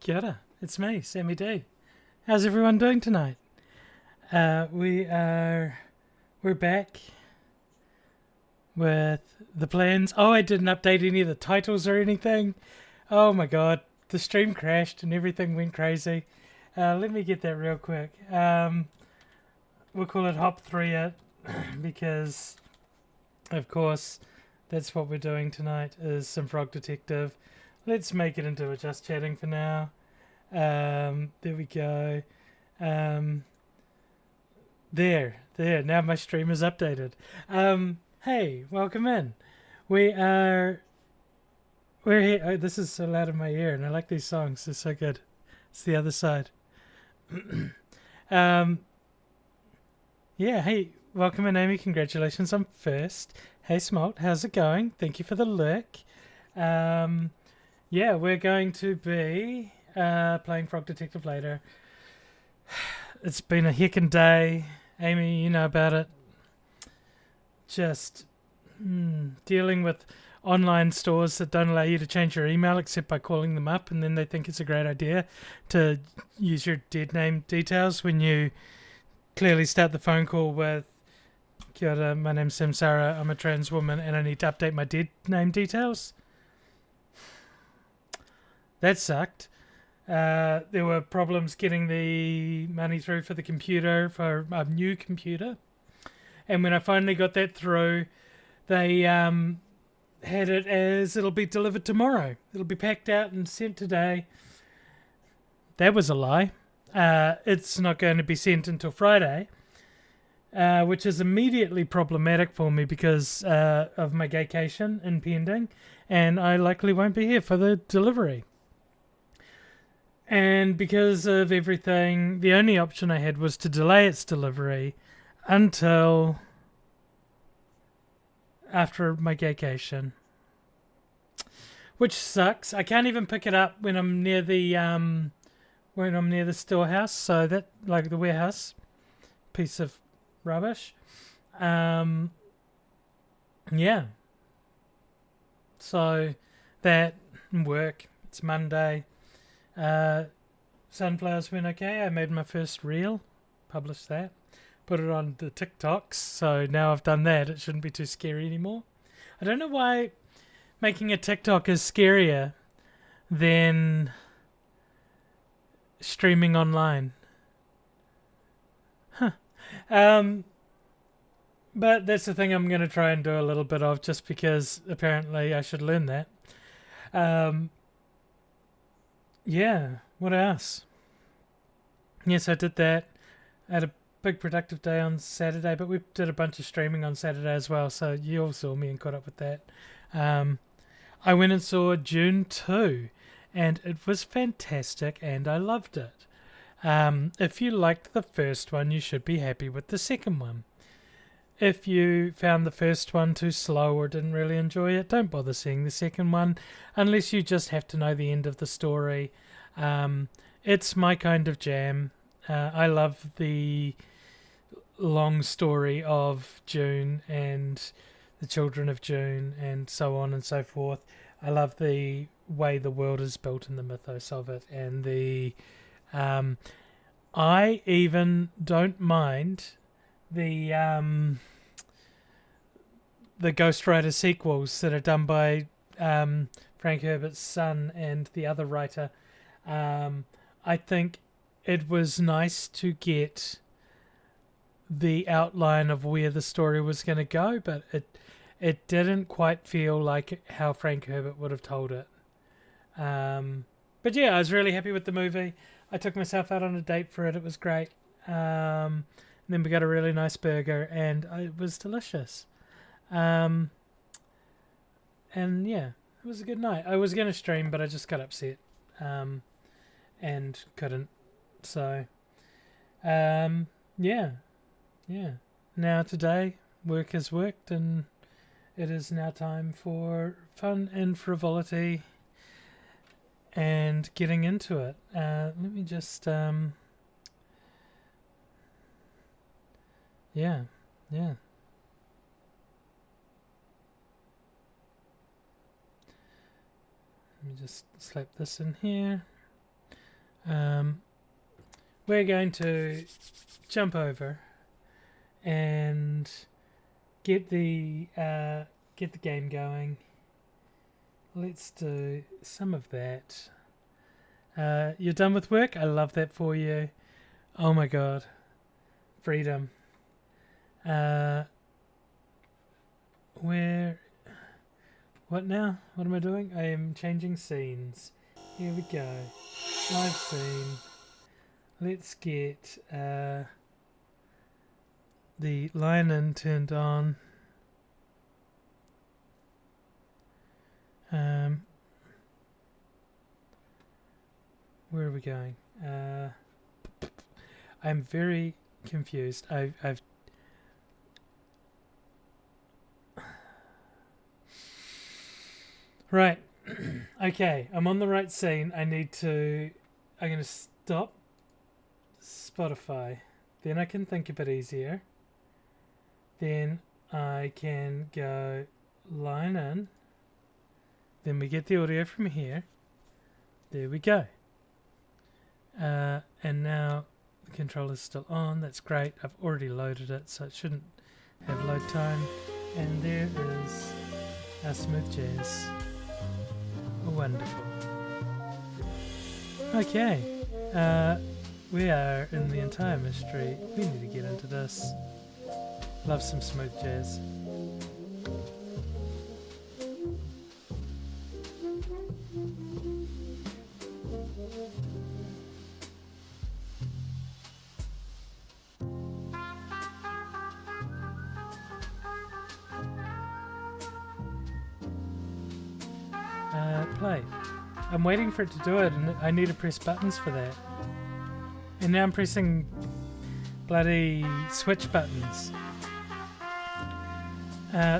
Kia ora, it's me, Sammy D. How's everyone doing tonight? We're back with the plans. Oh, I didn't update any of the titles or anything. Oh my god, the stream crashed and everything went crazy. Let me get that real quick. We'll call it Hop 3 It because, of course, that's what we're doing tonight is some Frog Detective. Let's make it into a Just Chatting for now. There we go. There. Now my stream is updated. Hey, welcome in. We're here. Oh, this is so loud in my ear, and I like these songs. They're so good. It's the other side. um, yeah. Hey, welcome in, Amy. Congratulations on first. Hey, Smalt, how's it going? Thank you for the lurk. Yeah, we're going to be playing Frog Detective later. It's been a heckin' day. Amy, you know about it. Just dealing with online stores that don't allow you to change your email except by calling them up, and then they think it's a great idea to use your dead name details when you clearly start the phone call with Kia ora, my name's Samsara, I'm a trans woman and I need to update my dead name details. That sucked. There were problems getting the money through for the computer, for a new computer. And when I finally got that through, they had it as it'll be delivered tomorrow. It'll be packed out and sent today. That was a lie. It's not going to be sent until Friday, which is immediately problematic for me because of my gaycation impending, and I likely won't be here for the delivery. And because of everything, the only option I had was to delay its delivery until after my gaycation, which sucks. I can't even pick it up when I'm near the storehouse. So that, like the warehouse, piece of rubbish. Yeah. So that work. It's Monday. Sunflowers went okay. I made my first reel, published that, put it on the TikToks. So now I've done that, it shouldn't be too scary anymore. I don't know why making a TikTok is scarier than streaming online. Huh. But that's the thing I'm going to try and do a little bit of, just because apparently I should learn that. Yeah, what else? Yes, I did that. I had a big productive day on Saturday, but we did a bunch of streaming on Saturday as well, so you all saw me and caught up with that. I went and saw June 2, and it was fantastic, and I loved it. If you liked the first one, you should be happy with the second one. If you found the first one too slow or didn't really enjoy it, don't bother seeing the second one unless you just have to know the end of the story. It's my kind of jam. I love the long story of June and the children of June and so on and so forth. I love the way the world is built and the mythos of it, and I even don't mind the Ghost Rider sequels that are done by Frank Herbert's son and the other writer. I think it was nice to get the outline of where the story was going to go, but it didn't quite feel like how Frank Herbert would have told it. But yeah, I was really happy with the movie. I took myself out on a date for it. It was great. Then we got a really nice burger, and it was delicious. And yeah, it was a good night. I was going to stream, but I just got upset and couldn't. So, yeah. Now today, work has worked, and it is now time for fun and frivolity and getting into it. Let me just, yeah. Let me just slap this in here. We're going to jump over and get the game going. Let's do some of that. You're done with work? I love that for you. Oh my god. Freedom. What now? What am I doing? I am changing scenes. Here we go. Live scene. Let's get the line-in turned on. Where are we going? I'm very confused. I've right. Okay, I'm on the right scene. I'm going to stop Spotify. Then I can think a bit easier. Then I can go line in. Then we get the audio from here. There we go. And now the controller's still on. That's great. I've already loaded it, so it shouldn't have load time. And there is our smooth jazz. Wonderful. Okay. We are in the entire mystery. We need to get into this. Love some smooth jazz. Play. I'm waiting for it to do it, and I need to press buttons for that. And now I'm pressing bloody switch buttons.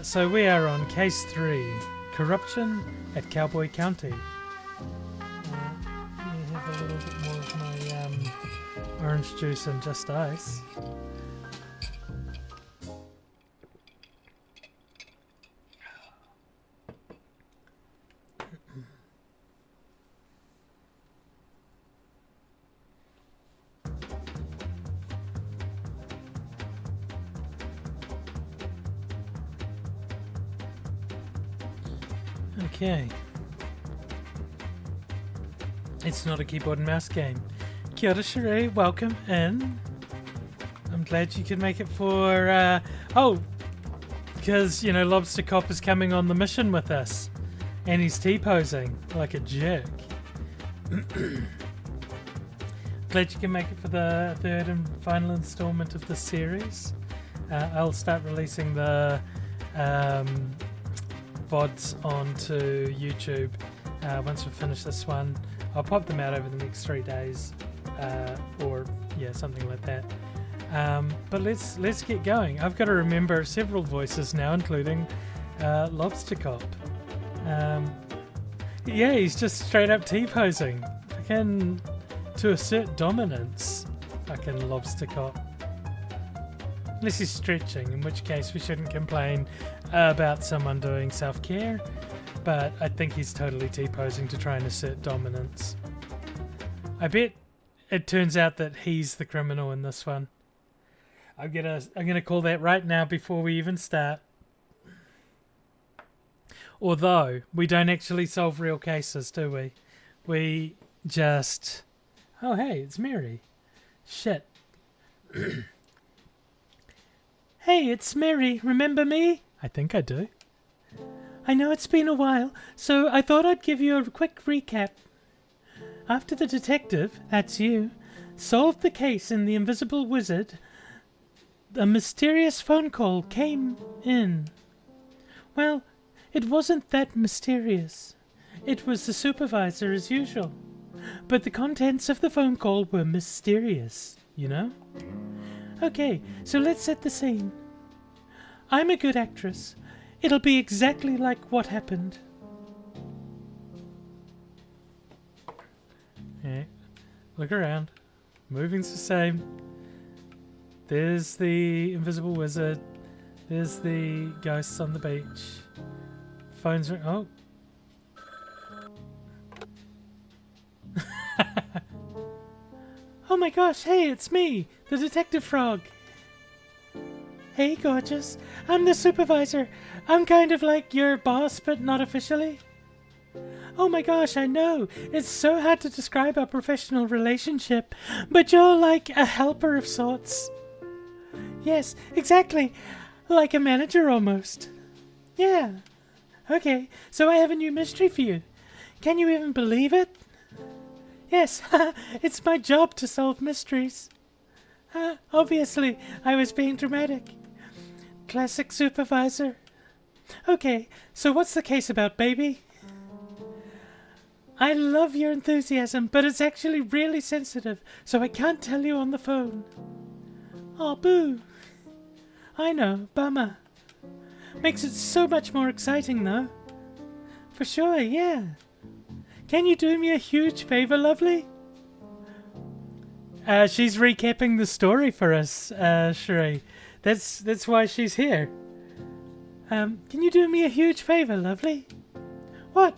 So we are on case 3, corruption at Cowboy County. Let me have a little bit more of my orange juice and just ice. Okay. It's not a keyboard and mouse game. Kia ora, Sheree. Welcome in. I'm glad you could make it for... because, Lobster Cop is coming on the mission with us. And he's T-posing like a jerk. Glad you can make it for the third and final installment of the series. I'll start releasing the... VODs onto YouTube once we finish this one. I'll pop them out over the next 3 days, or something like that. But let's get going. I've got to remember several voices now, including Lobster Cop. He's just straight up T-posing, fucking to assert dominance. Fucking Lobster Cop. Unless he's stretching, in which case we shouldn't complain about someone doing self-care, but I think he's totally T-posing to try and assert dominance. I bet it turns out that he's the criminal in this one. I'm gonna call that right now before we even start. Although we don't actually solve real cases, do we? We just... Oh hey, it's Mary. Shit. Hey, it's Mary. Remember me? I think I do. I know it's been a while, so I thought I'd give you a quick recap. After the detective, that's you, solved the case in The Invisible Wizard, a mysterious phone call came in. Well, it wasn't that mysterious. It was the supervisor as usual. But the contents of the phone call were mysterious, Okay, so let's set the scene. I'm a good actress. It'll be exactly like what happened. Yeah, look around. Moving's the same. There's the invisible wizard. There's the ghosts on the beach. Phones are... Oh. Oh my gosh, hey, it's me, the Detective Frog. Hey, gorgeous. I'm the supervisor. I'm kind of like your boss, but not officially. Oh my gosh, I know. It's so hard to describe our professional relationship, but you're like a helper of sorts. Yes, exactly. Like a manager almost. Yeah. Okay, so I have a new mystery for you. Can you even believe it? Yes, it's my job to solve mysteries. Obviously, I was being dramatic. Classic supervisor. Okay, so what's the case about, baby? I love your enthusiasm, but it's actually really sensitive, so I can't tell you on the phone. Aw, boo. I know, bummer. Makes it so much more exciting, though. For sure, yeah. Can you do me a huge favor, lovely? She's recapping the story for us, Sheree. That's why she's here. Can you do me a huge favor, lovely? What?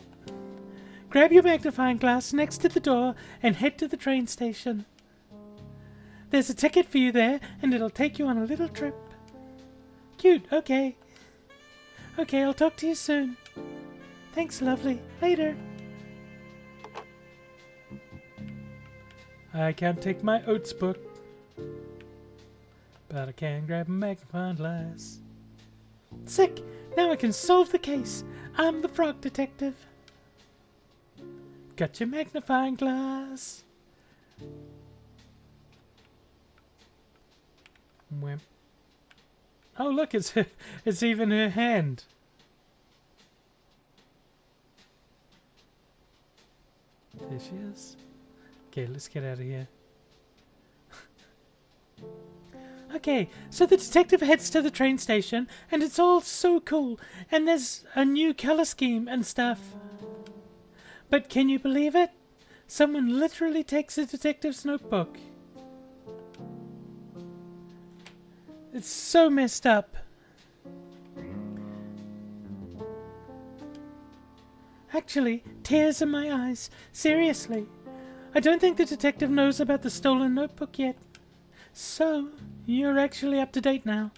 Grab your magnifying glass next to the door and head to the train station. There's a ticket for you there, and it'll take you on a little trip. Cute, okay. Okay, I'll talk to you soon. Thanks, lovely. Later. I can't take my oats book, but I can grab a magnifying glass. Sick! Now I can solve the case. I'm the frog detective. Got your magnifying glass. Wimp. Oh look, it's even her hand. There she is. Okay, let's get out of here. Okay, so the detective heads to the train station, and it's all so cool, and there's a new color scheme and stuff. But can you believe it? Someone literally takes a detective's notebook. It's so messed up. Actually, tears in my eyes. Seriously. I don't think the detective knows about the stolen notebook yet. So, you're actually up to date now.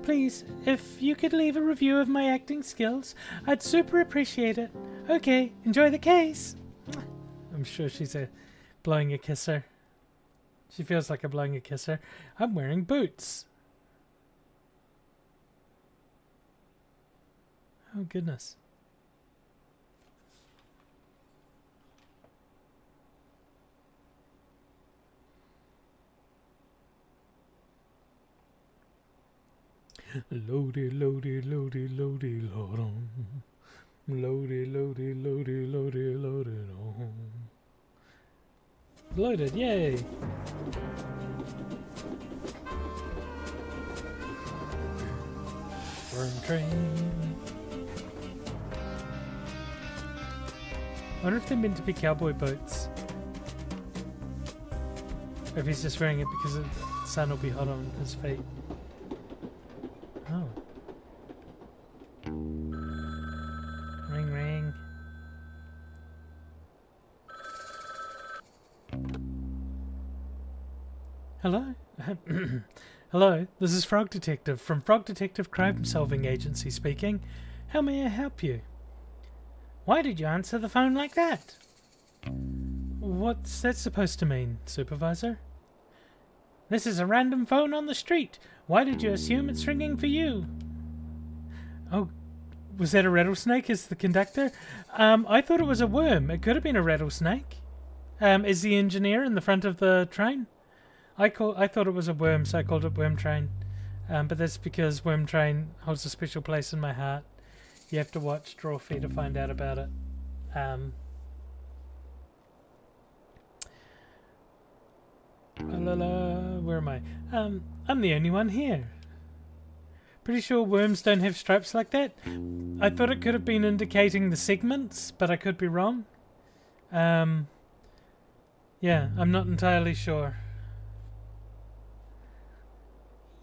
Please, if you could leave a review of my acting skills, I'd super appreciate it. Okay, enjoy the case. I'm sure she's blowing a kisser. She feels like a blowing a kisser. I'm wearing boots. Oh, goodness. Loaded, loaded, loaded, loaded, load on. Loaded, loaded, loaded, loaded, loaded on. Loaded, yay! Worm train. I wonder if they're meant to be cowboy boots. Or if he's just wearing it because the sun will be hot on his feet. Oh. Ring, ring. Hello? Hello, this is Frog Detective from Frog Detective Crime Solving Agency speaking. How may I help you? Why did you answer the phone like that? What's that supposed to mean, Supervisor? This is a random phone on the street. Why did you assume it's ringing for you? Oh, was that a rattlesnake as the conductor? I thought it was a worm. It could have been a rattlesnake. Is the engineer in the front of the train? I thought it was a worm, so I called it Worm Train. But that's because Worm Train holds a special place in my heart. You have to watch Draw Fee to find out about it. Where am I? I'm the only one here. Pretty sure worms don't have stripes like that. I thought it could have been indicating the segments, but I could be wrong. Yeah, I'm not entirely sure.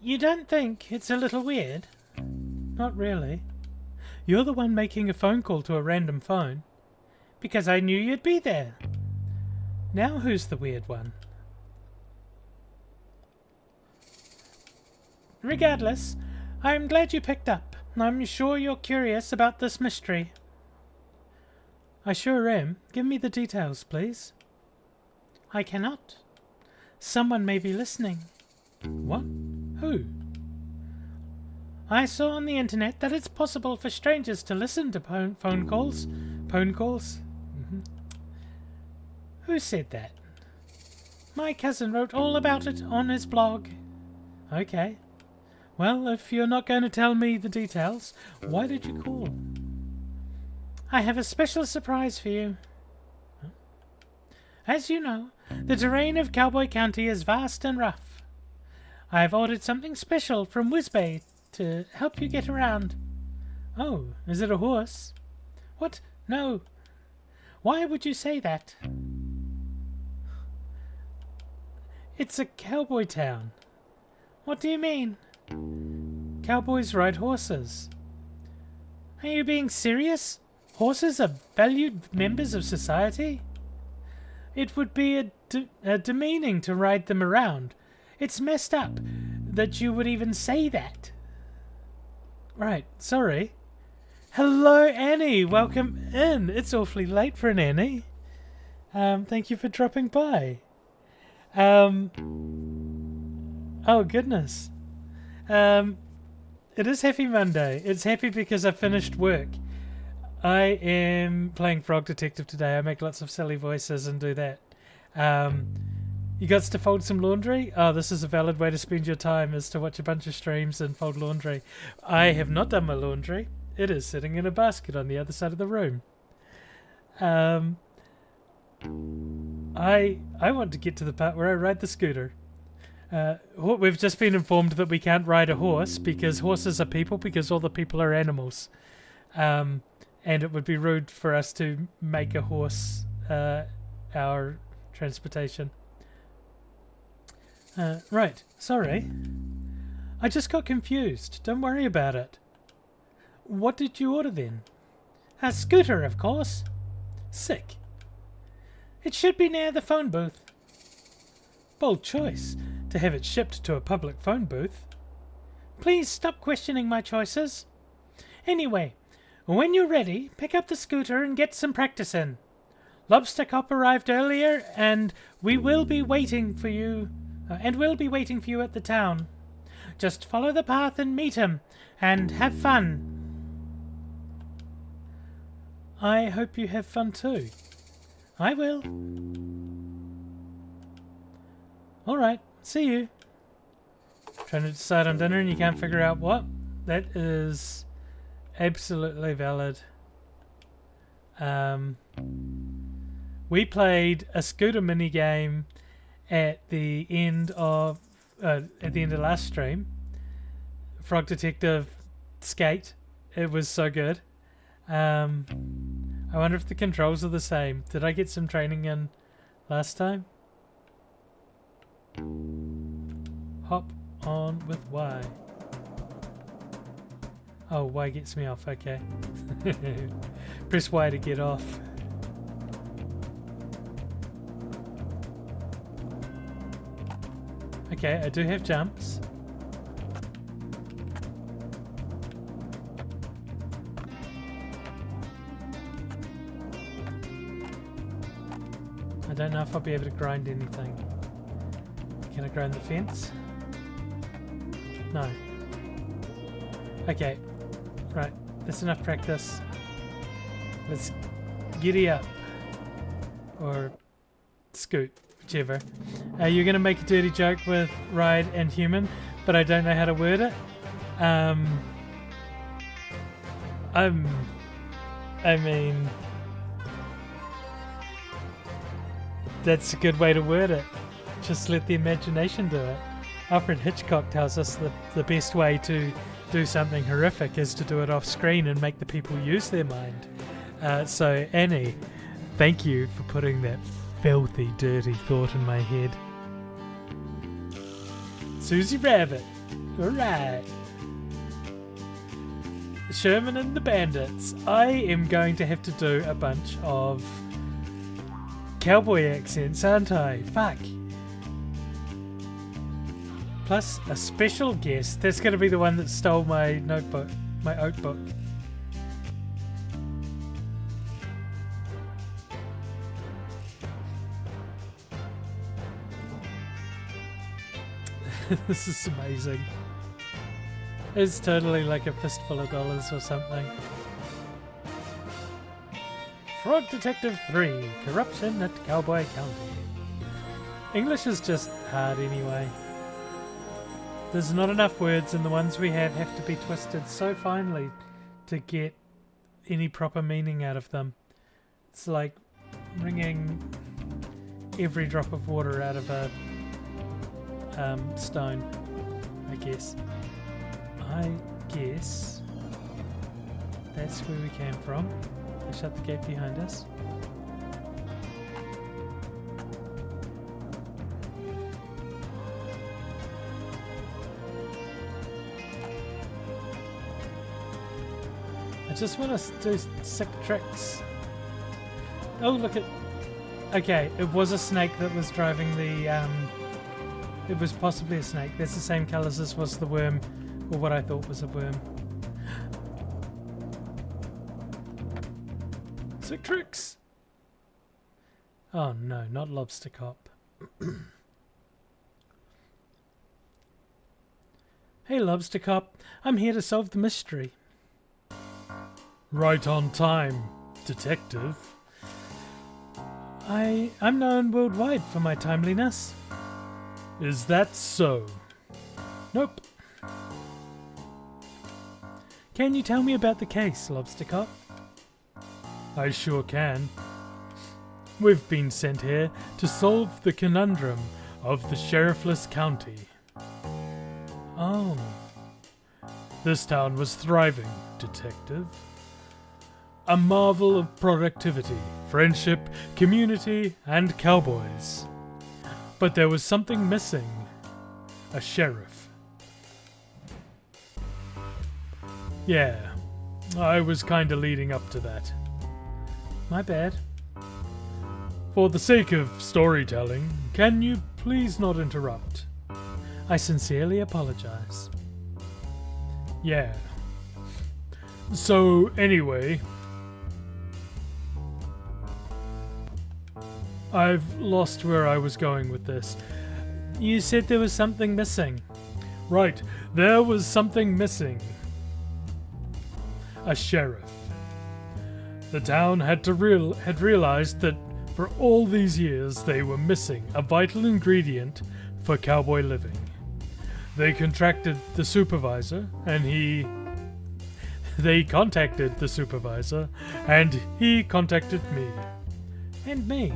You don't think it's a little weird? Not really. You're the one making a phone call to a random phone. Because I knew you'd be there. Now who's the weird one? Regardless, I'm glad you picked up. I'm sure you're curious about this mystery. I sure am. Give me the details, please. I cannot. Someone may be listening. What? Who? I saw on the internet that it's possible for strangers to listen to phone calls. Phone calls? Who said that? My cousin wrote all about it on his blog. Okay. Well, if you're not going to tell me the details, why did you call? I have a special surprise for you. As you know, the terrain of Cowboy County is vast and rough. I have ordered something special from Whizbay to help you get around. Oh, is it a horse? What? No. Why would you say that? It's a cowboy town. What do you mean? Cowboys ride horses. Are you being serious? Horses are valued members of society? It would be demeaning to ride them around. It's messed up that you would even say that. Right, sorry. Hello, Annie. Welcome in. It's awfully late for an Annie. Thank you for dropping by. Oh, goodness. It is Happy Monday. It's happy because I finished work. I am playing Frog Detective today. I make lots of silly voices and do that. You got to fold some laundry? Oh, this is a valid way to spend your time, is to watch a bunch of streams and fold laundry. I have not done my laundry. It is sitting in a basket on the other side of the room. I want to get to the part where I ride the scooter. We've just been informed that we can't ride a horse because horses are people, because all the people are animals. And it would be rude for us to make a horse our transportation. Right, sorry. I just got confused. Don't worry about it. What did you order then? A scooter, of course. Sick. It should be near the phone booth. Bold choice, to have it shipped to a public phone booth. Please stop questioning my choices. Anyway, when you're ready, pick up the scooter and get some practice in. Lobster Cop arrived earlier, and we'll be waiting for you at the town. Just follow the path and meet him, and have fun. I hope you have fun too. I will. Alright, see you. Trying to decide on dinner and you can't figure out what? That is absolutely valid. We played a scooter mini game at the end of last stream. Frog Detective Skate. It was so good. I wonder if the controls are the same. Did I get some training in last time? Hop on with Y. Oh, Y gets me off. Okay. Press Y to get off. Okay, I do have jumps. I don't know if I'll be able to grind anything. Can I grind the fence? No. Okay. Right. That's enough practice. Let's giddy up. Or scoot. Whichever. You're going to make a dirty joke with ride and human, but I don't know how to word it. I mean... That's a good way to word it. Just let the imagination do it. Alfred Hitchcock tells us that the best way to do something horrific is to do it off screen and make the people use their mind. So Annie, thank you for putting that filthy, dirty thought in my head. Susie Rabbit. Alright. Sherman and the Bandits. I am going to have to do a bunch of cowboy accents, aren't I? Fuck. Plus a special guest. That's going to be the one that stole my notebook, my oat book. This is amazing. It's totally like a fistful of dollars or something. Fraud Detective 3, Corruption at Cowboy County. English is just hard anyway. There's not enough words, and the ones we have to be twisted so finely to get any proper meaning out of them. It's like wringing every drop of water out of a stone, I guess. I guess that's where we came from. I shut the gate behind us. I just want to do sick tricks. Oh, look at... Okay, it was a snake that was driving the... It was possibly a snake. That's the same colours as was the worm, or what I thought was a worm. Sick tricks! Oh no, not Lobster Cop. Hey Lobster Cop, I'm here to solve the mystery. Right on time, detective. I'm known worldwide for my timeliness. Is that so? Nope. Can you tell me about the case, Lobster Cop? I sure can. We've been sent here to solve the conundrum of the sheriffless county. Oh. This town was thriving, detective. A marvel of productivity, friendship, community, and cowboys. But there was something missing. A sheriff. Yeah, I was kinda leading up to that. My bad. For the sake of storytelling, can you please not interrupt? I sincerely apologize. Yeah. So, anyway... I've lost where I was going with this. You said there was something missing. Right, there was something missing. A sheriff. The town had realized that for all these years they were missing a vital ingredient for cowboy living. They contracted the supervisor, and they contacted the supervisor, and he contacted me. And me.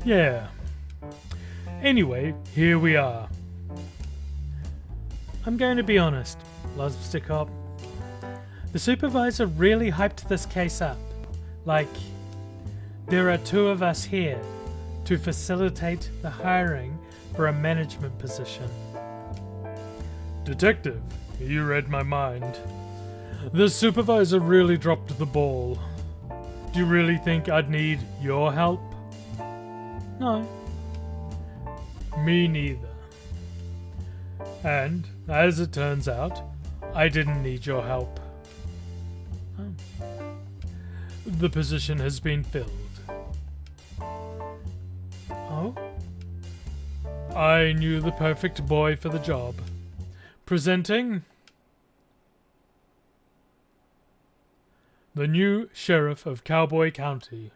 Yeah. Anyway, here we are. I'm going to be honest, Lobster Cop. The supervisor really hyped this case up. Like, there are two of us here to facilitate the hiring for a management position. Detective, you read my mind. The supervisor really dropped the ball. Do you really think I'd need your help? No. Me neither. And, as it turns out, I didn't need your help. Oh. The position has been filled. Oh? I knew the perfect boy for the job. Presenting... the new sheriff of Cowboy County.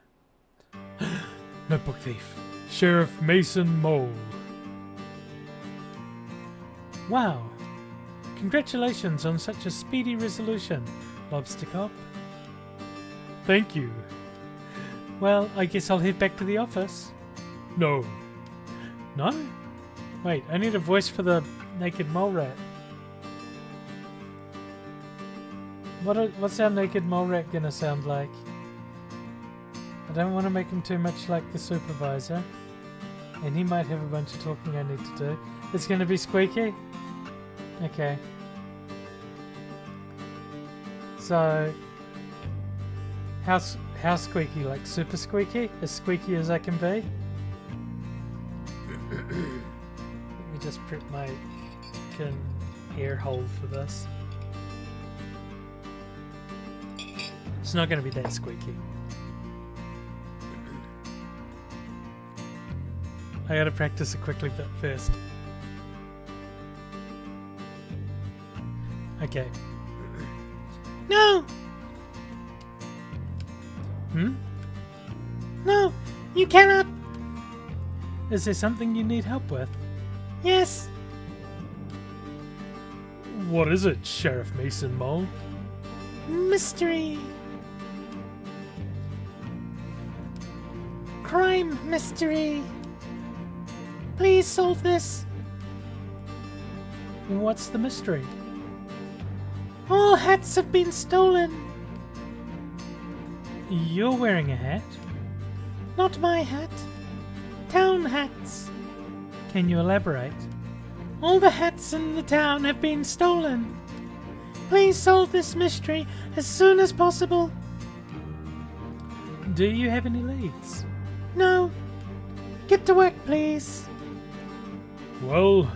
Notebook thief. Sheriff Mason Mole. Wow. Congratulations on such a speedy resolution, Lobster Cop. Thank you. Well, I guess I'll head back to the office. No. No? Wait, I need a voice for the naked mole rat. What's our naked mole rat gonna sound like? I don't want to make him too much like the supervisor. And he might have a bunch of talking I need to do. It's gonna be squeaky? Okay. So... How squeaky? Like super squeaky? As squeaky as I can be? Let me just prep my fucking air hole for this. It's not going to be that squeaky. I gotta practice it quickly bit first. Okay. No! No! You cannot! Is there something you need help with? Yes! What is it, Sheriff Mason Mole? Mystery! Crime mystery! Please solve this! What's the mystery? All hats have been stolen! You're wearing a hat? Not my hat. Town hats. Can you elaborate? All the hats in the town have been stolen. Please solve this mystery as soon as possible. Do you have any leads? No. Get to work, please. Well,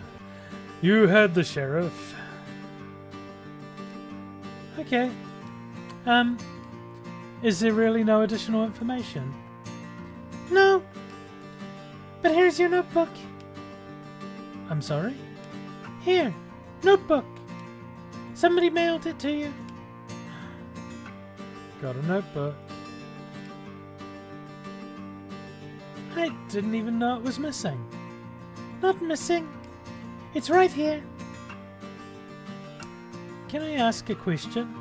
you heard the sheriff. Okay. Is there really no additional information? No. But here's your notebook. I'm sorry? Here, notebook. Somebody mailed it to you. Got a notebook. I didn't even know it was missing. Not missing. It's right here. Can I ask a question?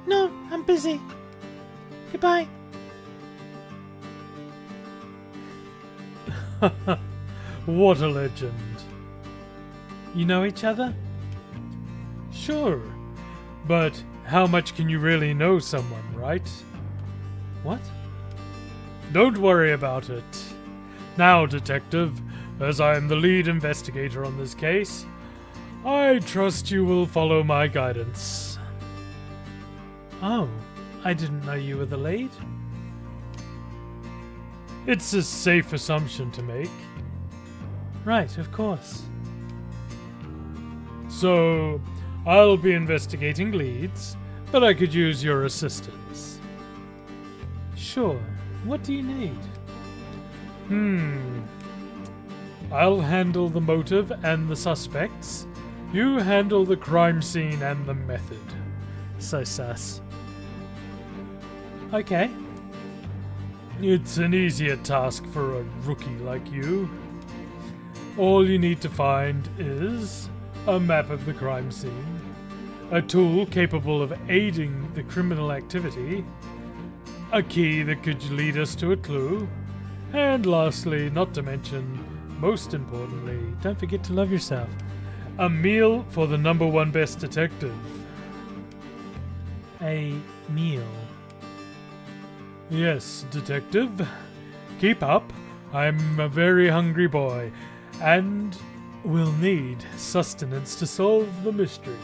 No, I'm busy. Goodbye. What a legend. You know each other? Sure, but how much can you really know someone, right? What? Don't worry about it. Now, detective, as I am the lead investigator on this case, I trust you will follow my guidance. Oh, I didn't know you were the lead. It's a safe assumption to make. Right, of course. So, I'll be investigating leads, but I could use your assistance. Sure. What do you need? I'll handle the motive and the suspects. You handle the crime scene and the method. So sus. Okay. It's an easier task for a rookie like you. All you need to find is a map of the crime scene, a tool capable of aiding the criminal activity, a key that could lead us to a clue, and lastly, not to mention, most importantly, don't forget to love yourself, a meal for the #1 best detective. A meal. Yes, detective. Keep up. I'm a very hungry boy, and will need sustenance to solve the mystery.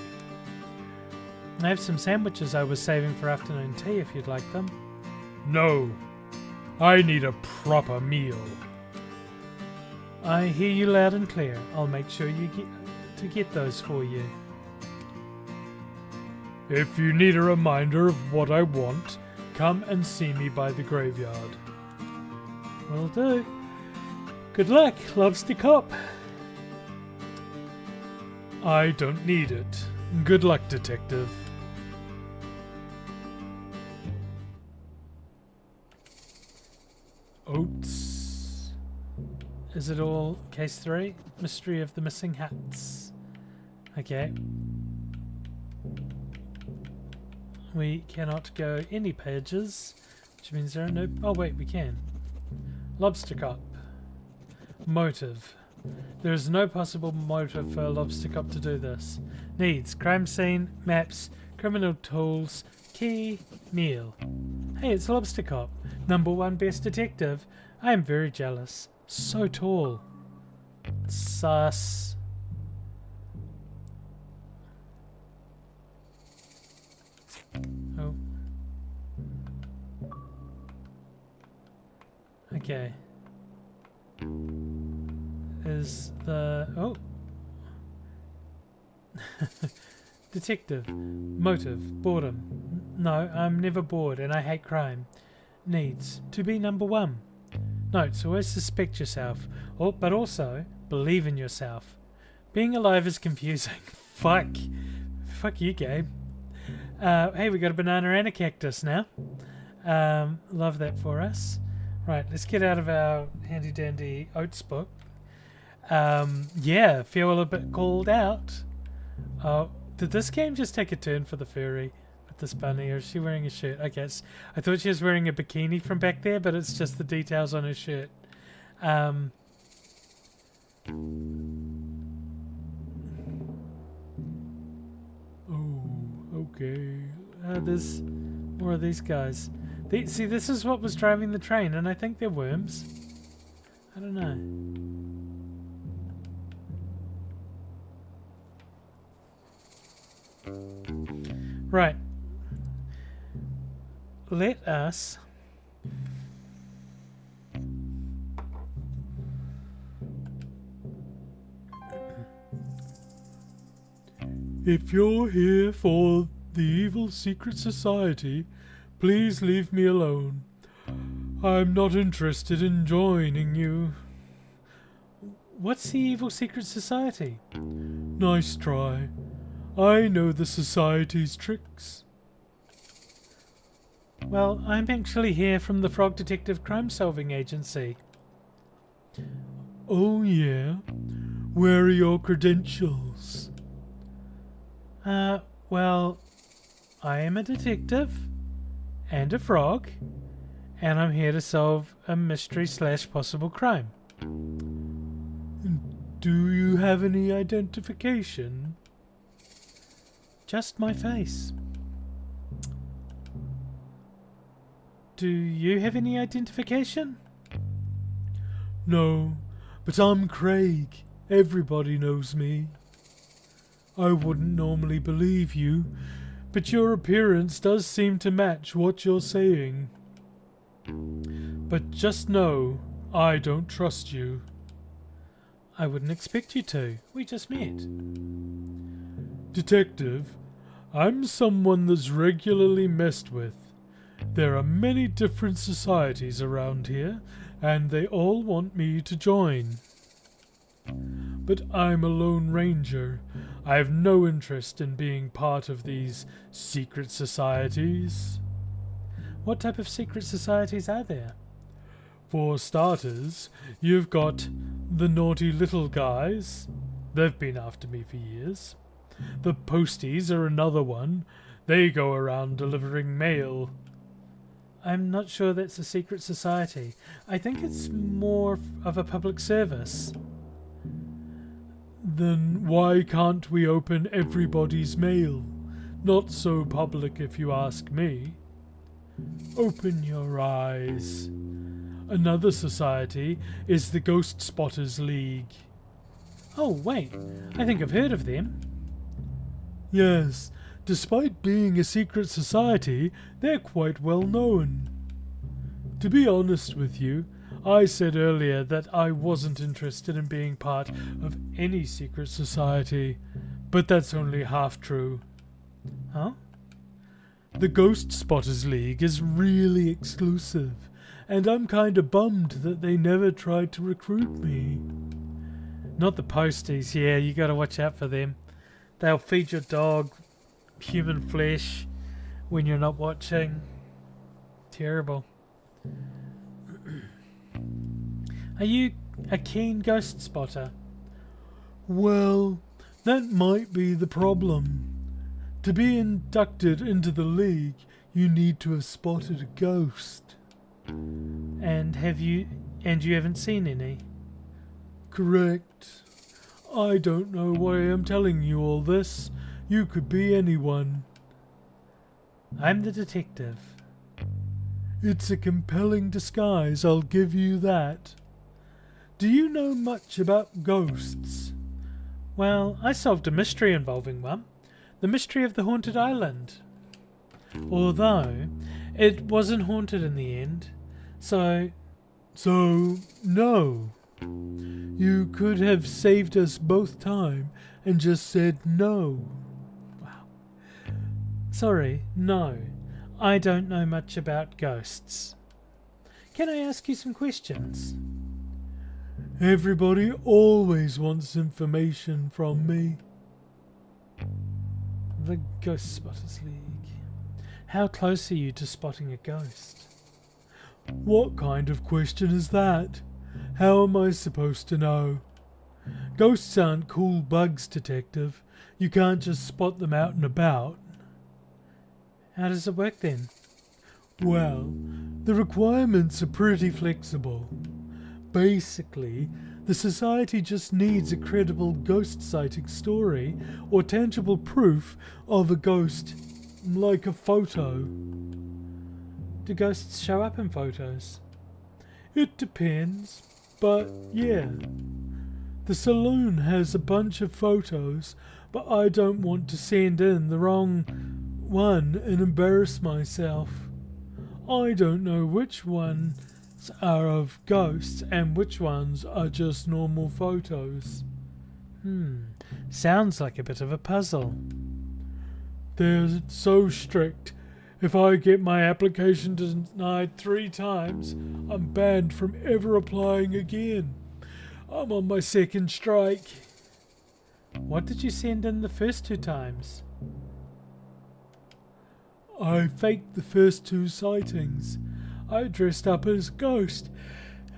I have some sandwiches I was saving for afternoon tea if you'd like them. No. I need a proper meal. I hear you loud and clear. I'll make sure you get those for you. If you need a reminder of what I want, come and see me by the graveyard. Will do. Good luck, Lobster Cop. I don't need it. Good luck, detective. Oats. Is it all case 3? Mystery of the missing hats. Okay. We cannot go any pages, which means there are no... Oh wait, we can. Lobster Cop. Motive. There is no possible motive for a Lobster Cop to do this. Needs: crime scene, maps, criminal tools, key, meal. Hey, it's Lobster Cop. #1 best detective. I am very jealous. So tall. Sus. Oh. Okay. Is the... Oh. Detective. Motive. Boredom. No, I'm never bored and I hate crime. Needs. To be number one. Notes. Always suspect yourself. But also, believe in yourself. Being alive is confusing. Fuck. Fuck you, Gabe. Hey, we got a banana and a cactus now. Love that for us. Right, let's get out of our handy dandy oats book. Yeah, feel a little bit called out. Did this game just take a turn for the furry with this bunny, or is she wearing a shirt? I guess I thought she was wearing a bikini from back there, but it's just the details on her shirt. Oh, okay. There's more of these guys. See, this is what was driving the train, and I think they're worms. I don't know. Right. Let us... If you're here for the evil secret society, please leave me alone. I'm not interested in joining you. What's the evil secret society? Nice try. I know the society's tricks. Well, I'm actually here from the Frog Detective Crime Solving Agency. Oh yeah? Where are your credentials? Well, I am a detective and a frog, and I'm here to solve a mystery / possible crime. Do you have any identification? Just my face. Do you have any identification? No, but I'm Craig. Everybody knows me. I wouldn't normally believe you, but your appearance does seem to match what you're saying. But just know, I don't trust you. I wouldn't expect you to. We just met. Detective, I'm someone that's regularly messed with. There are many different societies around here, and they all want me to join. But I'm a Lone Ranger. I have no interest in being part of these secret societies. What type of secret societies are there? For starters, you've got the naughty little guys. They've been after me for years. The posties are another one. They go around delivering mail. I'm not sure that's a secret society. I think it's more of a public service. Then why can't we open everybody's mail? Not so public if you ask me. Open your eyes. Another society is the Ghost Spotters League. Oh, wait. I think I've heard of them. Yes, despite being a secret society, they're quite well known. To be honest with you, I said earlier that I wasn't interested in being part of any secret society, but that's only half true. Huh? The Ghost Spotters League is really exclusive, and I'm kinda bummed that they never tried to recruit me. Not the posties, yeah, you gotta watch out for them. They'll feed your dog human flesh when you're not watching. Terrible. Are you a keen ghost spotter? Well, that might be the problem. To be inducted into the league, you need to have spotted a ghost. And you haven't seen any? Correct. I don't know why I'm telling you all this. You could be anyone. I'm the detective. It's a compelling disguise, I'll give you that. Do you know much about ghosts? Well, I solved a mystery involving one. The mystery of the haunted island. Although, it wasn't haunted in the end. So, no. You could have saved us both time and just said no. Wow. Sorry, no. I don't know much about ghosts. Can I ask you some questions? Everybody always wants information from me. The Ghost Spotters League. How close are you to spotting a ghost? What kind of question is that? How am I supposed to know? Ghosts aren't cool bugs, detective. You can't just spot them out and about. How does it work then? Well, the requirements are pretty flexible. Basically, the society just needs a credible ghost sighting story or tangible proof of a ghost, like a photo. Do ghosts show up in photos? It depends, but yeah. The saloon has a bunch of photos, but I don't want to send in the wrong one and embarrass myself. I don't know which ones are of ghosts and which ones are just normal photos. Sounds like a bit of a puzzle. They're so strict. If I get my application denied 3 times, I'm banned from ever applying again. I'm on my 2nd strike. What did you send in the first 2 times? I faked the first 2 sightings. I dressed up as a ghost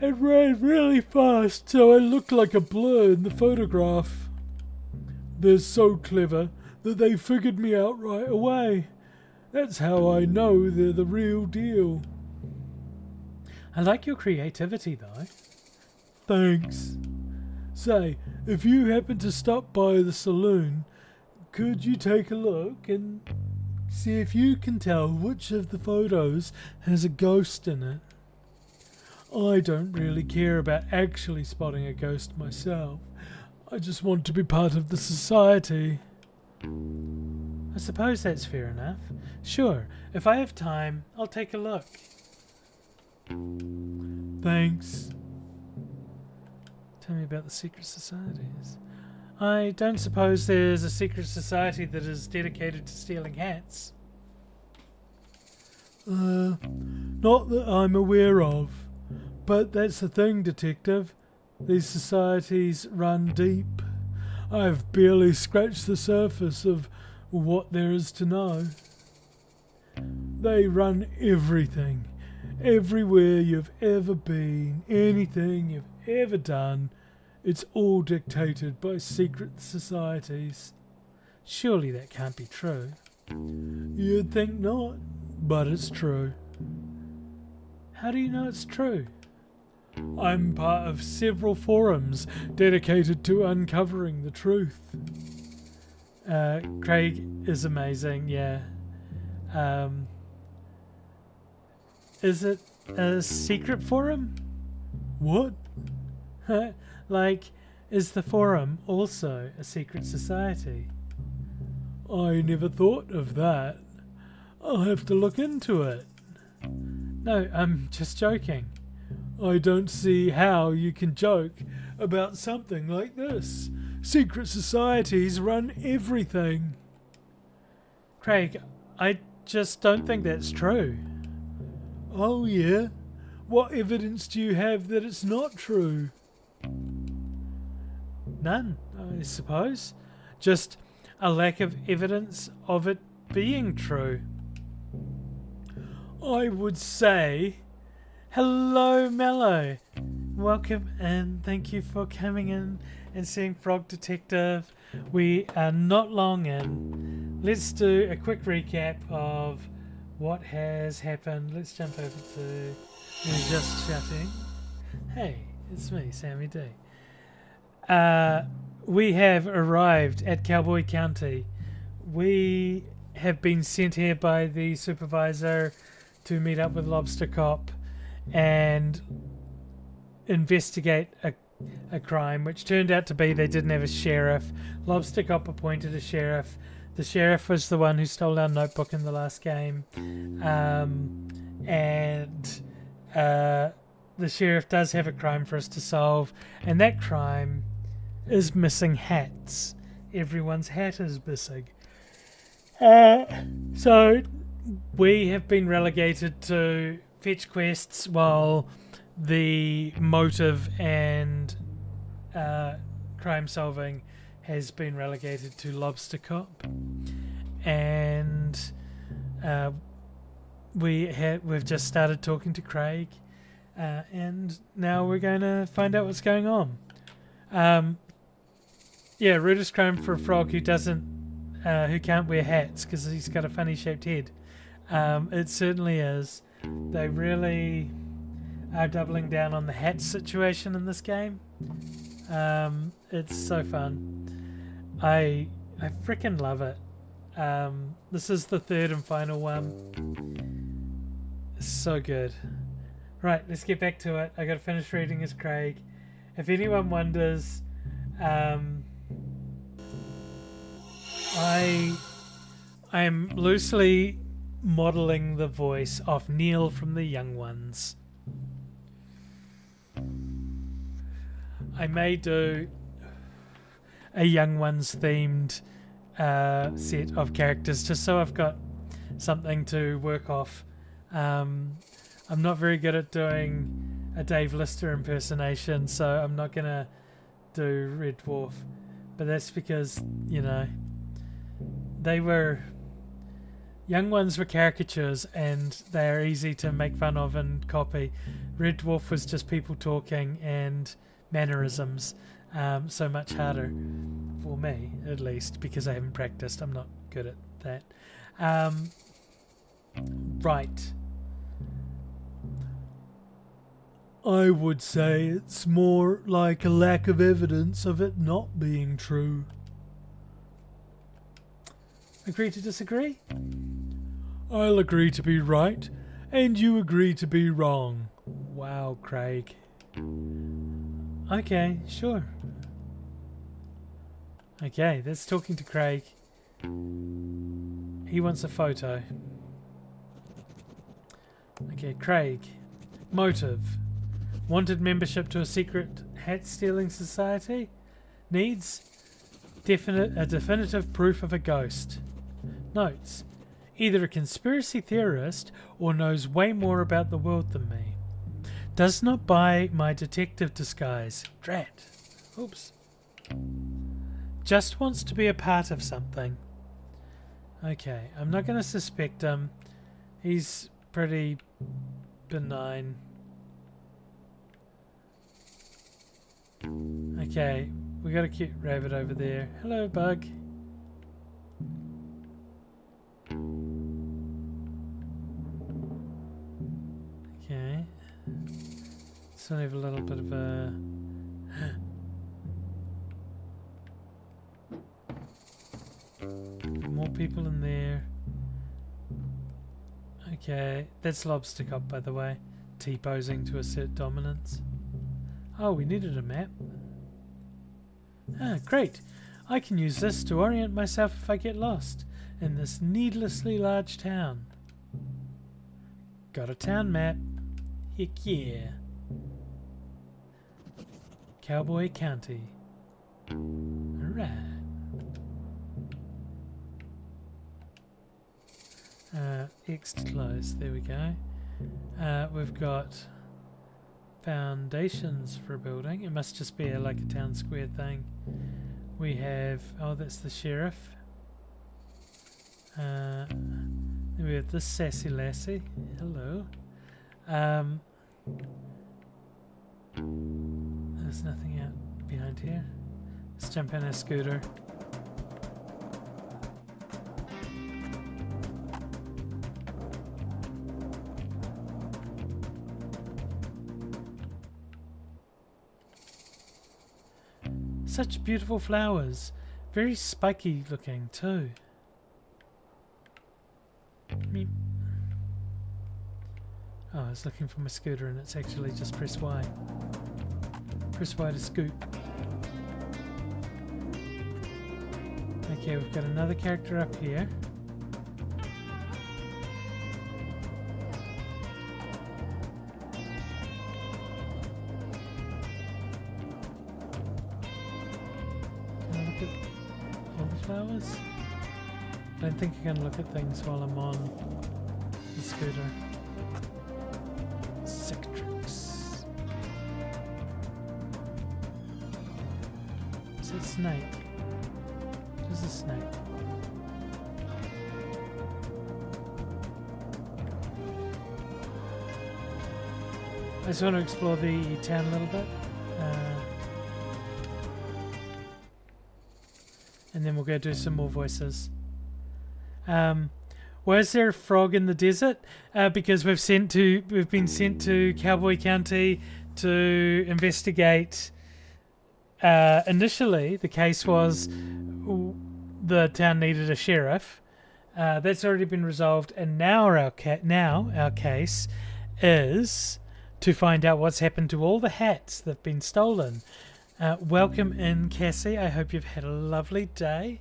and ran really fast so I looked like a blur in the photograph. They're so clever that they figured me out right away. That's how I know they're the real deal. I like your creativity though. Thanks. Say, if you happen to stop by the saloon, could you take a look and see if you can tell which of the photos has a ghost in it? I don't really care about actually spotting a ghost myself. I just want to be part of the society. I suppose that's fair enough. Sure, if I have time, I'll take a look. Thanks. Tell me about the secret societies. I don't suppose there's a secret society that is dedicated to stealing hats. Not that I'm aware of. But that's the thing, detective. These societies run deep. I've barely scratched the surface of what there is to know. They run everything. Everywhere you've ever been, anything you've ever done, it's all dictated by secret societies. Surely that can't be true. You'd think not, but it's true. How do you know it's true? I'm part of several forums dedicated to uncovering the truth. Craig is amazing, yeah. Is it a secret forum? What? Like, is the forum also a secret society? I never thought of that. I'll have to look into it. No, I'm just joking. I don't see how you can joke about something like this. Secret societies run everything. Craig, I just don't think that's true. Oh yeah? What evidence do you have that it's not true? None, I suppose. Just a lack of evidence of it being true. I would say... Hello, Mello. Welcome and thank you for coming in and seeing Frog Detective. We are not long in. Let's do a quick recap of what has happened. Let's jump over to Just Chatting. Hey, it's me, Sammy D. We have arrived at Cowboy County. We have been sent here by the supervisor to meet up with Lobster Cop and investigate a crime, which turned out to be they didn't have a sheriff. Lobster Cop appointed a sheriff. The sheriff was the one who stole our notebook in the last game. And the sheriff does have a crime for us to solve, and that crime is missing hats. Everyone's hat is missing. So we have been relegated to fetch quests while the motive and crime solving has been relegated to Lobster Cop, and we've just started talking to Craig, and now we're going to find out what's going on. Yeah, rudest crime for a frog who can't wear hats because he's got a funny shaped head. It certainly is. They really are doubling down on the hat situation in this game. It's so fun. I freaking love it. This is the third and final one. It's so good. Right, let's get back to it. I got to finish reading as Craig. If anyone wonders, I am loosely modelling the voice off Neil from The Young Ones. I may do a Young Ones themed set of characters just so I've got something to work off. I'm not very good at doing a Dave Lister impersonation, so I'm not going to do Red Dwarf. But that's because, Young Ones were caricatures and they are easy to make fun of and copy. Red Dwarf was just people talking and mannerisms, so much harder for me, at least, because I haven't practiced. I'm not good at that. Right. I would say it's more like a lack of evidence of it not being true. Agree to disagree? I'll agree to be right, and you agree to be wrong. Wow, Craig. Okay, sure. Okay, that's talking to Craig. He wants a photo. Okay, Craig. Motive. Wanted membership to a secret hat-stealing society. Needs a definitive proof of a ghost. Notes. Either a conspiracy theorist or knows way more about the world than me. Does not buy my detective disguise. Drat. Oops. Just wants to be a part of something. Okay, I'm not going to suspect him. He's pretty benign. Okay, we got a cute rabbit over there. Hello, bug. Okay. Still have a little bit of a... More people in there. Okay, that's Lobster Cop, by the way. T-posing to assert dominance. Oh, we needed a map. Ah, great. I can use this to orient myself if I get lost in this needlessly large town. Got a town map. Heck yeah. Cowboy County. Alright. X to close. There we go. We've got foundations for a building. It must just be like a town square thing. We have... Oh, that's the sheriff. Then we have this sassy lassie. Hello. There's nothing out behind here. Let's jump in our scooter. Such beautiful flowers. Very spiky looking too. Meep. Oh, I was looking for my scooter and it's actually just press Y. Press Y to scoot. Okay, we've got another character up here. look at all the flowers? I don't think I can look at things while I'm on the scooter. Sick tricks. Is it a snake? There's a snake. I just want to explore the town a little bit. And then we'll go do some more voices. Why is there a frog in the desert? Because we've been sent to Cowboy County to investigate. Initially, the case was the town needed a sheriff. That's already been resolved, and now our case is to find out what's happened to all the hats that've been stolen. Welcome in, Cassie. I hope you've had a lovely day.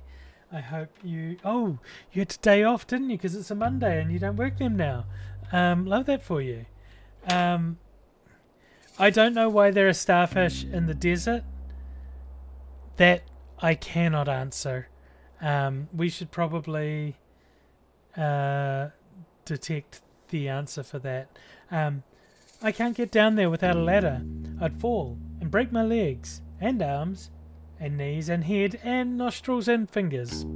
I hope you... Oh, you had a day off, didn't you? Because it's a Monday and you don't work them now. Love that for you. I don't know why there are starfish in the desert. That I cannot answer. We should probably detect the answer for that. I can't get down there without a ladder. I'd fall and break my legs and arms and knees and head and nostrils and fingers.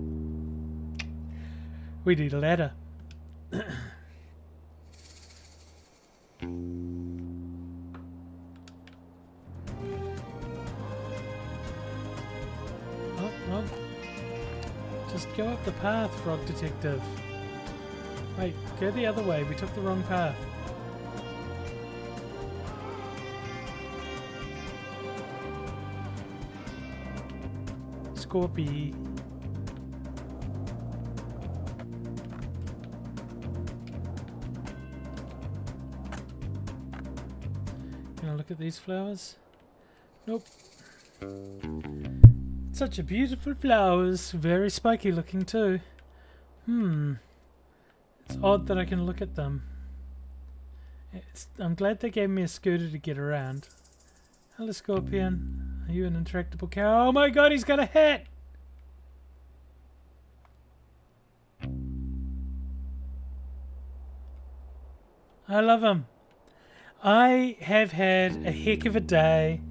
We need a ladder. Oh, just go up the path, Frog Detective. Wait, go the other way. We took the wrong path. Scorpy. Can I look at these flowers? Nope. Such a beautiful flowers. Very spiky looking too. It's odd that I can look at them. I'm glad they gave me a scooter to get around. Hello, Scorpion. Are you an interactable cow? Oh my god, he's got a hat! I love him. I have had a heck of a day.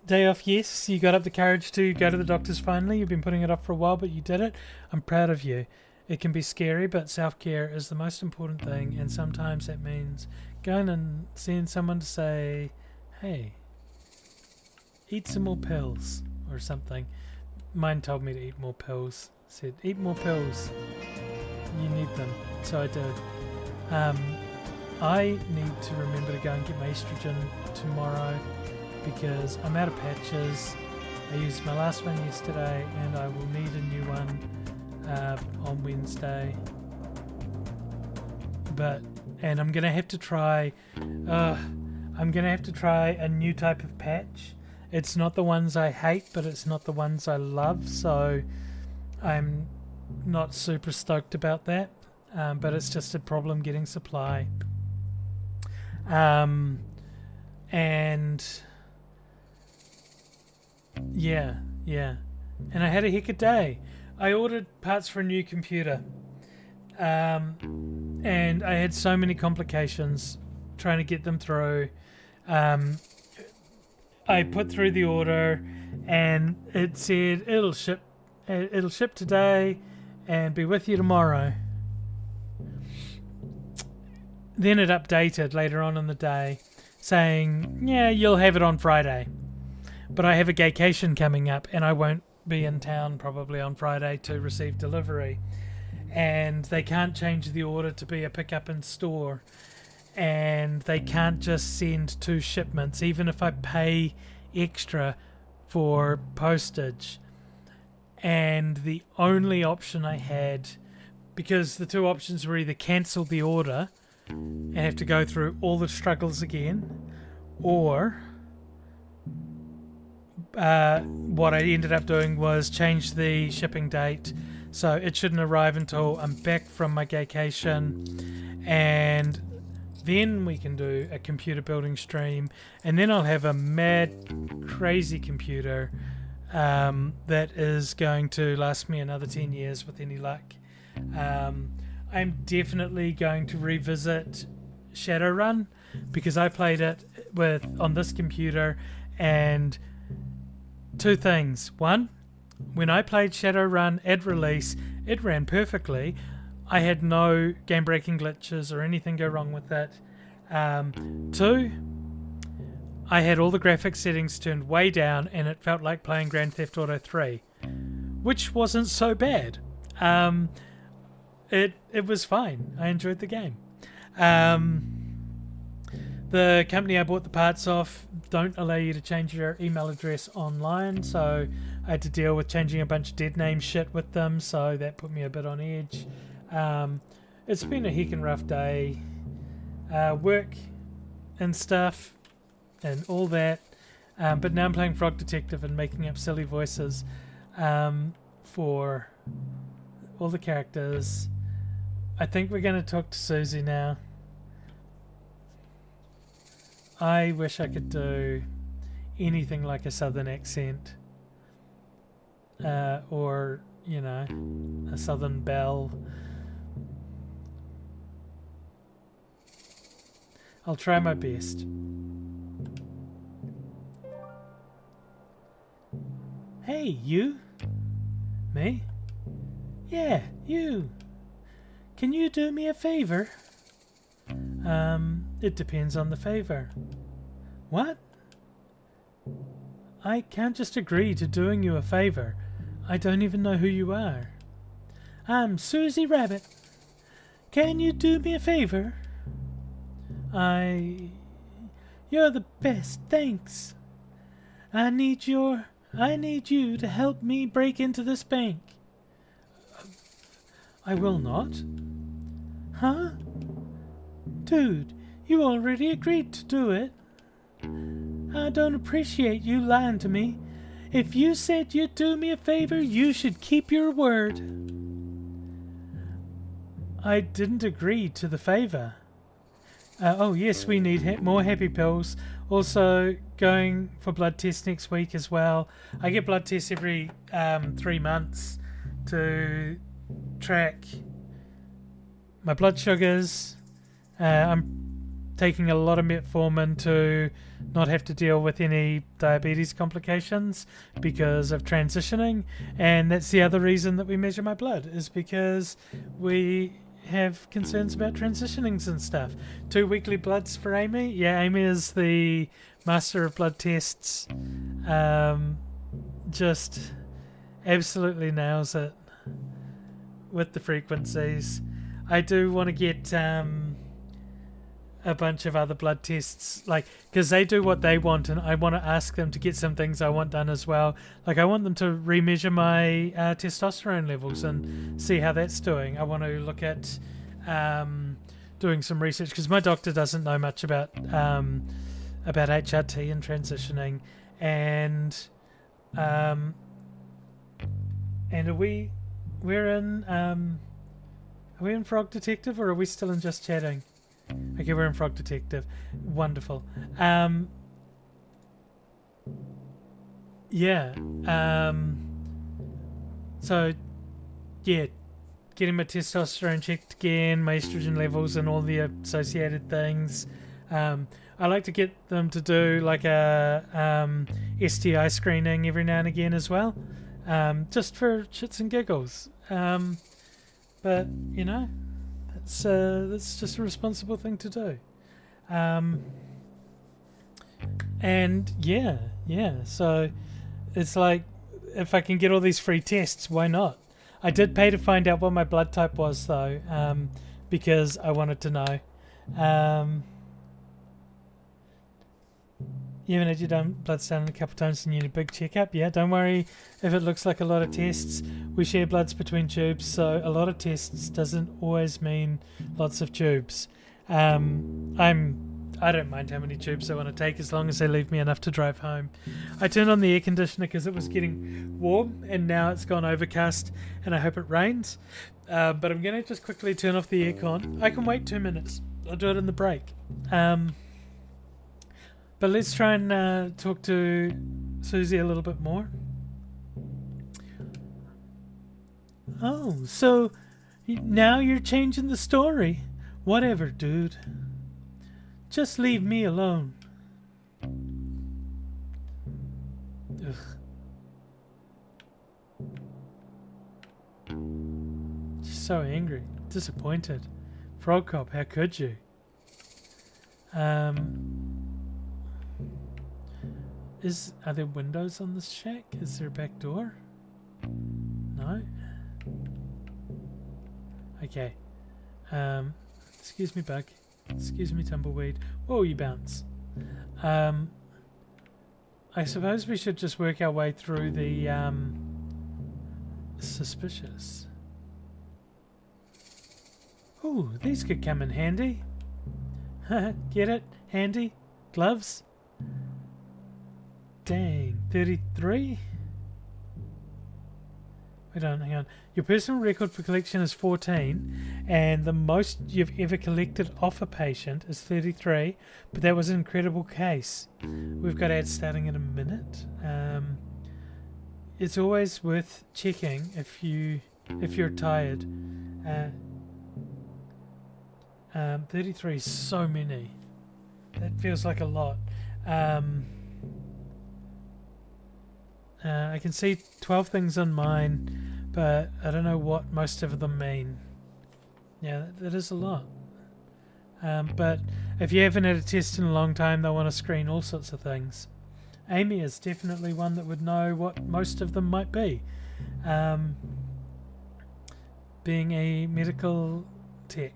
Day off, yes. You got up the courage to go to the doctors finally. You've been putting it off for a while, but you did it. I'm proud of you. It can be scary, but self-care is the most important thing, and sometimes that means going and seeing someone to say, hey, eat some more pills or something. Mine told me to eat more pills. Said, eat more pills. You need them. So I did. I need to remember to go and get my estrogen tomorrow because I'm out of patches. I used my last one yesterday and I will need a new one on Wednesday. And I'm gonna have to try a new type of patch. It's not the ones I hate, but it's not the ones I love, so I'm not super stoked about that. But it's just a problem getting supply. And yeah. And I had a heck of a day. I ordered parts for a new computer. And I had so many complications trying to get them through. I put through the order and it said it'll ship today and be with you tomorrow. Then it updated later on in the day saying, yeah, you'll have it on Friday. But I have a gaycation coming up and I won't be in town probably on Friday to receive delivery. And they can't change the order to be a pickup in store. And they can't just send 2 shipments, even if I pay extra for postage. And the only option I had, because the 2 options were either cancel the order and have to go through all the struggles again, or what I ended up doing was change the shipping date so it shouldn't arrive until I'm back from my gaycation, and Then we can do a computer building stream, and then I'll have a mad, crazy computer that is going to last me another 10 years with any luck. I'm definitely going to revisit Shadowrun because I played it on this computer, and two things. One, when I played Shadowrun at release, it ran perfectly. I had no game-breaking glitches or anything go wrong with it. Two, I had all the graphics settings turned way down, and it felt like playing Grand Theft Auto 3, which wasn't so bad. It was fine. I enjoyed the game. The company I bought the parts off don't allow you to change your email address online, so I had to deal with changing a bunch of dead name shit with them, so that put me a bit on edge. It's been a heckin' rough day. Work and stuff and all that. But now I'm playing Frog Detective and making up silly voices for all the characters. I think we're going to talk to Susie now. I wish I could do anything like a southern accent. Or, you know, a southern belle. I'll try my best. Hey, you? Me? Yeah, you. Can you do me a favor? It depends on the favor. What? I can't just agree to doing you a favor. I don't even know who you are. I'm Susie Rabbit. Can you do me a favor? You're the best, thanks. I need you to help me break into this bank. I will not. Huh? Dude, you already agreed to do it. I don't appreciate you lying to me. If you said you'd do me a favor, you should keep your word. I didn't agree to the favor. Oh yes, we need more happy pills. Also going for blood tests next week as well. I get blood tests every 3 months to track my blood sugars. I'm taking a lot of metformin to not have to deal with any diabetes complications because of transitioning, and that's the other reason that we measure my blood, is because we have concerns about transitionings and stuff. 2 weekly bloods for Amy. Yeah, Amy is the master of blood tests. Just absolutely nails it with the frequencies. I do want to get a bunch of other blood tests, like, because they do what they want, and I want to ask them to get some things I want done as well. Like, I want them to remeasure my testosterone levels and see how that's doing. I want to look at doing some research, because my doctor doesn't know much about HRT and transitioning, and are we in Frog Detective, or are we still in Just Chatting? Okay, we're in Frog Detective. Wonderful. Yeah. So, yeah, getting my testosterone checked again, my estrogen levels, and all the associated things. I like to get them to do like a STI screening every now and again as well, just for shits and giggles. But you know, that's just a responsible thing to do. And yeah. So it's like, if I can get all these free tests, why not? I did pay to find out what my blood type was though, because I wanted to know. You haven't had your bloods done a couple of times and you need a big checkup? Yeah, don't worry if it looks like a lot of tests. We share bloods between tubes, so a lot of tests doesn't always mean lots of tubes. I don't mind how many tubes I want to take as long as they leave me enough to drive home. I turned on the air conditioner because it was getting warm, and now it's gone overcast and I hope it rains. But I'm going to just quickly turn off the aircon. I can wait 2 minutes. I'll do it in the break. But let's try and talk to Susie a little bit more. Oh, so now you're changing the story. Whatever, dude. Just leave me alone. Ugh. She's so angry, disappointed. Frog Cop, how could you? Are there windows on this shack? Is there a back door? No? Okay. Excuse me, bug. Excuse me, tumbleweed. Whoa, you bounce. I suppose we should just work our way through the suspicious. Ooh, these could come in handy. Get it? Handy? Gloves? Dang, 33? Wait on, hang on. Your personal record for collection is 14, and the most you've ever collected off a patient is 33, but that was an incredible case. We've got ads starting in a minute. It's always worth checking if you're tired. 33 is so many. That feels like a lot. I can see 12 things on mine, but I don't know what most of them mean. Yeah, that is a lot. But if you haven't had a test in a long time, they'll want to screen all sorts of things. Amy is definitely one that would know what most of them might be. Being a medical tech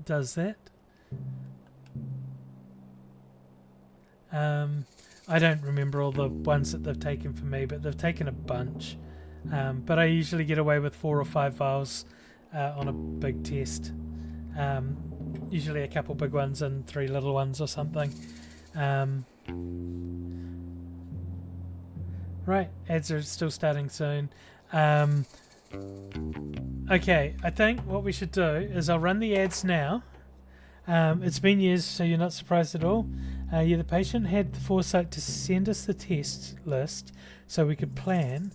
does that. I don't remember all the ones that they've taken for me, but they've taken a bunch. But I usually get away with 4 or 5 vials on a big test. Usually a couple big ones and 3 little ones or something. Right, ads are still starting soon. Okay, I think what we should do is I'll run the ads now. It's been years, so you're not surprised at all. Yeah, the patient had the foresight to send us the test list so we could plan.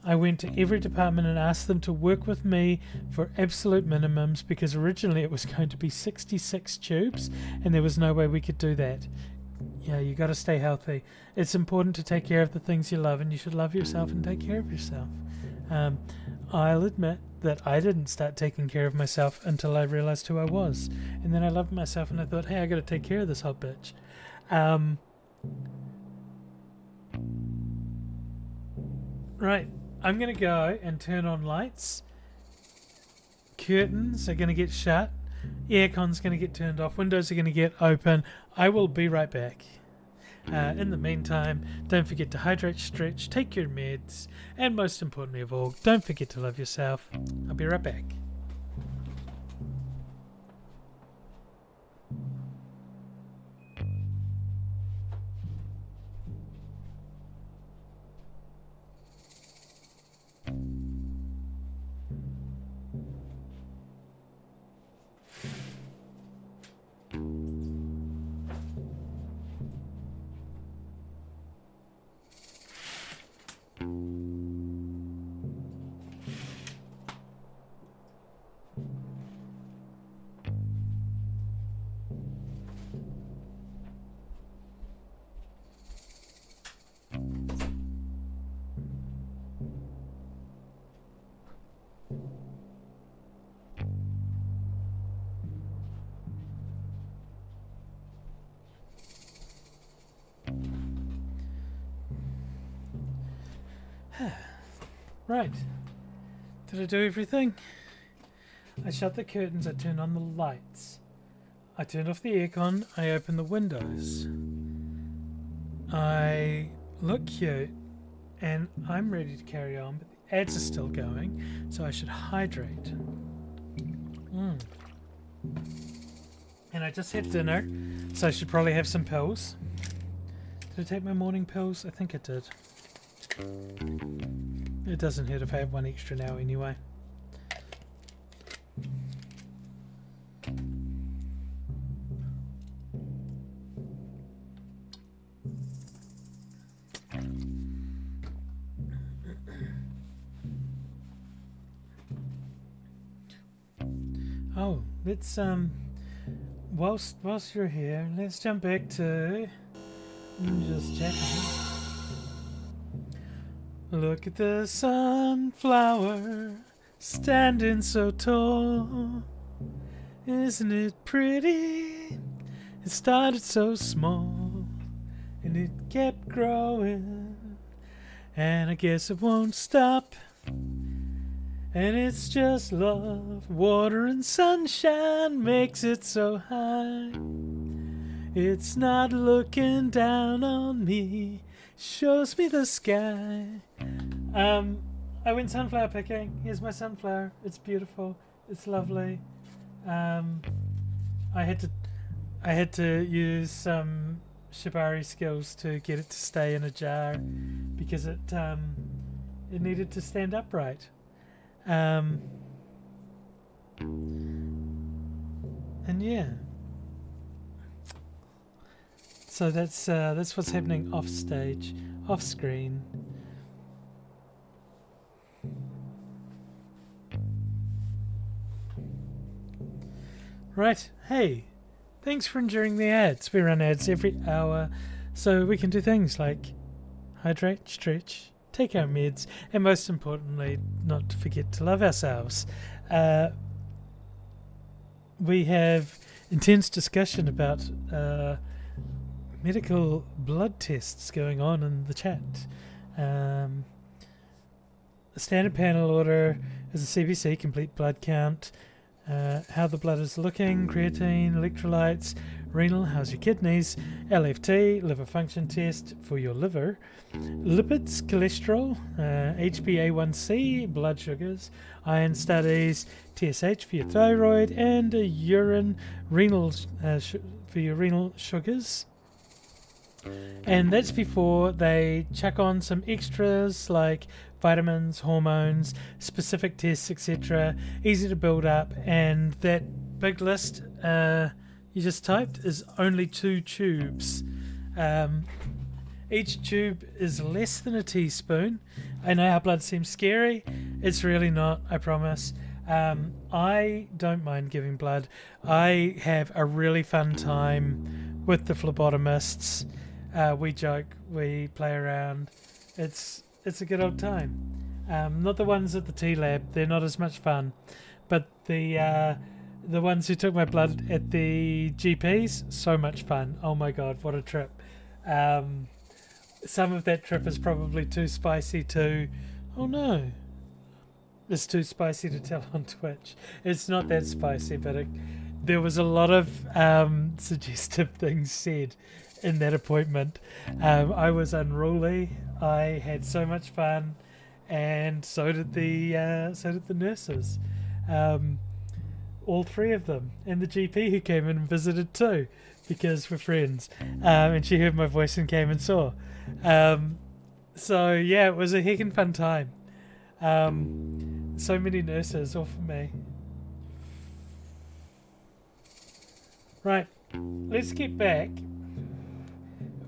I went to every department and asked them to work with me for absolute minimums because originally it was going to be 66 tubes and there was no way we could do that. Yeah, you got to stay healthy. It's important to take care of the things you love, and you should love yourself and take care of yourself. I'll admit that I didn't start taking care of myself until I realized who I was. And then I loved myself and I thought, hey, I got to take care of this hot bitch. Right, I'm going to go and turn on lights. Curtains are going to get shut. Aircon's going to get turned off. Windows are going to get open. I will be right back. In the meantime, don't forget to hydrate, stretch, take your meds, and most importantly of all, don't forget to love yourself. I'll be right back. Right. Did I do everything? I shut the curtains, I turned on the lights. I turned off the aircon, I opened the windows. I look cute, and I'm ready to carry on, but the ads are still going, so I should hydrate. And I just had dinner, so I should probably have some pills. Did I take my morning pills? I think I did. It doesn't hurt if I have one extra now anyway. Oh, let's whilst you're here, let's jump back to just checking. Look at the sunflower standing so tall. Isn't it pretty? It started so small and it kept growing, and I guess it won't stop. And it's just love, water and sunshine makes it so high. It's not looking down on me, shows me the sky. I went sunflower picking. Here's my sunflower. It's beautiful. It's lovely. I had to use some shibari skills to get it to stay in a jar because it needed to stand upright. And yeah. So that's what's happening off stage, off screen. Right, hey, thanks for enduring the ads. We run ads every hour, so we can do things like hydrate, stretch, take our meds, and most importantly, not to forget to love ourselves. We have intense discussion about medical blood tests going on in the chat. The standard panel order is a CBC, complete blood count, how the blood is looking, creatine, electrolytes, renal, how's your kidneys, LFT, liver function test for your liver, lipids, cholesterol, HbA1c, blood sugars, iron studies, TSH for your thyroid, and a urine renal for your renal sugars. And that's before they chuck on some extras like vitamins, hormones, specific tests, etc. Easy to build up, and that big list you just typed is only 2 tubes. Each tube is less than a teaspoon. I know how blood seems scary. It's really not, I promise. I don't mind giving blood. I have a really fun time with the phlebotomists. We joke, we play around. It's a good old time. Not the ones at the T lab, they're not as much fun. But the ones who took my blood at the GPs, so much fun. Oh my god, what a trip. Some of that trip is probably too spicy to... Oh no. It's too spicy to tell on Twitch. It's not that spicy, but there was a lot of suggestive things said in that appointment. I was unruly. I had so much fun, and so did the nurses. All 3 of them, and the GP who came in and visited too, because we're friends. And she heard my voice and came and saw. So yeah, it was a heckin' fun time. So many nurses, all for me. Right, let's get back.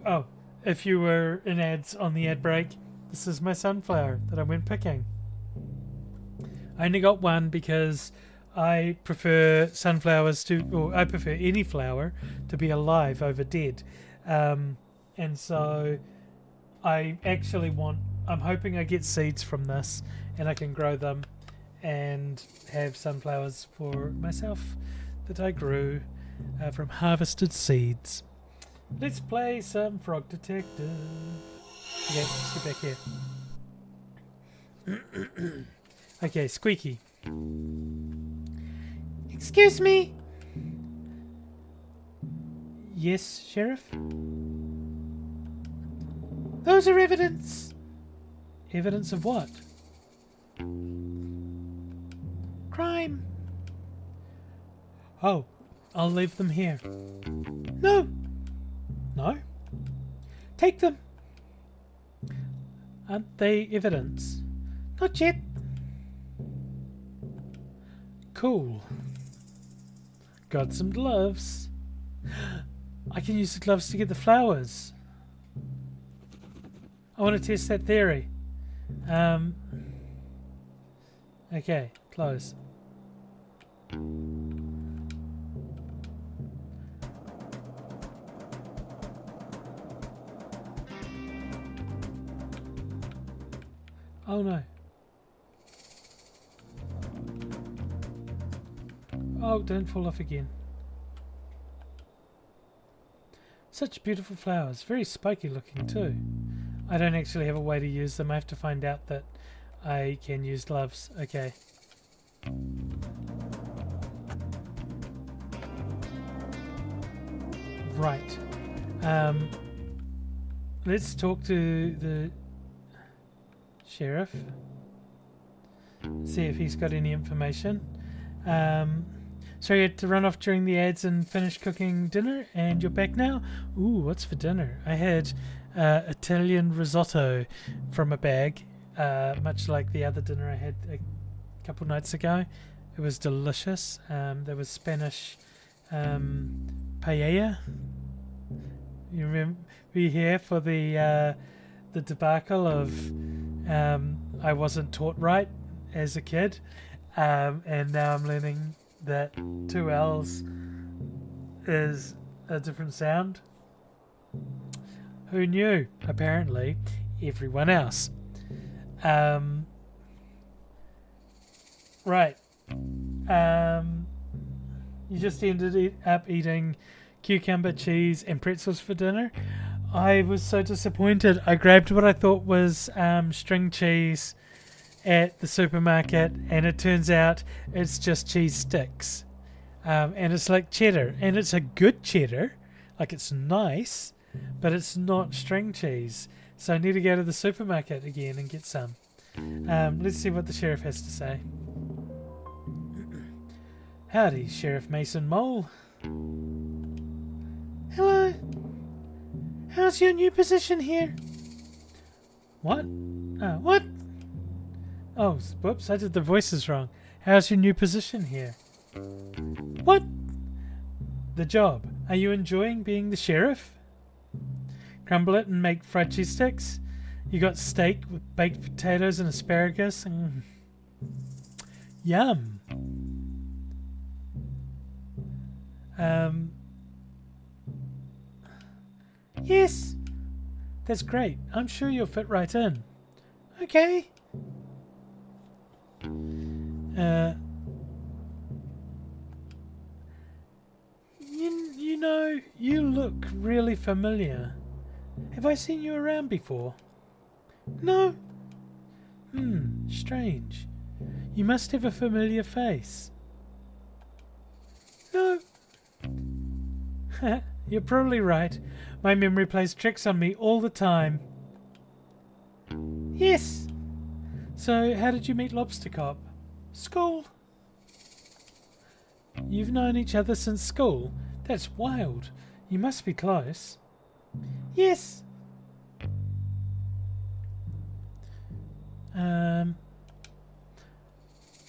Oh, if you were in ads on the ad break, this is my sunflower that I went picking. I only got one because I prefer sunflowers I prefer any flower to be alive over dead. And so I'm hoping I get seeds from this and I can grow them and have sunflowers for myself that I grew from harvested seeds. Let's play some Frog Detective. Okay, let's get back here. Okay, Squeaky. Excuse me. Yes, Sheriff? Those are evidence. Evidence of what? Crime. Oh, I'll leave them here. No. No? Take them. Aren't they evidence? Not yet. Cool. Got some gloves. I can use the gloves to get the flowers. I want to test that theory. Okay, close. Oh no. Oh, don't fall off again. Such beautiful flowers. Very spiky looking too. I don't actually have a way to use them. I have to find out that I can use gloves. Okay. Right. Let's talk to the sheriff. See if he's got any information. So you had to run off during the ads and finish cooking dinner, and you're back now? Ooh, what's for dinner? I had Italian risotto from a bag, much like the other dinner I had a couple nights ago. It was delicious. There was Spanish paella. You remember here for the debacle of I wasn't taught right as a kid, and now I'm learning that 2 L's is a different sound. Who knew? Apparently, everyone else. Right. You just ended up eating cucumber, cheese, and pretzels for dinner. I was so disappointed. I grabbed what I thought was string cheese at the supermarket, and it turns out it's just cheese sticks, and it's like cheddar, and it's a good cheddar, like it's nice, but it's not string cheese. So I need to go to the supermarket again and get some. Let's see what the sheriff has to say. Howdy, Sheriff Mason Mole. Hello. How's your new position here? What? What? Oh, whoops, I did the voices wrong. How's your new position here? What? The job. Are you enjoying being the sheriff? Crumble it and make fried cheese sticks? You got steak with baked potatoes and asparagus? Yum. Yes. That's great. I'm sure you'll fit right in. Okay. You know, you look really familiar. Have I seen you around before? No. Strange. You must have a familiar face. No. You're probably right. My memory plays tricks on me all the time. Yes. So, how did you meet Lobster Cop? School. You've known each other since school? That's wild. You must be close. Yes.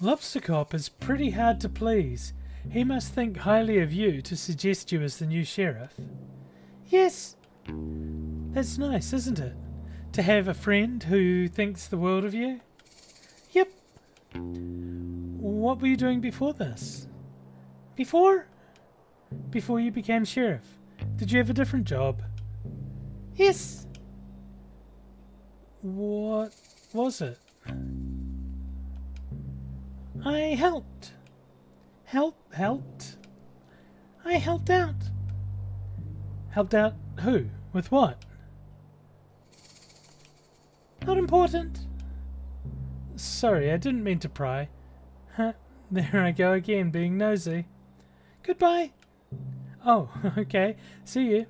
Lobster Cop is pretty hard to please. He must think highly of you to suggest you as the new sheriff. Yes. That's nice, isn't it? To have a friend who thinks the world of you? Yep. What were you doing before this? Before? Before you became sheriff. Did you have a different job? Yes. What was it? I helped. Helped? I helped out. Helped out who? With what? Not important. Sorry, I didn't mean to pry. There I go again, being nosy. Goodbye. Oh, okay. See you.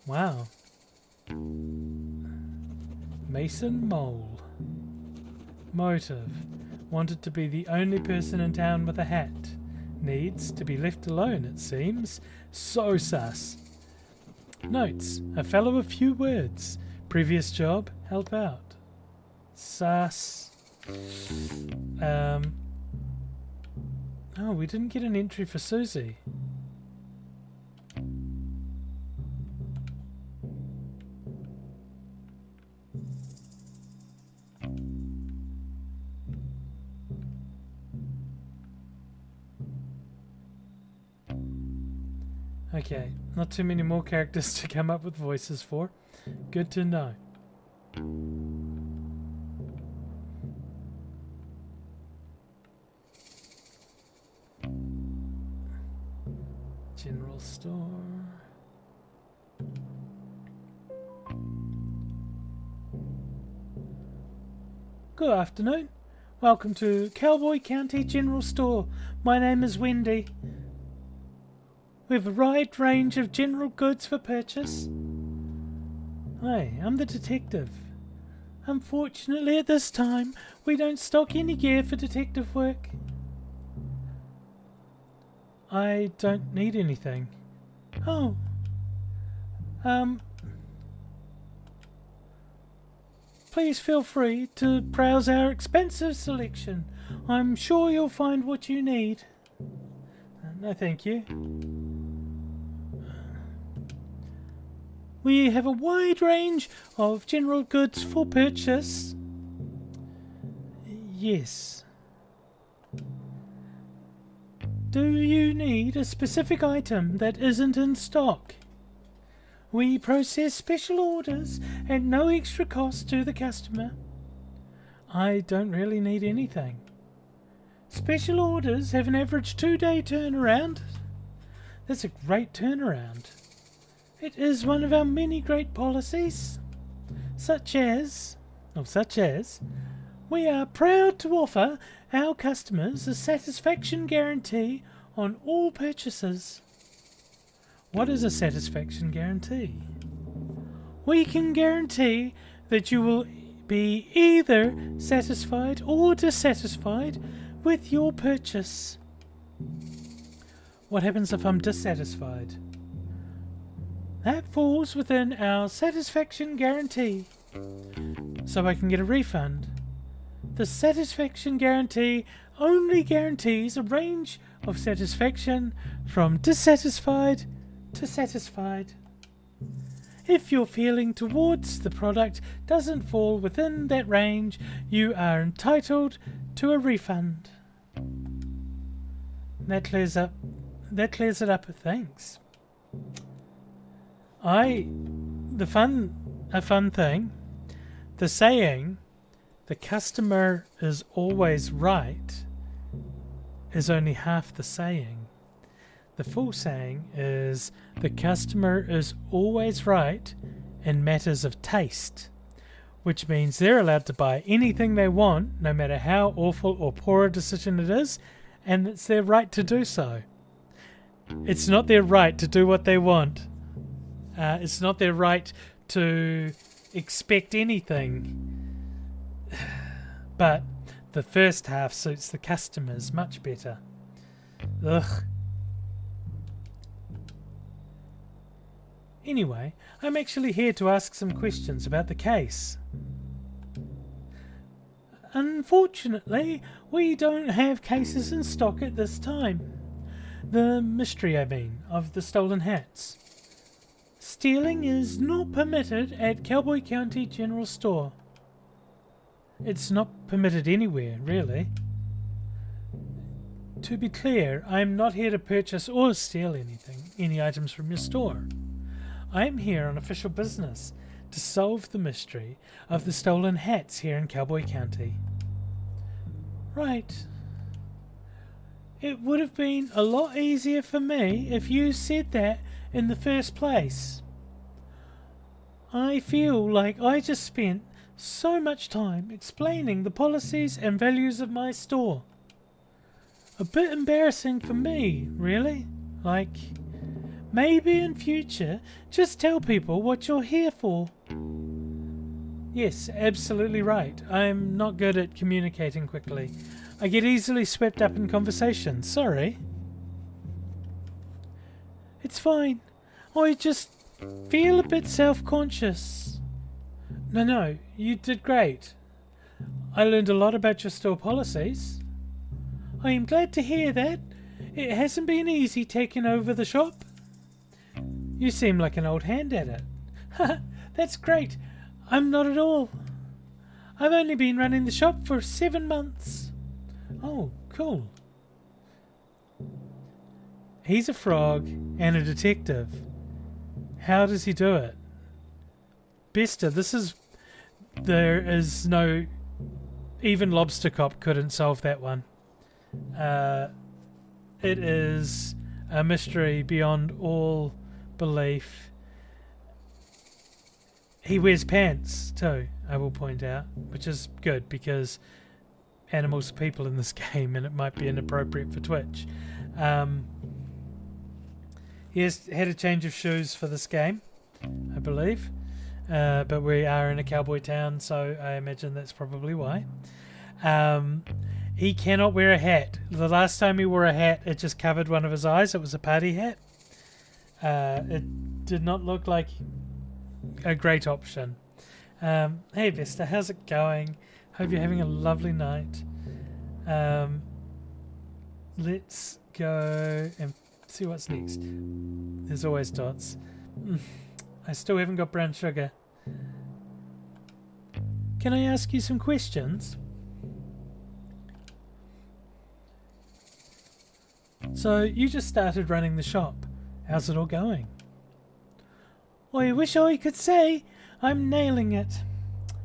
Wow. Mason Mole. Motive. Wanted to be the only person in town with a hat. Needs to be left alone, it seems. So sus. Notes. A fellow of few words. Previous job, help out. Sus. Oh, we didn't get an entry for Susie. Okay, not too many more characters to come up with voices for. Good to know. general store. Good afternoon. Welcome to Cowboy County General Store. My name is Wendy. We have a wide range of general goods for purchase. Hi, I'm the detective. Unfortunately, at this time, we don't stock any gear for detective work. I don't need anything. Oh. Please feel free to browse our expansive selection. I'm sure you'll find what you need. No, thank you. We have a wide range of general goods for purchase. Yes. Do you need a specific item that isn't in stock? We process special orders at no extra cost to the customer. I don't really need anything. Special orders have an average 2-day turnaround. That's a great turnaround. It is one of our many great policies, such as, we are proud to offer our customers a satisfaction guarantee on all purchases. What is a satisfaction guarantee? We can guarantee that you will be either satisfied or dissatisfied with your purchase. What happens if I'm dissatisfied? That falls within our satisfaction guarantee, so I can get a refund. The satisfaction guarantee only guarantees a range of satisfaction from dissatisfied to satisfied. If your feeling towards the product doesn't fall within that range, you are entitled to a refund. That clears it up. Thanks. A fun thing. The saying, "the customer is always right," is only half the saying. The full saying is, "the customer is always right in matters of taste," which means they're allowed to buy anything they want, no matter how awful or poor a decision it is, and it's their right to do so. It's not their right to do what they want. It's not their right to expect anything. But the first half suits the customers much better. Ugh. Anyway, I'm actually here to ask some questions about the case. Unfortunately, we don't have cases in stock at this time. The mystery, of the stolen hats. Stealing is not permitted at Cowboy County General Store. It's not permitted anywhere, really. To be clear, I'm not here to purchase or steal any items from your store. I'm here on official business to solve the mystery of the stolen hats here in Cowboy County. Right. It would have been a lot easier for me if you said that in the first place. I feel like I just spent so much time explaining the policies and values of my store. A bit embarrassing for me, really. Maybe in future, just tell people what you're here for. Yes, absolutely right. I'm not good at communicating quickly. I get easily swept up in conversation. Sorry. It's fine. I just feel a bit self-conscious. No, you did great. I learned a lot about your store policies. I am glad to hear that. It hasn't been easy taking over the shop. You seem like an old hand at it. Haha, that's great. I'm not at all. I've only been running the shop for 7 months. Oh, cool. He's a frog and a detective. How does he do it? Bester, there is no, even Lobster Cop couldn't solve that one. It is a mystery beyond all belief. He wears pants too, I will point out, which is good because animals are people in this game and it might be inappropriate for Twitch. He has had a change of shoes for this game, I believe. But we are in a cowboy town, so I imagine that's probably why. He cannot wear a hat. The last time he wore a hat, it just covered one of his eyes. It was a party hat. It did not look like a great option. Hey Vesta, how's it going? Hope you're having a lovely night. Let's go and see what's next. There's always dots. I still haven't got brown sugar. Can I ask you some questions? So, you just started running the shop. How's it all going? I wish I could say I'm nailing it.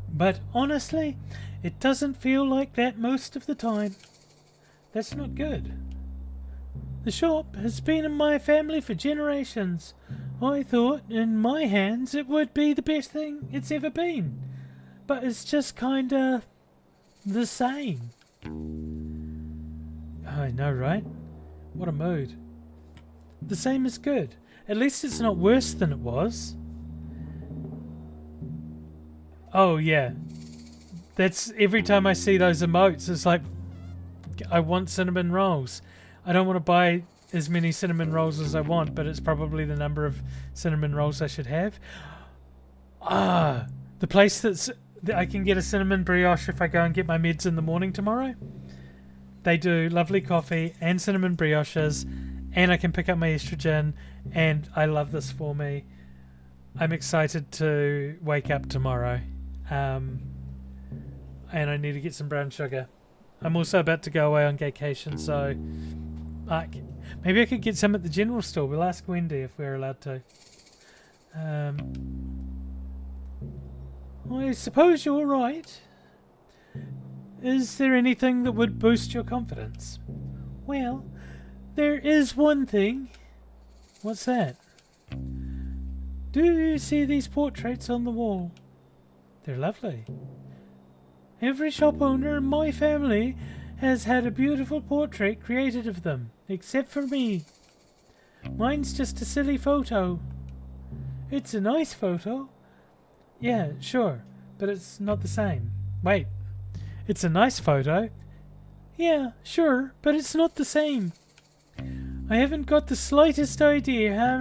But honestly, it doesn't feel like that most of the time. That's not good. The shop has been in my family for generations. I thought in my hands it would be the best thing it's ever been. But it's just kinda the same. I know, right? What a mood. The same is good. At least it's not worse than it was. Oh yeah. That's every time I see those emotes, it's like, I want cinnamon rolls. I don't want to buy as many cinnamon rolls as I want, but it's probably the number of cinnamon rolls I should have. The place that I can get a cinnamon brioche if I go and get my meds in the morning tomorrow. They do lovely coffee and cinnamon brioches, and I can pick up my estrogen, and I love this for me. I'm excited to wake up tomorrow. And I need to get some brown sugar. I'm also about to go away on vacation, so maybe I could get some at the general store. We'll ask Wendy if we're allowed to. I suppose you're right. Is there anything that would boost your confidence? Well, there is one thing. What's that? Do you see these portraits on the wall? They're lovely. Every shop owner in my family has had a beautiful portrait created of them, except for me. Mine's just a silly photo. It's a nice photo. Yeah, sure, but it's not the same. Wait, it's a nice photo? Yeah, sure, but it's not the same. I haven't got the slightest idea how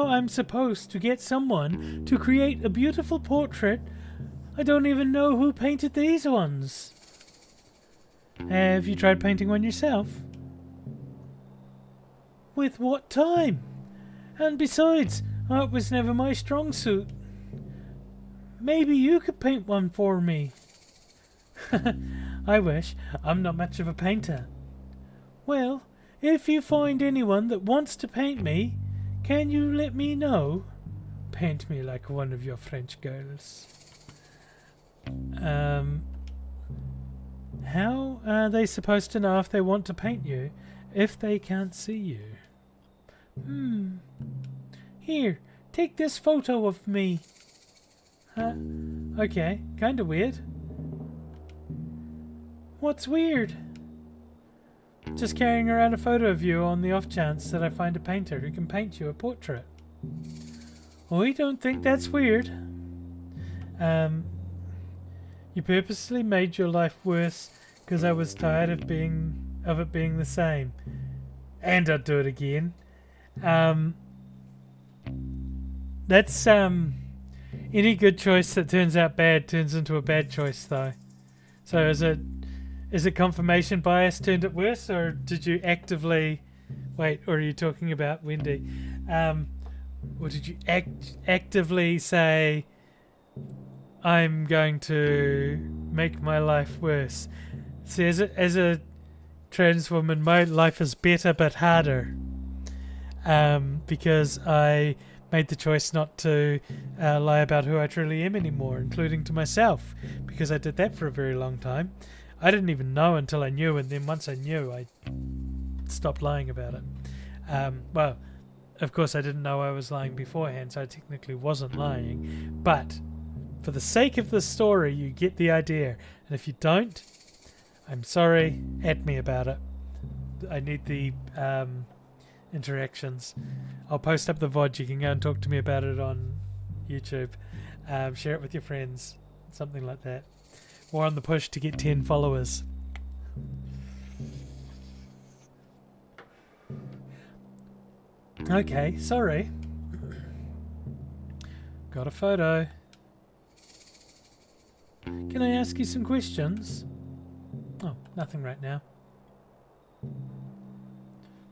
I'm supposed to get someone to create a beautiful portrait. I don't even know who painted these ones. Have you tried painting one yourself? With what time? And besides, art was never my strong suit. Maybe you could paint one for me. I wish. I'm not much of a painter. Well, if you find anyone that wants to paint me, can you let me know? Paint me like one of your French girls. How are they supposed to know if they want to paint you if they can't see you? Here, take this photo of me. Okay, kinda weird. What's weird? Just carrying around a photo of you on the off chance that I find a painter who can paint you a portrait. I don't think that's weird. You purposely made your life worse because I was tired of it being the same. And I'd do it again. That's any good choice that turns out bad turns into a bad choice, though. So is it confirmation bias turned it worse, or did you actively wait? Or are you talking about Wendy? Or did you actively say, I'm going to make my life worse? See, as a trans woman, my life is better but harder. Because I made the choice not to lie about who I truly am anymore, including to myself, because I did that for a very long time. I didn't even know until I knew, and then once I knew, I stopped lying about it. Well, of course I didn't know I was lying beforehand, so I technically wasn't lying. But for the sake of the story, you get the idea. And if you don't, I'm sorry, at me about it. I need the interactions. I'll post up the VOD. You can go and talk to me about it on YouTube. Share it with your friends. Something like that. Or on the push to get 10 followers. Okay, sorry. Got a photo. Can I ask you some questions? Oh, nothing right now.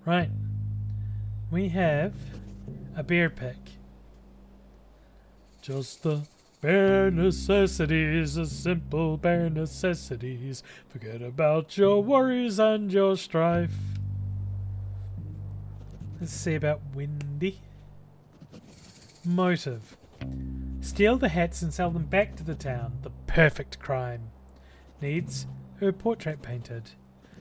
Right. We have a beer pick. Just the bare necessities, the simple bare necessities. Forget about your worries and your strife. Let's see about Wendy. Motive. Steal the hats and sell them back to the town. The perfect crime. Needs her portrait painted.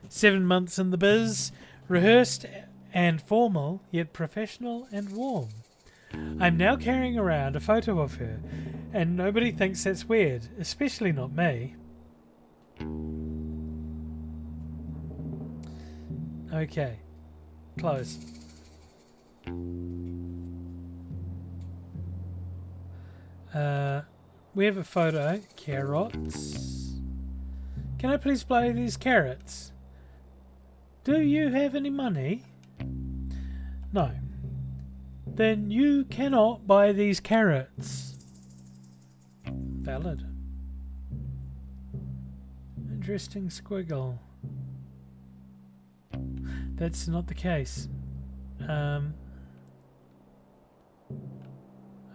7 months in the biz. Rehearsed and formal, yet professional and warm. I'm now carrying around a photo of her, and nobody thinks that's weird, especially not me. Okay. Close. We have a photo. Carrots. Can I please buy these carrots? Do you have any money? No. Then you cannot buy these carrots. Valid. Interesting squiggle. That's not the case.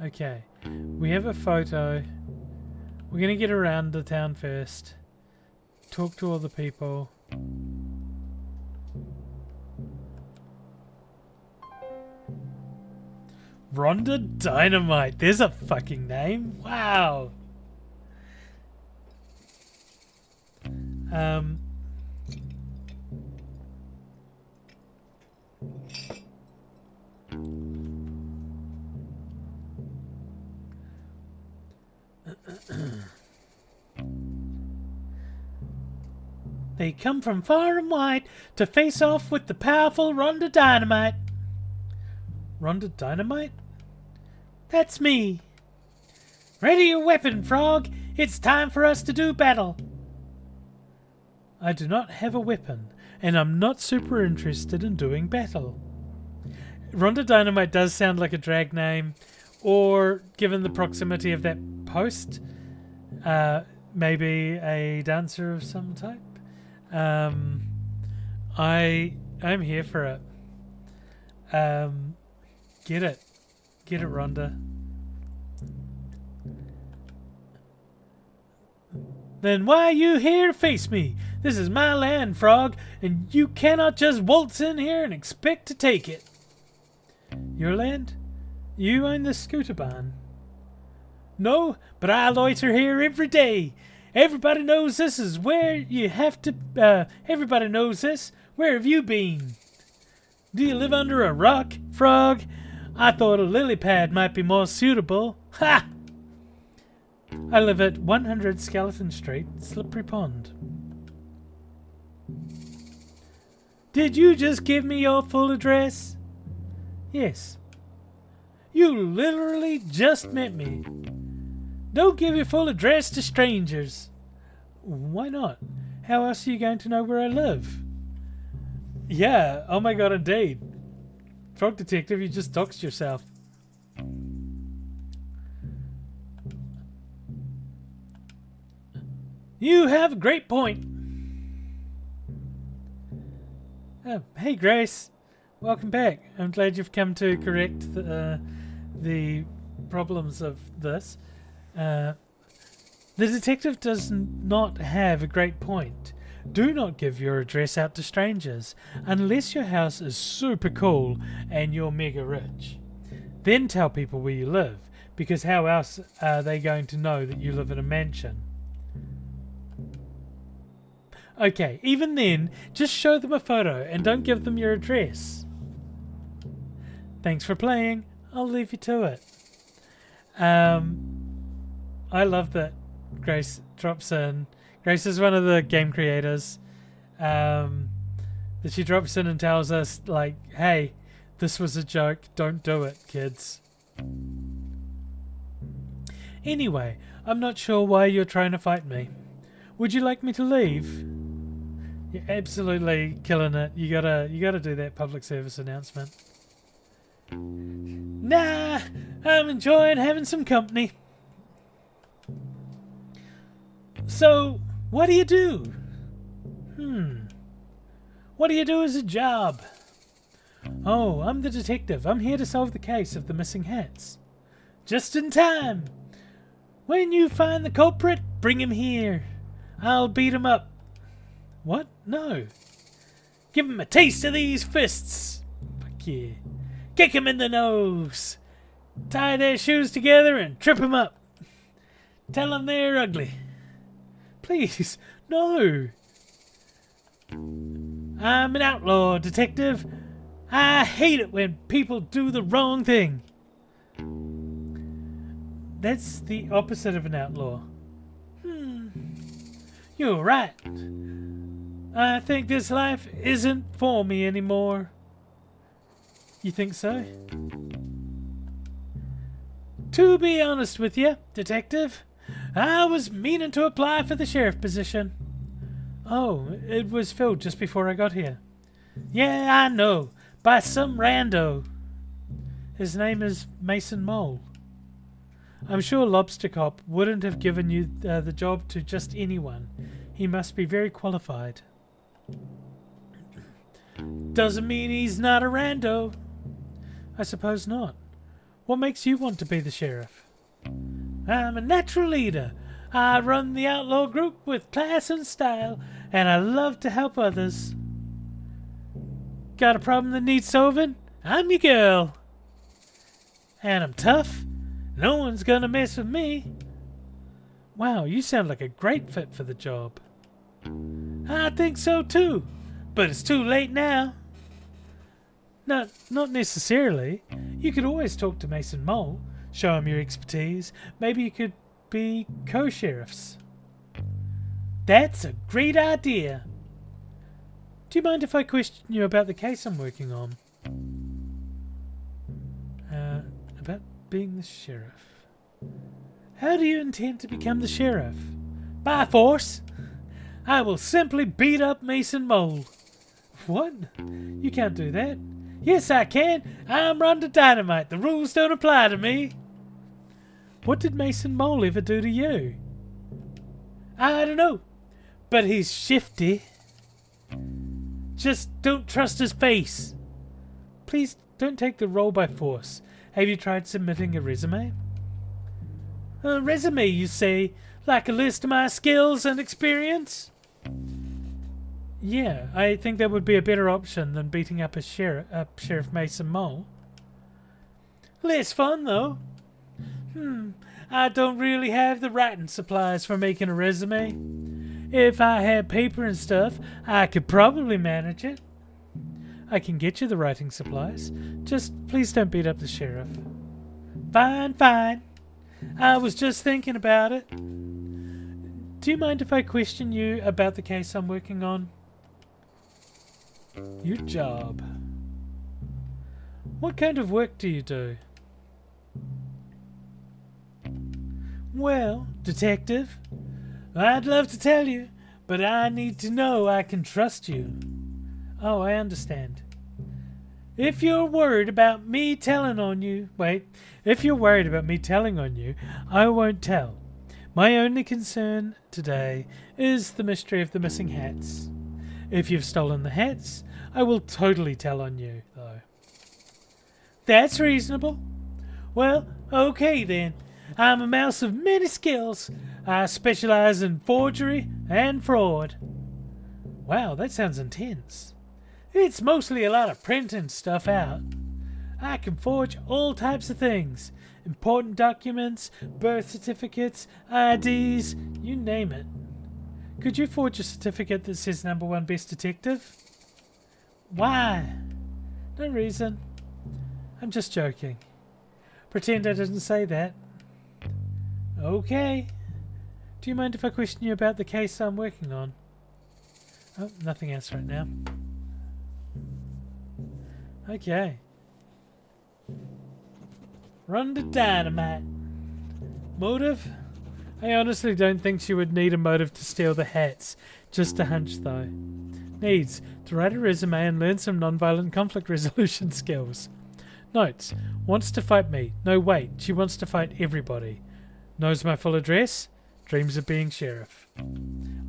Okay. We have a photo. We're going to get around the town first. Talk to all the people. Rhonda Dynamite. There's a fucking name. Wow. They come from far and wide to face off with the powerful Rhonda Dynamite. Rhonda Dynamite? That's me. Ready your weapon, Frog. It's time for us to do battle. I do not have a weapon, and I'm not super interested in doing battle. Rhonda Dynamite does sound like a drag name, or given the proximity of that post, maybe a dancer of some type. I'm here for it. Get it, Rhonda. Then why are you here to face me? This is my land, Frog, and you cannot just waltz in here and expect to take it. Your land? You own the scooter barn. No, but I loiter here every day. Everybody knows this is where you have to... everybody knows this. Where have you been? Do you live under a rock, Frog? I thought a lily pad might be more suitable. Ha! I live at 100 Skeleton Street, Slippery Pond. Did you just give me your full address? Yes. You literally just met me. Don't give your full address to strangers. Why not? How else are you going to know where I live? Yeah, oh my god, indeed. Frog Detective, you just doxed yourself. You have a great point. Hey Grace, welcome back. I'm glad you've come to correct the problems of this. The detective does not have a great point. Do not give your address out to strangers unless your house is super cool and you're mega rich. Then tell people where you live, because how else are they going to know that you live in a mansion? Okay, even then, just show them a photo and don't give them your address. Thanks for playing. I'll leave you to it. I love that Grace drops in. Grace is one of the game creators. That she drops in and tells us, like, hey, this was a joke. Don't do it, kids. Anyway, I'm not sure why you're trying to fight me. Would you like me to leave? You're absolutely killing it. You gotta do that public service announcement. Nah, I'm enjoying having some company. So, what do you do? What do you do as a job? Oh, I'm the detective. I'm here to solve the case of the missing hats. Just in time. When you find the culprit, bring him here. I'll beat him up. What? No. Give him a taste of these fists. Fuck yeah. Kick him in the nose. Tie their shoes together and trip him up. Tell them they're ugly. Please, no. I'm an outlaw, detective. I hate it when people do the wrong thing. That's the opposite of an outlaw. You're right. I think this life isn't for me anymore. You think so? To be honest with you, detective, I was meaning to apply for the sheriff position. Oh, it was filled just before I got here. Yeah, I know. By some rando. His name is Mason Mole. I'm sure Lobster Cop wouldn't have given you the job to just anyone. He must be very qualified. Doesn't mean he's not a rando. I suppose not. What makes you want to be the sheriff? I'm a natural leader. I run the outlaw group with class and style, and I love to help others. Got a problem that needs solving? I'm your girl. And I'm tough. No one's gonna mess with me. Wow, you sound like a great fit for the job. I think so too, but it's too late now. Not necessarily. You could always talk to Mason Mole, show him your expertise. Maybe you could be co-sheriffs. That's a great idea. Do you mind if I question you about the case I'm working on? About being the sheriff. How do you intend to become the sheriff? By force. I will simply beat up Mason Mole. What? You can't do that. Yes, I can. I'm Rhonda Dynamite. The rules don't apply to me. What did Mason Mole ever do to you? I don't know, but he's shifty. Just don't trust his face. Please don't take the role by force. Have you tried submitting a resume? A resume, you say? Like a list of my skills and experience? Yeah, I think that would be a better option than beating up Sheriff Mason Mole. Less fun, though. I don't really have the writing supplies for making a resume. If I had paper and stuff, I could probably manage it. I can get you the writing supplies. Just please don't beat up the sheriff. Fine, fine. I was just thinking about it. Do you mind if I question you about the case I'm working on? Your job. What kind of work do you do? Well, detective, I'd love to tell you, but I need to know I can trust you. Oh, I understand. If you're worried about me telling on you, I won't tell. My only concern today is the mystery of the missing hats. If you've stolen the hats, I will totally tell on you, though. That's reasonable. Well, okay then. I'm a mouse of many skills. I specialize in forgery and fraud. Wow, that sounds intense. It's mostly a lot of printing stuff out. I can forge all types of things. Important documents, birth certificates, IDs, you name it. Could you forge a certificate that says #1 best detective? Why? No reason. I'm just joking. Pretend I didn't say that. Okay. Do you mind if I question you about the case I'm working on? Oh, nothing else right now. Okay. Rhonda Dynamite. Motive? I honestly don't think she would need a motive to steal the hats. Just a hunch, though. Needs to write a resume and learn some non-violent conflict resolution skills. Notes. Wants to fight me. No, wait. She wants to fight everybody. Knows my full address. Dreams of being sheriff.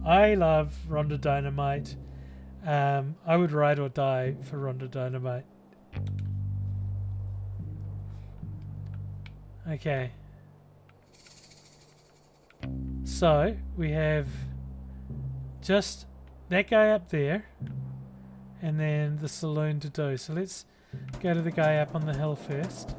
I love Rhonda Dynamite. I would ride or die for Rhonda Dynamite. Okay. So, we have just that guy up there and then the saloon to do. So let's go to the guy up on the hill first.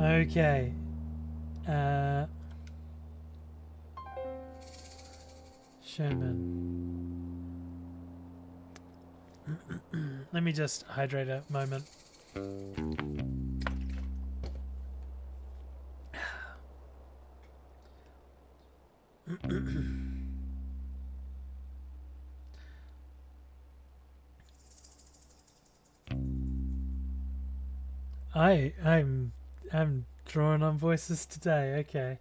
Okay. Sherman. Let me just hydrate a moment. I'm drawing on voices today. Okay.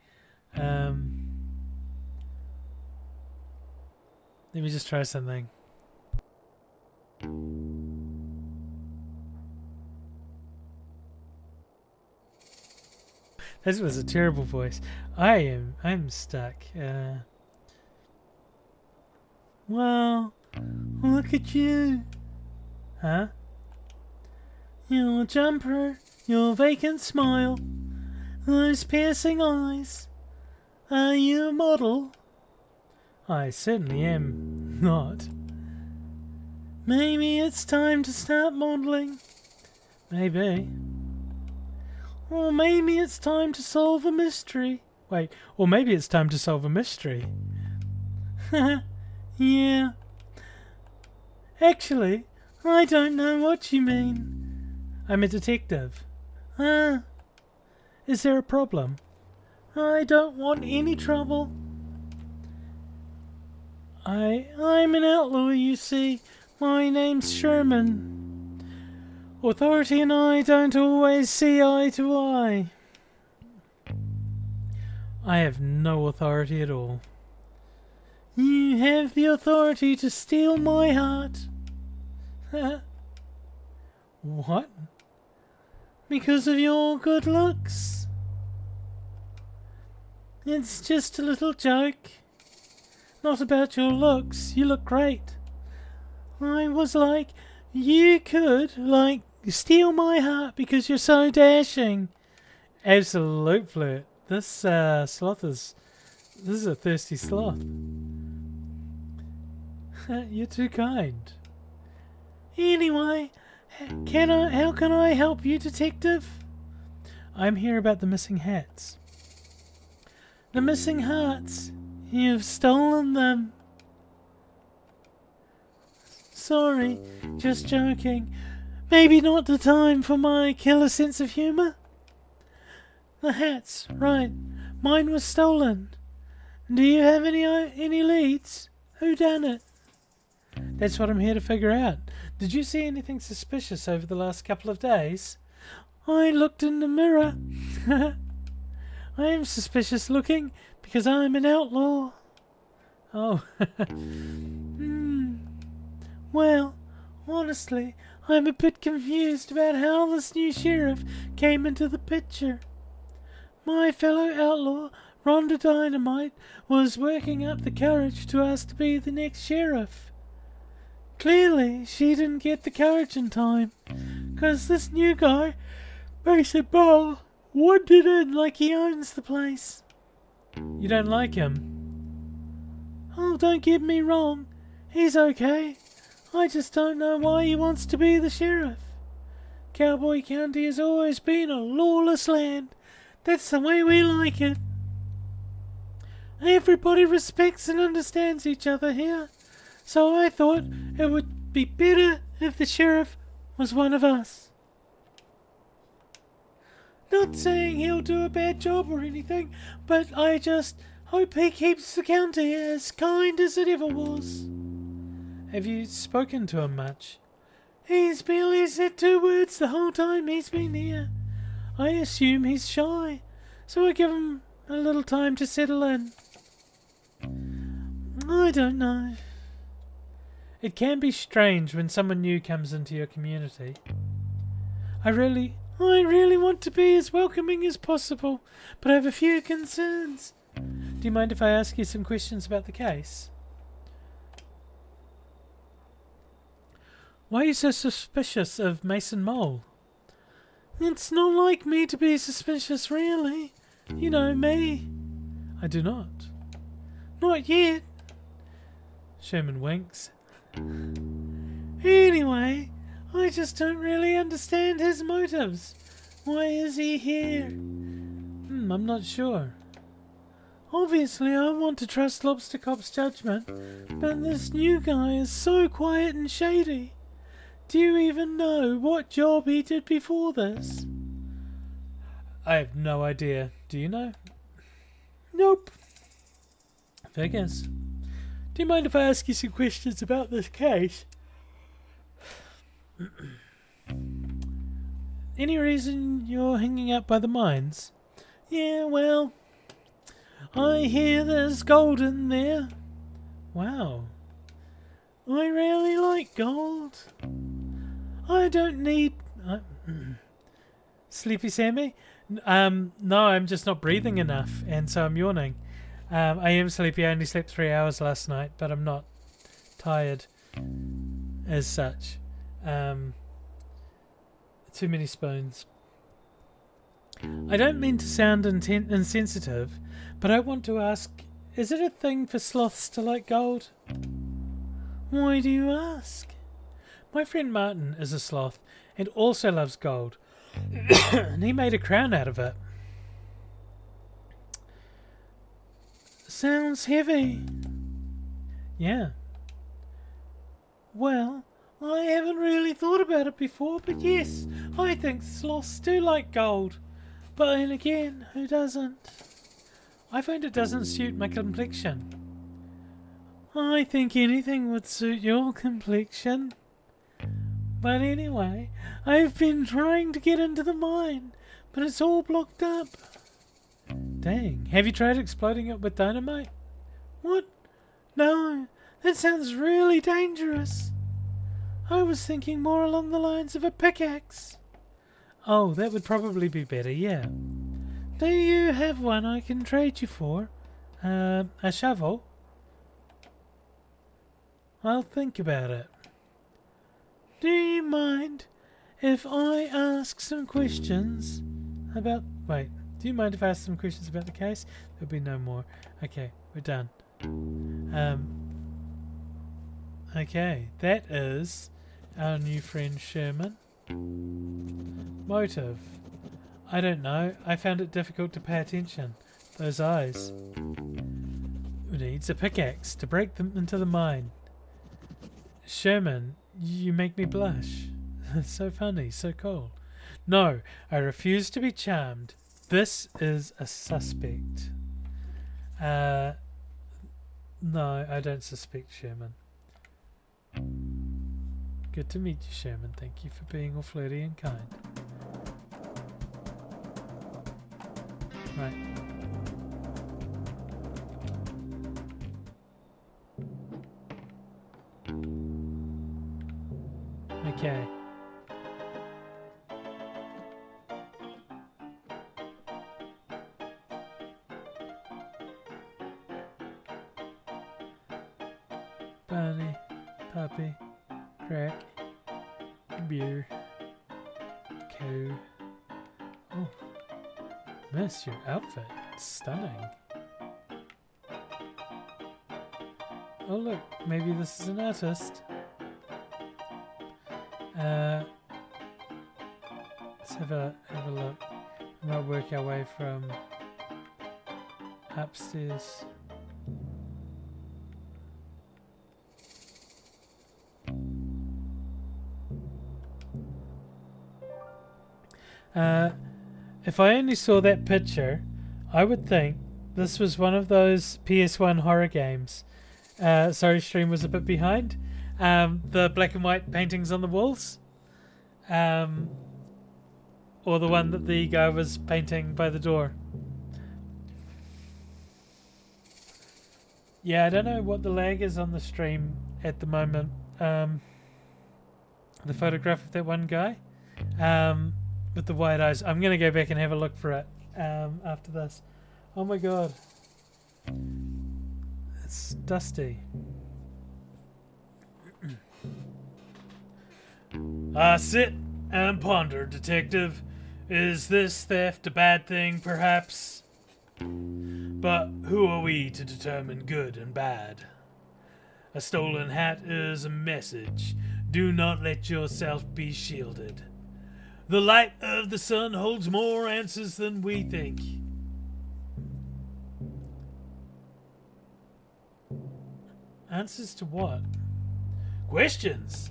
Let me just try something. This was a terrible voice. I'm stuck. Well, look at you. Huh? Your jumper, your vacant smile, those piercing eyes. Are you a model? I certainly am not. Maybe it's time to start modelling. Maybe. Or maybe it's time to solve a mystery. Wait, or maybe it's time to solve a mystery. Yeah. Actually, I don't know what you mean. I'm a detective. Is there a problem? I don't want any trouble. I'm an outlaw, you see. My name's Sherman. Authority and I don't always see eye to eye. I have no authority at all. You have the authority to steal my heart. What? Because of your good looks? It's just a little joke. Not about your looks. You look great. I was like, you could, steal my heart because you're so dashing. Absolute flirt. This sloth is... This is a thirsty sloth. You're too kind. Anyway, how can I help you, detective? I'm here about the missing hats. The missing hearts? You've stolen them. Sorry, just joking. Maybe not the time for my killer sense of humour? The hats, right. Mine was stolen. Do you have any leads? Who done it? That's what I'm here to figure out. Did you see anything suspicious over the last couple of days? I looked in the mirror. I am suspicious looking because I'm an outlaw. Oh. Well, honestly, I'm a bit confused about how this new sheriff came into the picture. My fellow outlaw, Rhonda Dynamite, was working up the courage to ask to be the next sheriff. Clearly, she didn't get the courage in time, 'cause this new guy, Mason Ball, wandered in like he owns the place. You don't like him? Oh, don't get me wrong. He's okay. I just don't know why he wants to be the sheriff. Cowboy County has always been a lawless land. That's the way we like it. Everybody respects and understands each other here. So I thought it would be better if the sheriff was one of us. Not saying he'll do a bad job or anything, but I just hope he keeps the county as kind as it ever was. Have you spoken to him much? He's barely said 2 words the whole time he's been here. I assume he's shy, so I give him a little time to settle in. I don't know. It can be strange when someone new comes into your community. I really want to be as welcoming as possible, but I have a few concerns. Do you mind if I ask you some questions about the case? Why are you so suspicious of Mason Mole? It's not like me to be suspicious, really. You know me. I do not. Not yet. Sherman winks. Anyway, I just don't really understand his motives. Why is he here? I'm not sure. Obviously, I want to trust Lobster Cop's judgment, but this new guy is so quiet and shady. Do you even know what job he did before this? I have no idea. Do you know? Nope. Figures. Do you mind if I ask you some questions about this case? Any reason you're hanging out by the mines? Yeah, well, I hear there's gold in there. Wow. I really like gold. I don't need... Sleepy Sammy? No, I'm just not breathing enough, and so I'm yawning. I am sleepy. I only slept 3 hours last night, but I'm not tired as such. Too many spoons. I don't mean to sound insensitive, but I want to ask, is it a thing for sloths to like gold? Why do you ask? My friend Martin is a sloth and also loves gold, and he made a crown out of it. Sounds heavy. Yeah. Well, I haven't really thought about it before, but yes, I think sloths do like gold. But then again, who doesn't? I find it doesn't suit my complexion. I think anything would suit your complexion. But anyway, I've been trying to get into the mine, but it's all blocked up. Dang. Have you tried exploding it with dynamite? What? No, that sounds really dangerous. I was thinking more along the lines of a pickaxe. Oh, that would probably be better, yeah. Do you have one I can trade you for? A shovel? I'll think about it. Do you mind if I ask some questions about... Wait, do you mind if I ask some questions about the case? There'll be no more. Okay, we're done. Okay, that is our new friend Sherman. Motive. I don't know. I found it difficult to pay attention. Those eyes. Who needs a pickaxe to break them into the mine? Sherman, you make me blush. So funny, so cool. No, I refuse to be charmed. This is a suspect. No, I don't suspect Sherman. Good to meet you, Sherman. Thank you for being all flirty and kind. Right. Okay. Bunny, puppy, crack, beer, cow. Oh, miss, your outfit. Stunning. Oh look, maybe this is an artist. Let's have a look. We might work our way from upstairs. If I only saw that picture, I would think this was one of those PS1 horror games. Sorry, stream was a bit behind. The black and white paintings on the walls. Or the one that the guy was painting by the door. Yeah, I don't know what the lag is on the stream at the moment. The photograph of that one guy. With the white eyes. I'm going to go back and have a look for it after this. Oh my god. It's dusty. I sit and ponder, detective. Is this theft a bad thing, perhaps? But who are we to determine good and bad? A stolen hat is a message. Do not let yourself be shielded. The light of the sun holds more answers than we think. Answers to what? Questions.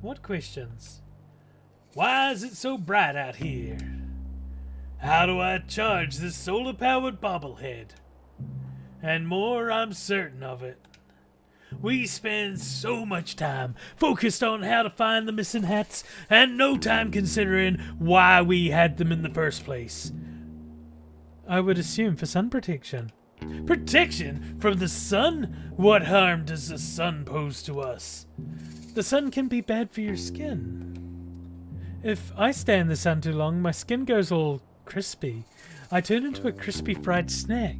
What questions? Why is it so bright out here? How do I charge this solar-powered bobblehead? And more, I'm certain of it. We spend so much time focused on how to find the missing hats and no time considering why we had them in the first place. I would assume for sun protection. Protection from the sun? What harm does the sun pose to us? The sun can be bad for your skin. If I stay in the sun too long, my skin goes all crispy. I turn into a crispy fried snack.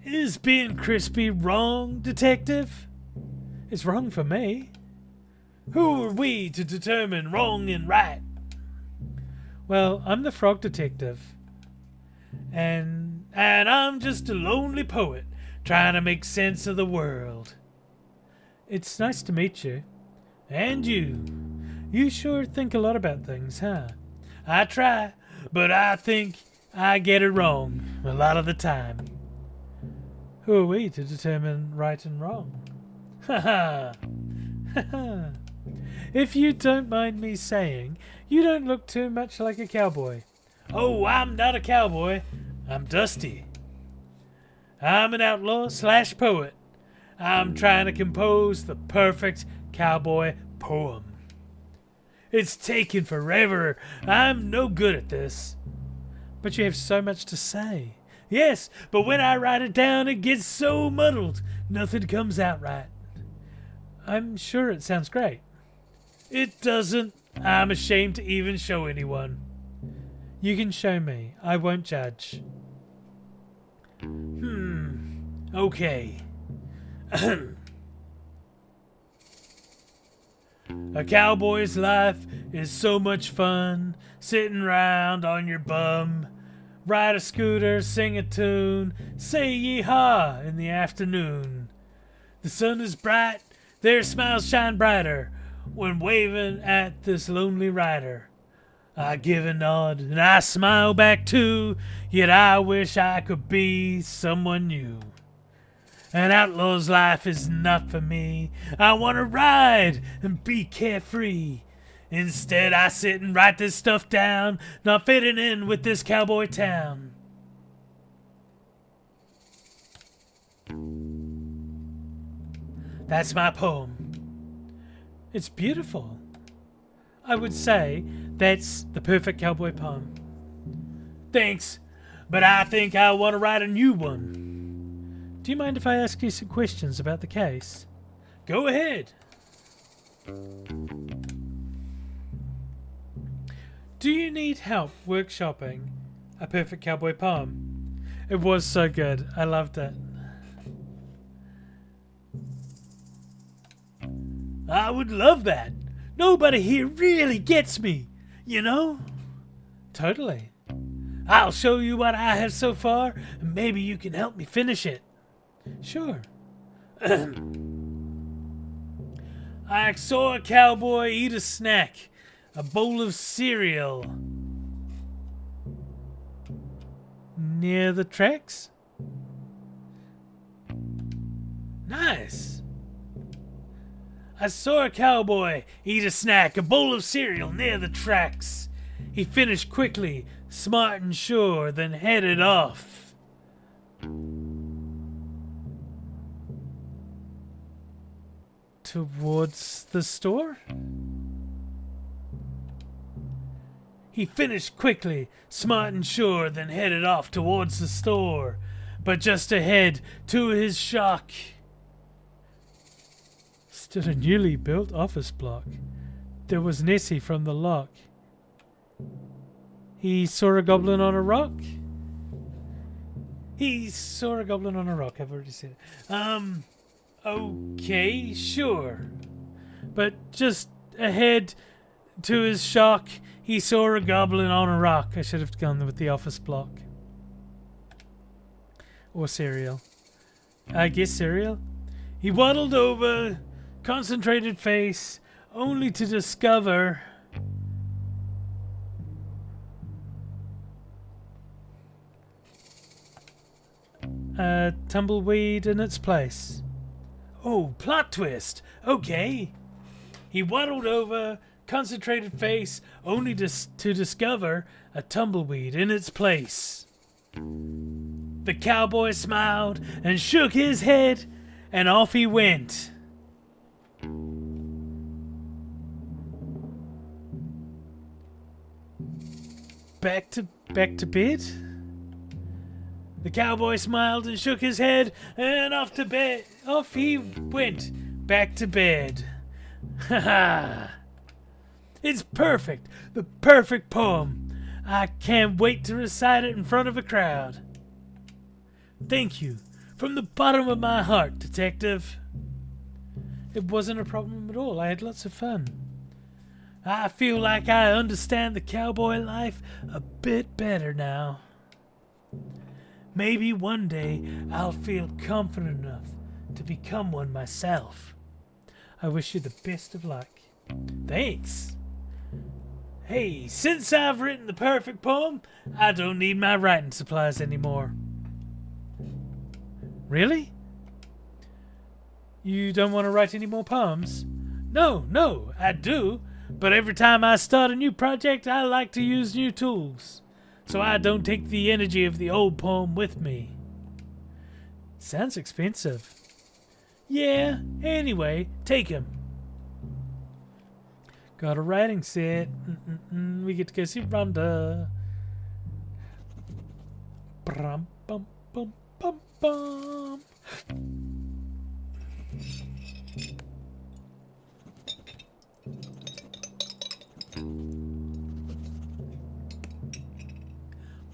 Is being crispy wrong, detective? It's wrong for me. Who are we to determine wrong and right? Well, I'm the frog detective. And I'm just a lonely poet trying to make sense of the world. It's nice to meet you. And you. You sure think a lot about things, huh? I try, but I think I get it wrong a lot of the time. Who are we to determine right and wrong? Ha ha! Ha ha! If you don't mind me saying, you don't look too much like a cowboy. Oh, I'm not a cowboy. I'm Dusty. I'm an outlaw / poet. I'm trying to compose the perfect cowboy poem. It's taken forever. I'm no good at this. But you have so much to say. Yes, but when I write it down, it gets so muddled. Nothing comes out right. I'm sure it sounds great. It doesn't. I'm ashamed to even show anyone. You can show me. I won't judge. Okay. A cowboy's life is so much fun, sitting round on your bum. Ride a scooter, sing a tune, say yee-haw in the afternoon. The sun is bright, their smiles shine brighter when waving at this lonely rider. I give a nod and I smile back too, yet I wish I could be someone new. An outlaw's life is not for me. I want to ride and be carefree. Instead, I sit and write this stuff down, not fitting in with this cowboy town. That's my poem. It's beautiful. I would say that's the perfect cowboy poem. Thanks, but I think I want to write a new one. Do you mind if I ask you some questions about the case? Go ahead. Do you need help workshopping a perfect cowboy poem? It was so good. I loved it. I would love that. Nobody here really gets me, you know? Totally. I'll show you what I have so far, and maybe you can help me finish it. Sure. I saw a cowboy eat a snack, a bowl of cereal. Near the tracks? Nice. I saw a cowboy eat a snack, a bowl of cereal near the tracks. He finished quickly, smart and sure, then headed off. Towards the store? He finished quickly, smart and sure, then headed off towards the store. But just ahead, to his shock, stood a newly built office block. There was Nessie from the lock. He saw a goblin on a rock? He saw a goblin on a rock, I've already said it. Okay, sure. But just ahead, to his shock, he saw a goblin on a rock. I should have gone with the office block. Or cereal. I guess cereal. He waddled over, concentrated face, only to discover a tumbleweed in its place. Oh, plot twist. Okay. He waddled over, concentrated face, only to discover a tumbleweed in its place. The cowboy smiled and shook his head, and off he went. Back to bed? The cowboy smiled and shook his head, and off he went, back to bed. Ha ha! It's perfect, the perfect poem. I can't wait to recite it in front of a crowd. Thank you, from the bottom of my heart, Detective. It wasn't a problem at all. I had lots of fun. I feel like I understand the cowboy life a bit better now. Maybe one day I'll feel confident enough to become one myself. I wish you the best of luck. Thanks. Hey, since I've written the perfect poem, I don't need my writing supplies anymore. Really? You don't want to write any more poems? No, I do. But every time I start a new project, I like to use new tools, so I don't take the energy of the old poem with me. Sounds expensive. Yeah, anyway, take him. Got a writing set. We get to go see Rhonda. Brum, bum, bum, bum, bum.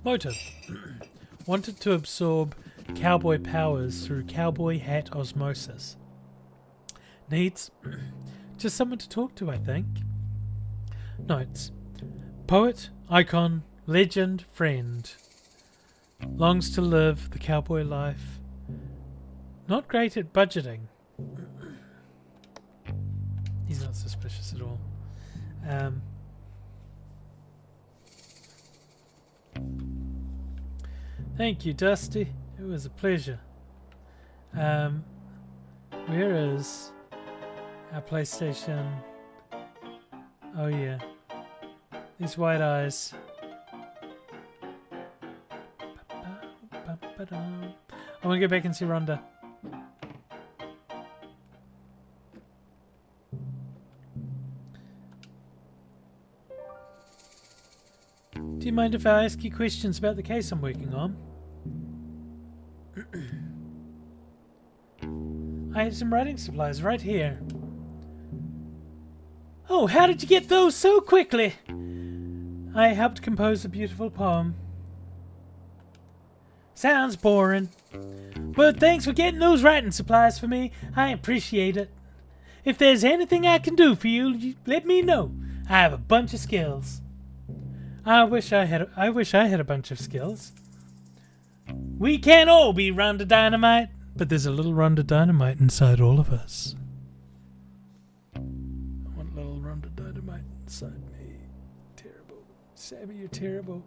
Motive. Wanted to absorb cowboy powers through cowboy hat osmosis. Needs just someone to talk to, I think. Notes. Poet, icon, legend, friend. Longs to live the cowboy life. Not great at budgeting. He's not suspicious at all. Thank you, Dusty. It was a pleasure. Where is our PlayStation? Oh yeah. These white eyes. I want to go back and see Rhonda. Do you mind if I ask you questions about the case I'm working on? I have some writing supplies right here. Oh, how did you get those so quickly? I helped compose a beautiful poem. Sounds boring. But thanks for getting those writing supplies for me. I appreciate it. If there's anything I can do for you, let me know. I have a bunch of skills. I wish I had a bunch of skills. We can't all be Rhonda Dynamite, but there's a little Rhonda Dynamite inside all of us. I want little Rhonda Dynamite inside me. Terrible. Sammy, you're terrible.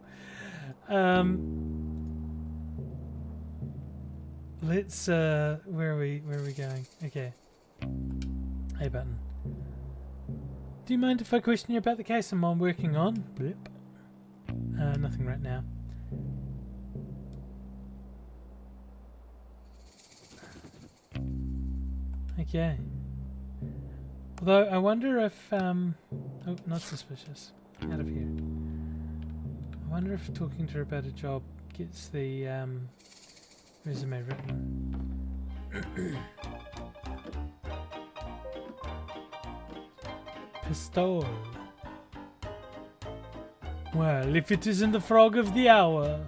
Let's where are we going? Okay. Hey button. Do you mind if I question you about the case I'm working on? Blip. Nothing right now. Okay. Although I wonder if oh, not suspicious. Out of here. I wonder if talking to her about a job gets the resume written. Pistol. Well, if it isn't the frog of the hour,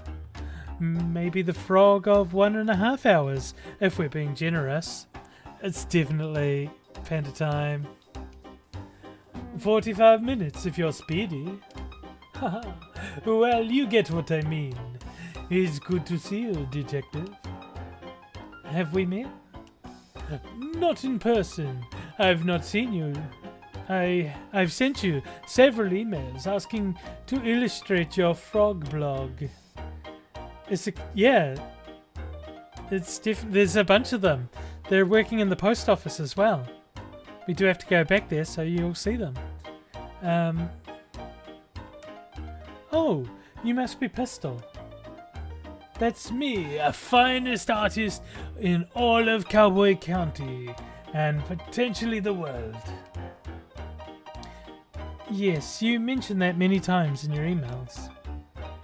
maybe the frog of 1.5 hours, if we're being generous. It's definitely panda time. 45 minutes if you're speedy. Haha. Well, you get what I mean. It's good to see you, detective. Have we met? Not in person. I've not seen you. I've sent you several emails asking to illustrate your frog blog. Yeah. There's a bunch of them. They're working in the post office as well. We do have to go back there so you'll see them. Oh, you must be Pistol. That's me, a finest artist in all of Cowboy County and potentially the world. Yes, you mentioned that many times in your emails.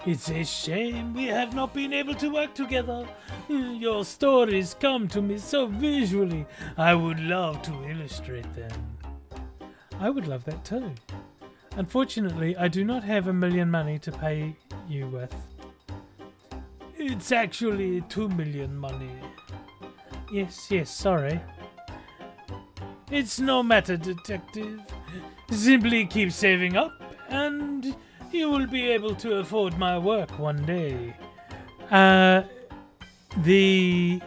It's a shame we have not been able to work together. Your stories come to me so visually. I would love to illustrate them. I would love that too. Unfortunately, I do not have $1 million money to pay you with. It's actually $2 million money. Yes, sorry. It's no matter, detective. Simply keep saving up and you will be able to afford my work one day. The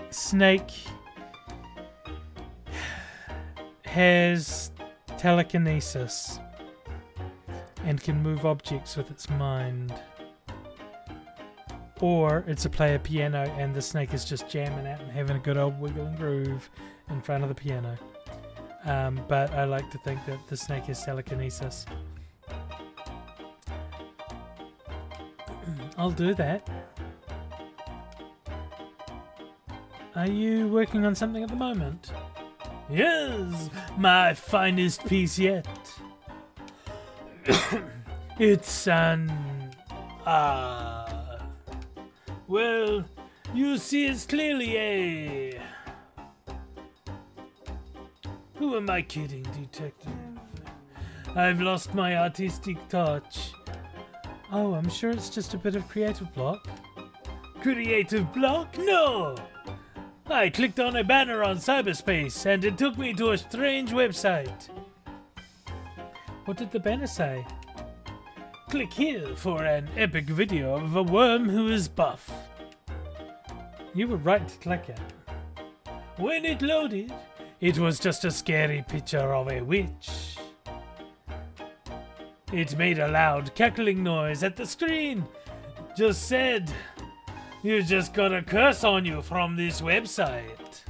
snake has telekinesis and can move objects with its mind. Or it's a player piano and the snake is just jamming out and having a good old wiggle and groove in front of the piano. But I like to think that the snake has telekinesis. I'll do that. Are you working on something at the moment? Yes, my finest piece yet. It's an... well, you see it's clearly a... Who am I kidding, detective? I've lost my artistic touch. Oh, I'm sure it's just a bit of creative block. Creative block? No! I clicked on a banner on cyberspace and it took me to a strange website. What did the banner say? Click here for an epic video of a worm who is buff. You were right to click it. When it loaded, it was just a scary picture of a witch. It made a loud cackling noise at the screen. Just said, you just got a curse on you from this website.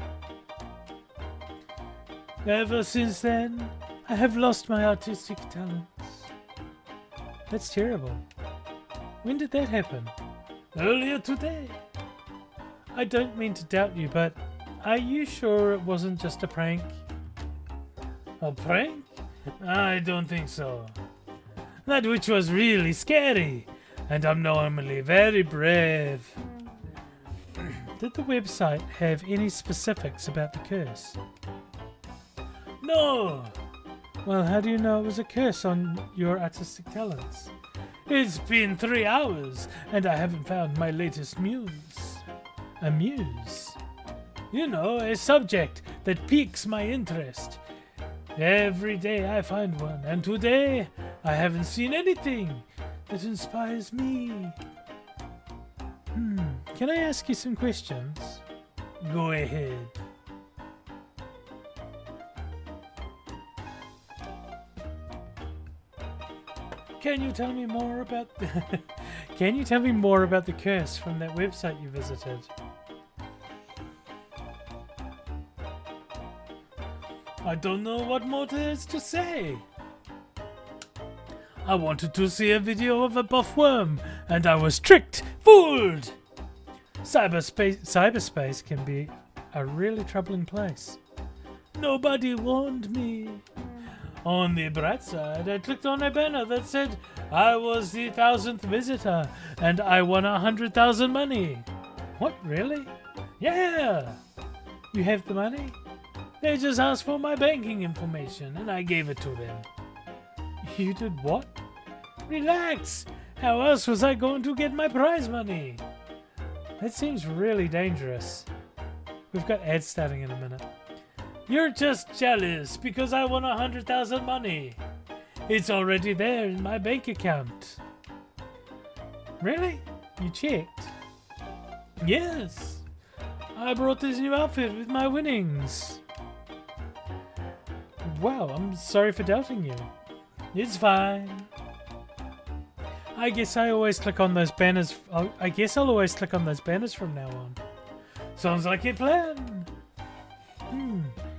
Ever since then, I have lost my artistic talents. That's terrible. When did that happen? Earlier today. I don't mean to doubt you, but are you sure it wasn't just a prank? A prank? I don't think so. That witch was really scary, and I'm normally very brave. Did the website have any specifics about the curse? No! Well, how do you know it was a curse on your artistic talents? It's been 3 hours, and I haven't found my latest muse. A muse? You know, a subject that piques my interest. Every day I find one, and today I haven't seen anything. that inspires me. Can I ask you some questions? Go ahead. Can you tell me more about Can you tell me more about the curse from that website you visited? I don't know what more there is to say. I wanted to see a video of a buff worm, and I was tricked, fooled. Cyberspace can be a really troubling place. Nobody warned me. On the bright side, I clicked on a banner that said I was the 1000th visitor and I won 100,000 money. What, really? Yeah! You have the money? They just asked for my banking information and I gave it to them. You did what? Relax! How else was I going to get my prize money? That seems really dangerous. We've got ads starting in a minute. You're just jealous because I won 100,000 money. It's already there in my bank account. Really? You checked? Yes. I brought this new outfit with my winnings. Wow, I'm sorry for doubting you. It's fine. I guess I always click on those banners. I guess I'll always click on those banners from now on. Sounds like a plan.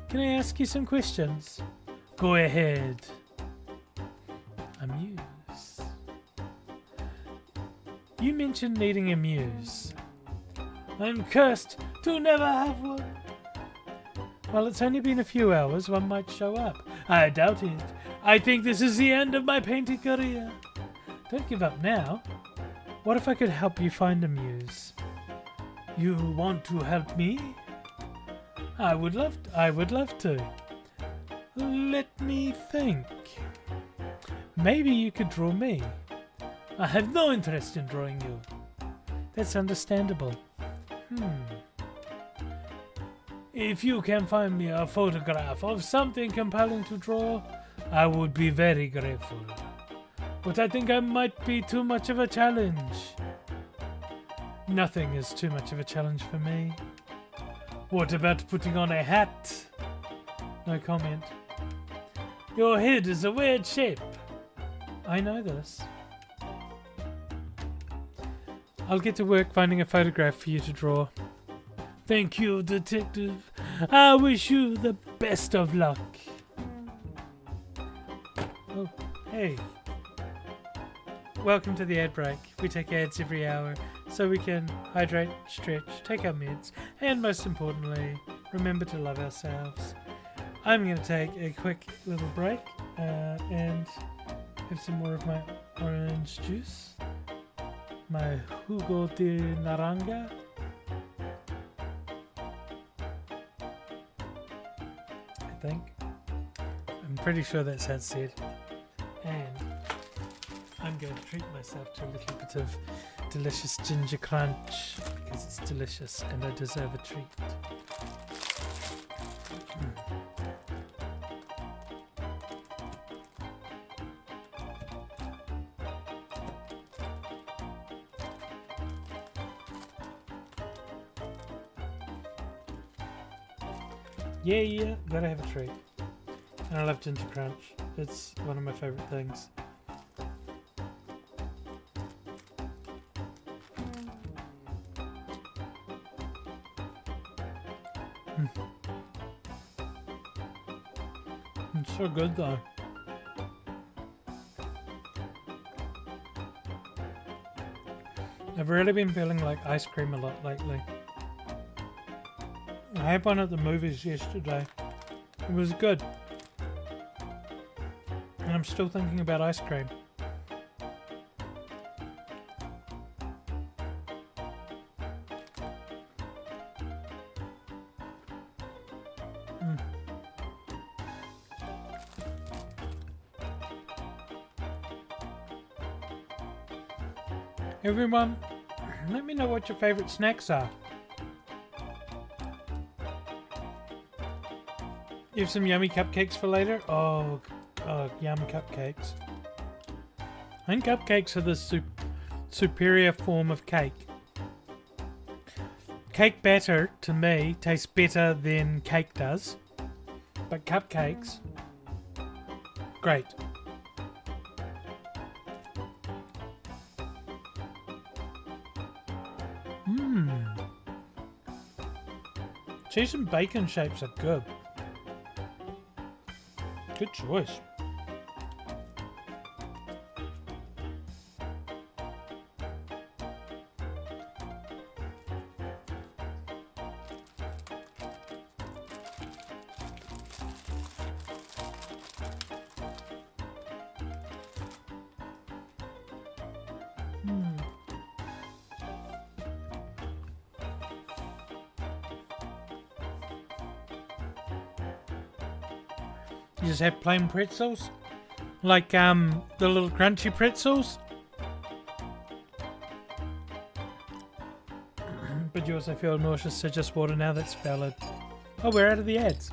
Can I ask you some questions? Go ahead. A muse. You mentioned needing a muse. I'm cursed to never have one. Well, it's only been a few hours. One might show up. I doubt it. I think this is the end of my painting career. Don't give up now. What if I could help you find a muse? You want to help me? I would love to. Let me think. Maybe you could draw me. I have no interest in drawing you. That's understandable. If you can find me a photograph of something compelling to draw, I would be very grateful. But I think I might be too much of a challenge. Nothing is too much of a challenge for me. What about putting on a hat? No comment. Your head is a weird shape. I know this. I'll get to work finding a photograph for you to draw. Thank you, detective. I wish you the best of luck. Oh, hey. Welcome to the ad break. We take ads every hour so we can hydrate, stretch, take our meds, and most importantly, remember to love ourselves. I'm going to take a quick little break and have some more of my orange juice. My jugo de naranja. I think. I'm pretty sure that's how it's said. And I'm going to treat myself to a little bit of delicious ginger crunch because it's delicious and I deserve a treat. Yeah, gotta have a treat. And I love ginger crunch. It's one of my favourite things. It's so good though. I've really been feeling like ice cream a lot lately. I had one at the movies yesterday. It was good. And I'm still thinking about ice cream. Everyone, let me know what your favourite snacks are. You have some yummy cupcakes for later? Oh, yum cupcakes. I think cupcakes are the superior form of cake. Cake batter, to me, tastes better than cake does. But cupcakes, great. Cheese and bacon shapes are good. Good choice. You just have plain pretzels? Like the little crunchy pretzels? But you also feel nauseous, so just water now, that's valid. Oh, we're out of the ads.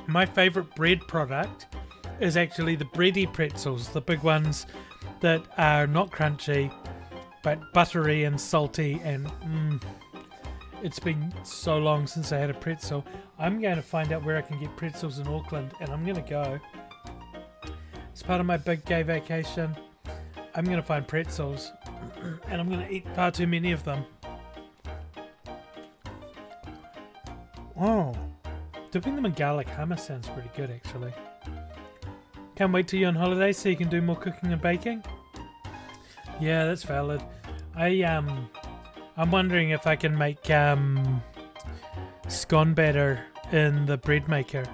My favourite bread product is actually the bready pretzels, the big ones that are not crunchy but buttery and salty, and it's been so long since I had a pretzel. I'm going to find out where I can get pretzels in Auckland, and I'm going to go. As part of my big gay vacation, I'm going to find pretzels, and I'm going to eat far too many of them. Oh, dipping them in garlic hummus sounds pretty good, actually. Can't wait till you're on holiday so you can do more cooking and baking. Yeah, that's valid. I'm wondering if I can make scone batter in the bread maker.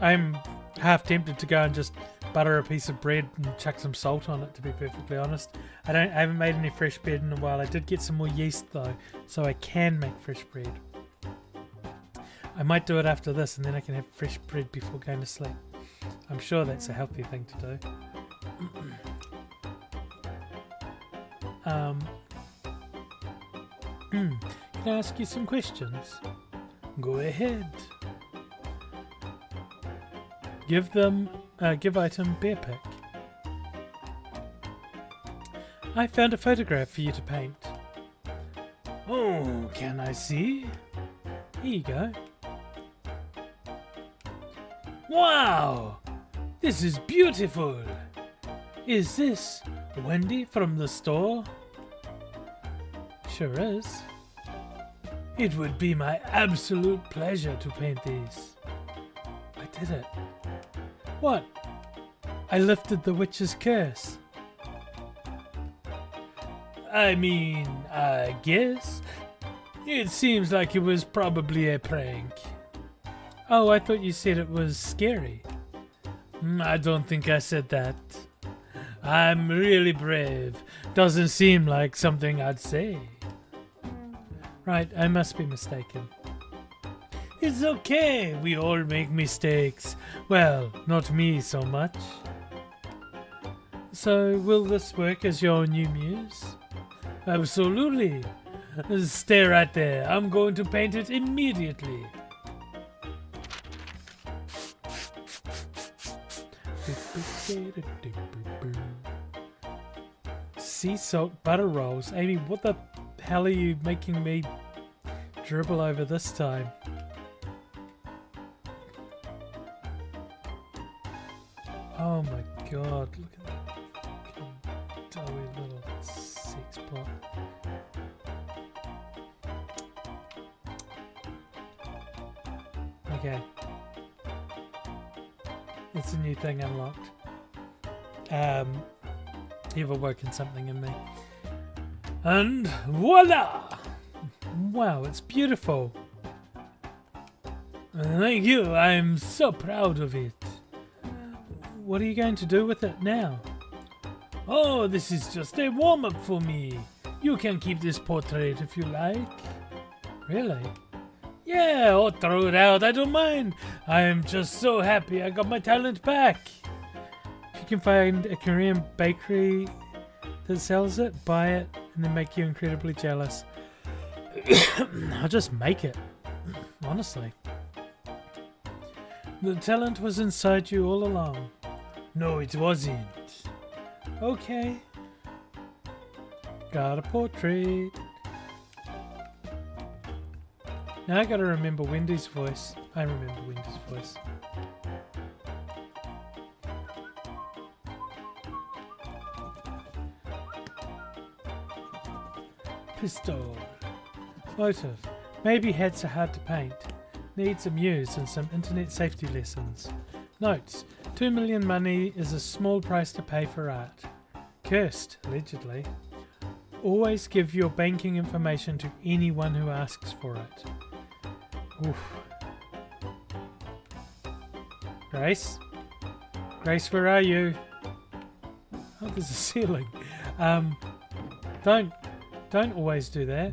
I'm half tempted to go and just butter a piece of bread and chuck some salt on it, to be perfectly honest. I haven't made any fresh bread in a while. I did get some more yeast though, so I can make fresh bread. I might do it after this, and then I can have fresh bread before going to sleep. I'm sure that's a healthy thing to do. Can I ask you some questions? Go ahead. Give item bear pick. I found a photograph for you to paint. Oh, can I see? Here you go. Wow! This is beautiful! Is this Wendy from the store? Sure is. It would be my absolute pleasure to paint these. I did it. What? I lifted the witch's curse. I mean, I guess. It seems like it was probably a prank. Oh, I thought you said it was scary. I don't think I said that. I'm really brave. Doesn't seem like something I'd say. Right, I must be mistaken. It's okay, we all make mistakes. Well, not me so much. So, will this work as your new muse? Absolutely. Stay right there. I'm going to paint it immediately. Sea salt butter rolls. Amy, what the hell are you making me dribble over this time? Oh my god, look at that fucking doughy little sex pot. Okay. It's a new thing unlocked. You've awoken something in me. And voila! Wow, it's beautiful. Thank you, I'm so proud of it. What are you going to do with it now? Oh, this is just a warm-up for me. You can keep this portrait if you like. Really? Yeah, I'll throw it out, I don't mind. I'm just so happy I got my talent back. If you can find a Korean bakery that sells it, buy it, and then make you incredibly jealous. I'll just make it. Honestly. The talent was inside you all along. No, it wasn't. Okay. Got a portrait. Now I gotta remember Wendy's voice. I remember Wendy's voice. Pistol. Motive. Maybe hats are hard to paint. Needs a muse and some internet safety lessons. Notes. 2 million money is a small price to pay for art. Cursed, allegedly. Always give your banking information to anyone who asks for it. Oof. Grace? Grace, where are you? Oh, there's a ceiling. Don't always do that.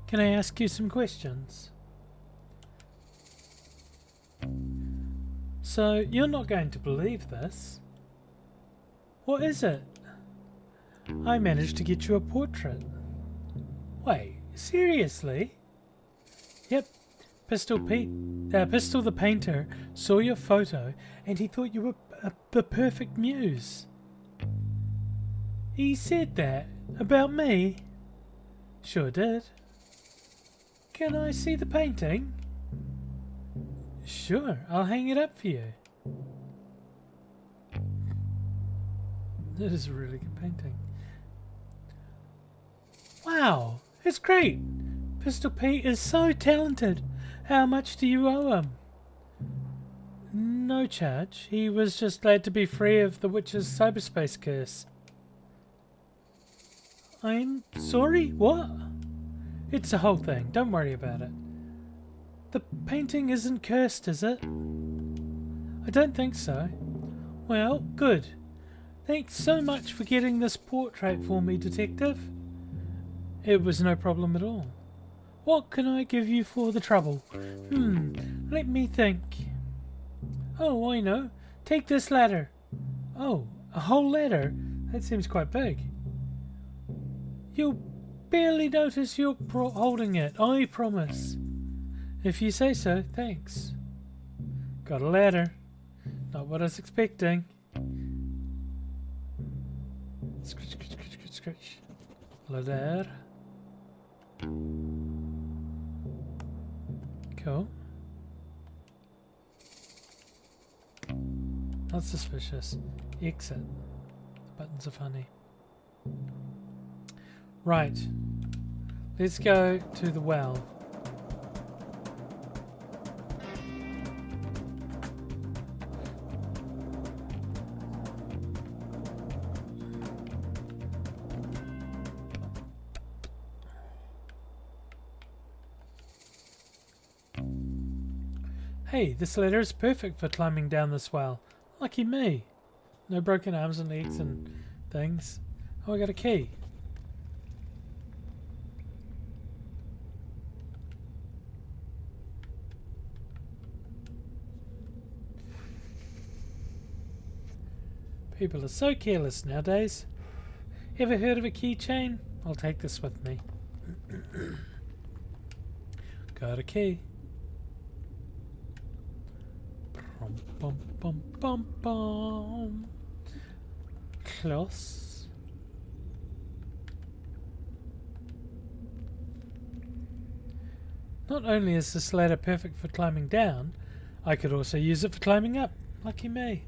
Can I ask you some questions? So, you're not going to believe this. What is it? I managed to get you a portrait. Wait, seriously? Yep. Pistol the painter saw your photo and he thought you were the perfect muse. He said that? About me? Sure did. Can I see the painting? Sure, I'll hang it up for you. That is a really good painting. Wow, it's great. Pistol Pete is so talented. How much do you owe him? No charge. He was just glad to be free of the witch's cyberspace curse. I'm sorry? What? It's a whole thing. Don't worry about it. The painting isn't cursed, is it? I don't think so. Well, good. Thanks so much for getting this portrait for me, Detective. It was no problem at all. What can I give you for the trouble? Let me think. Oh, I know. Take this ladder. Oh, a whole ladder? That seems quite big. You'll barely notice you're holding it, I promise. If you say so, thanks. Got a ladder. Not what I was expecting. Scratch, scratch, scratch, scratch, scratch. Ladder. Cool. Not suspicious. Exit. The buttons are funny. Right. Let's go to the well. Hey, this ladder is perfect for climbing down this well. Lucky me. No broken arms and legs and things. Oh, I got a key. People are so careless nowadays. Ever heard of a keychain? I'll take this with me. Got a key. Bum, bum, bum, bum, bum. Close. Not only is this ladder perfect for climbing down, I could also use it for climbing up. Lucky me.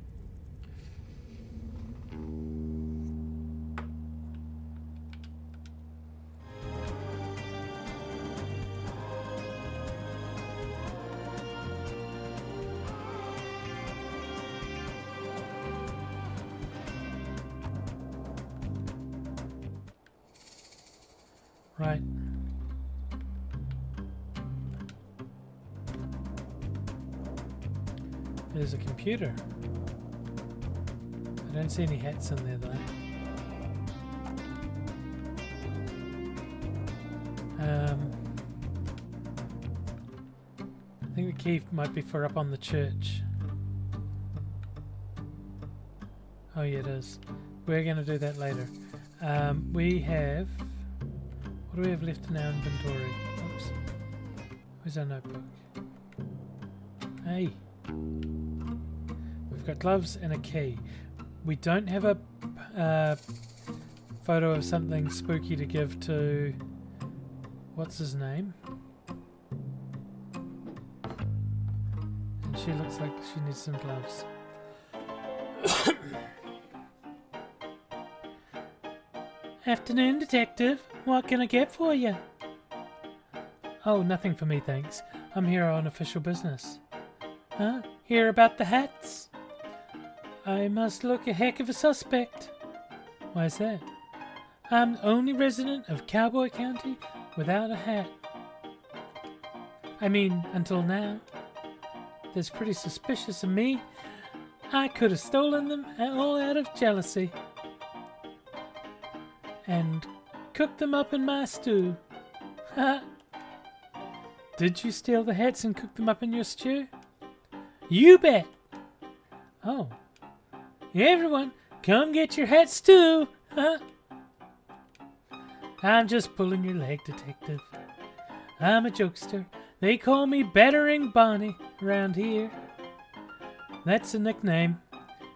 Right. There's a computer. I don't see any hats in there though. I think the key might be for up on the church. Oh yeah, it is. We're going to do that later. We have... What do we have left in our inventory? Oops. Where's our notebook? Hey. We've got gloves and a key. We don't have a photo of something spooky to give to... What's his name? And she looks like she needs some gloves. Afternoon, detective. What can I get for you? Oh, nothing for me, thanks. I'm here on official business. Huh? Hear about the hats? I must look a heck of a suspect. Why is that? I'm the only resident of Cowboy County without a hat. I mean, until now. That's pretty suspicious of me. I could have stolen them all out of jealousy. And cooked them up in my stew. Ha! Did you steal the hats and cook them up in your stew? You bet! Oh. Everyone, come get your hats too! Huh? I'm just pulling your leg, detective. I'm a jokester. They call me Battering Bonnie around here. That's a nickname.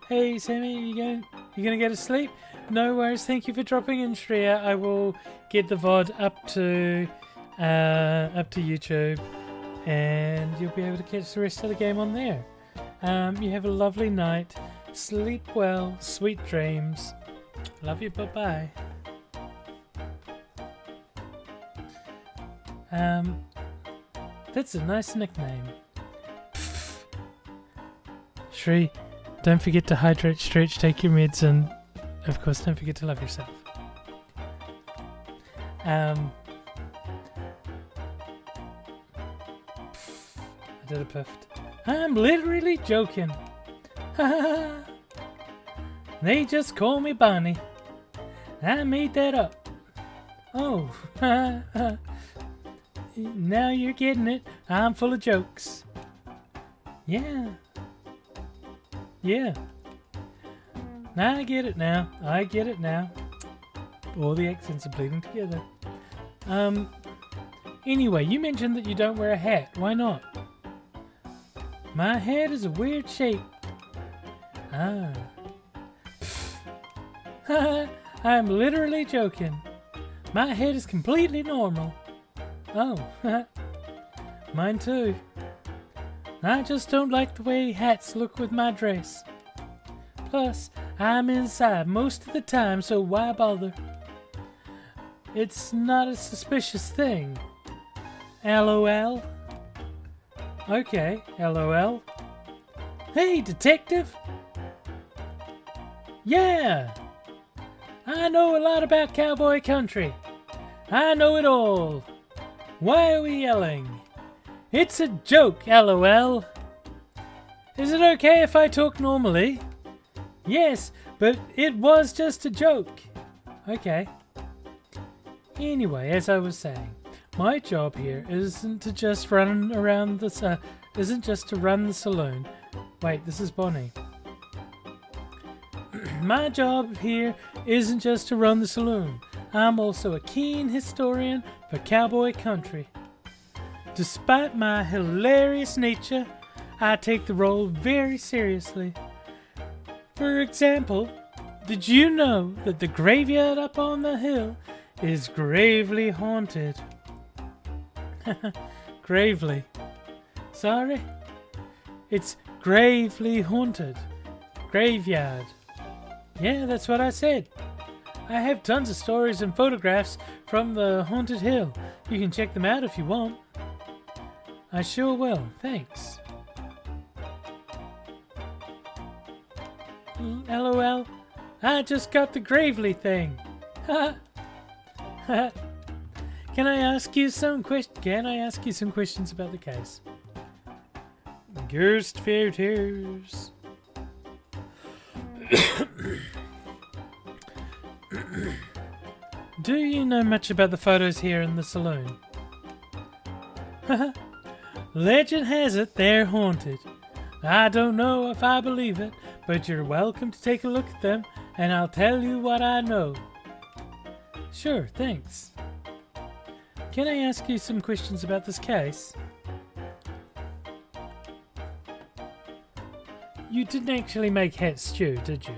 Hey, Sammy, you gonna go to sleep? No worries. Thank you for dropping in, Shreya. I will get the VOD up to YouTube, and you'll be able to catch the rest of the game on there. You have a lovely night. Sleep well. Sweet dreams. Love you. Bye bye. That's a nice nickname. Pfft. Shri, don't forget to hydrate, stretch, take your meds, and of course, don't forget to love yourself. I did a puffed. I'm literally joking. They just call me Bonnie. I made that up. Oh, now you're getting it. I'm full of jokes. Yeah. Yeah. I get it now. I get it now. All the accents are bleeding together. Anyway, you mentioned that you don't wear a hat. Why not? My head is a weird shape. Ah. I'm literally joking. My head is completely normal. Oh. Mine too. I just don't like the way hats look with my dress. Plus, I'm inside most of the time, so why bother? It's not a suspicious thing. LOL. Okay, LOL. Hey, detective! Yeah! I know a lot about cowboy country. I know it all. Why are we yelling? It's a joke, LOL. Is it okay if I talk normally? Yes, but it was just a joke. Okay. Anyway, as I was saying, my job here isn't to just run around the isn't just to run the saloon. Wait, this is Bonnie. My job here isn't just to run the saloon. I'm also a keen historian for cowboy country. Despite my hilarious nature, I take the role very seriously. For example, did you know that the graveyard up on the hill is gravely haunted? Gravely. Sorry? It's gravely haunted. Graveyard. Yeah, that's what I said. I have tons of stories and photographs from the haunted hill. You can check them out if you want. I sure will, thanks. LOL, I just got the Gravely thing. Can I ask you some questions about the case? Ghost photos. Do you know much about the photos here in the saloon? Legend has it they're haunted. I don't know if I believe it, but you're welcome to take a look at them, and I'll tell you what I know. Sure, thanks. Can I ask you some questions about this case? You didn't actually make hat stew, did you?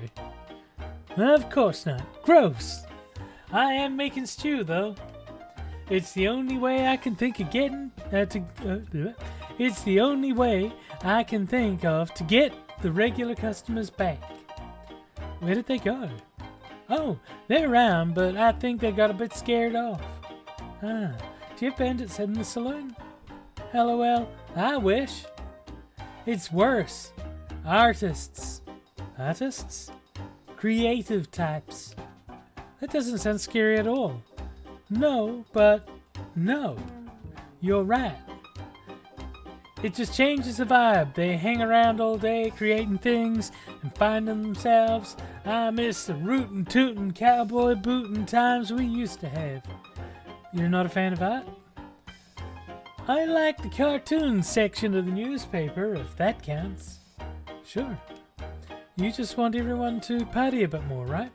Of course not. Gross! I am making stew, though. It's the only way I can think of getting it's the only way I can think of to get the regular customers back. Where did they go? Oh, they're around, but I think they got a bit scared off. Ah, do you have bandits in the saloon? LOL, I wish. It's worse. Artists. Artists? Creative types. That doesn't sound scary at all. No, but no. You're right. It just changes the vibe. They hang around all day creating things and finding themselves. I miss the rootin' tootin' cowboy bootin' times we used to have. You're not a fan of art? I like the cartoon section of the newspaper, if that counts. Sure. You just want everyone to party a bit more, right?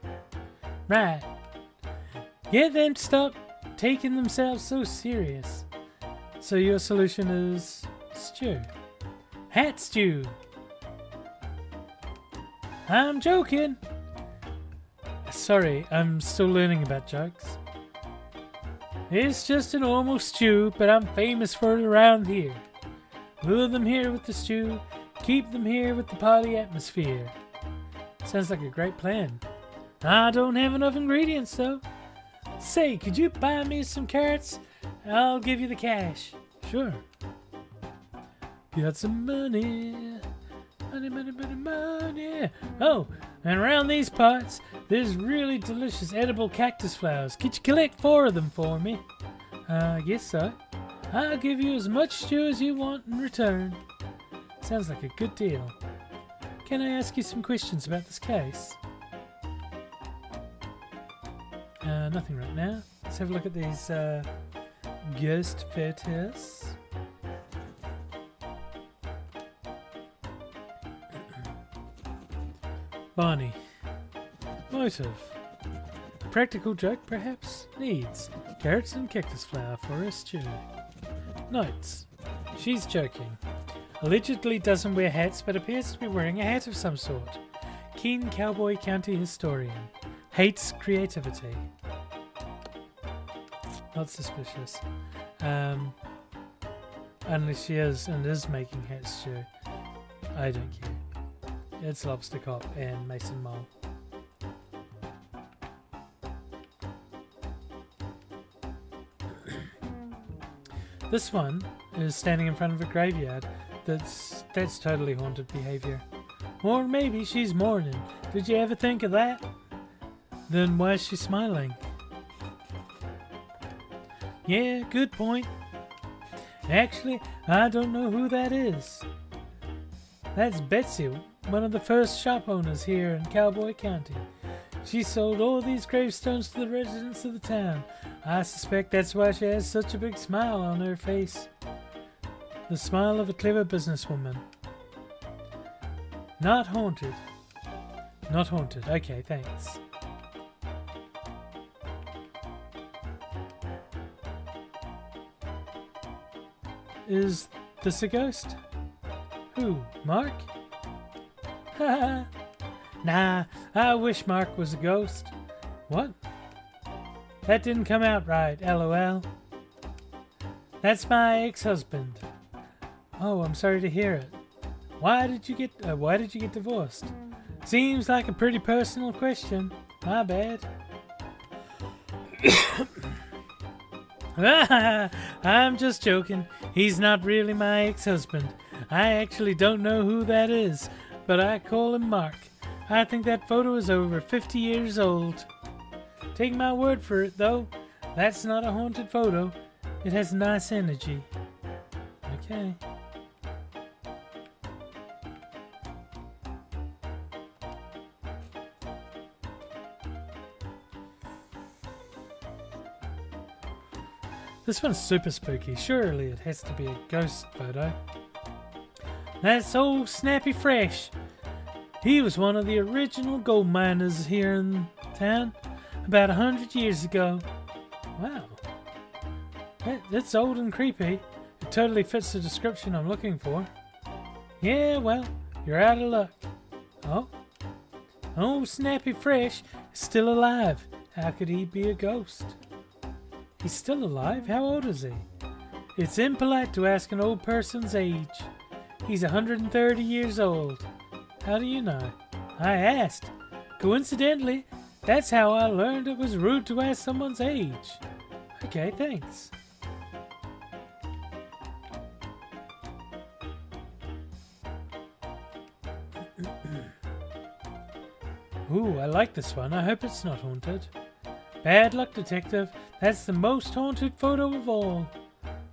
Right. Get them to stop taking themselves so serious. So your solution is stew. Hat stew. I'm joking. Sorry, I'm still learning about jokes. It's just a normal stew, but I'm famous for it around here. Lure them here with the stew, keep them here with the party atmosphere. Sounds like a great plan. I don't have enough ingredients though. Say, could you buy me some carrots? I'll give you the cash. Sure. Got some money. Money, money, money, money. Oh, and around these parts, there's really delicious edible cactus flowers. Could you collect 4 of them for me? I guess so. I'll give you as much stew as you want in return. Sounds like a good deal. Can I ask you some questions about this case? Nothing right now. Let's have a look at these ghost photos. Barney. Motive. Practical joke, perhaps? Needs. Carrots and cactus flower for a stew. Notes. She's joking. Allegedly doesn't wear hats, but appears to be wearing a hat of some sort. Keen Cowboy County historian. Hates creativity. Not suspicious. Unless she is and is making hat stew. I don't care. It's Lobster Cop and Mason Mole. This one is standing in front of a graveyard. That's totally haunted behavior. Or maybe she's mourning. Did you ever think of that? Then why is she smiling? Yeah, good point. Actually, I don't know who that is. That's Betsy, one of the first shop owners here in Cowboy County. She sold all these gravestones to the residents of the town. I suspect that's why she has such a big smile on her face. The smile of a clever businesswoman. Not haunted. Not haunted. Okay, thanks. Is this a ghost? Who? Mark? Haha. Nah, I wish Mark was a ghost. What? That didn't come out right, LOL. That's my ex-husband. Oh, I'm sorry to hear it. Why did you get divorced? Seems like a pretty personal question. My bad. I'm just joking. He's not really my ex-husband. I actually don't know who that is, but I call him Mark. I think that photo is over 50 years old. Take my word for it, though. That's not a haunted photo. It has nice energy. Okay. This one's super spooky. Surely it has to be a ghost photo. That's old Snappy Fresh. He was one of the original gold miners here in town about 100 years ago. Wow. That's old and creepy. It totally fits the description I'm looking for. Yeah, well, you're out of luck. Oh? Oh, Snappy Fresh is still alive. How could he be a ghost? He's still alive? How old is he? It's impolite to ask an old person's age. He's 130 years old. How do you know? I asked. Coincidentally, that's how I learned it was rude to ask someone's age. Okay, thanks. Ooh, I like this one. I hope it's not haunted. Bad luck, detective. That's the most haunted photo of all.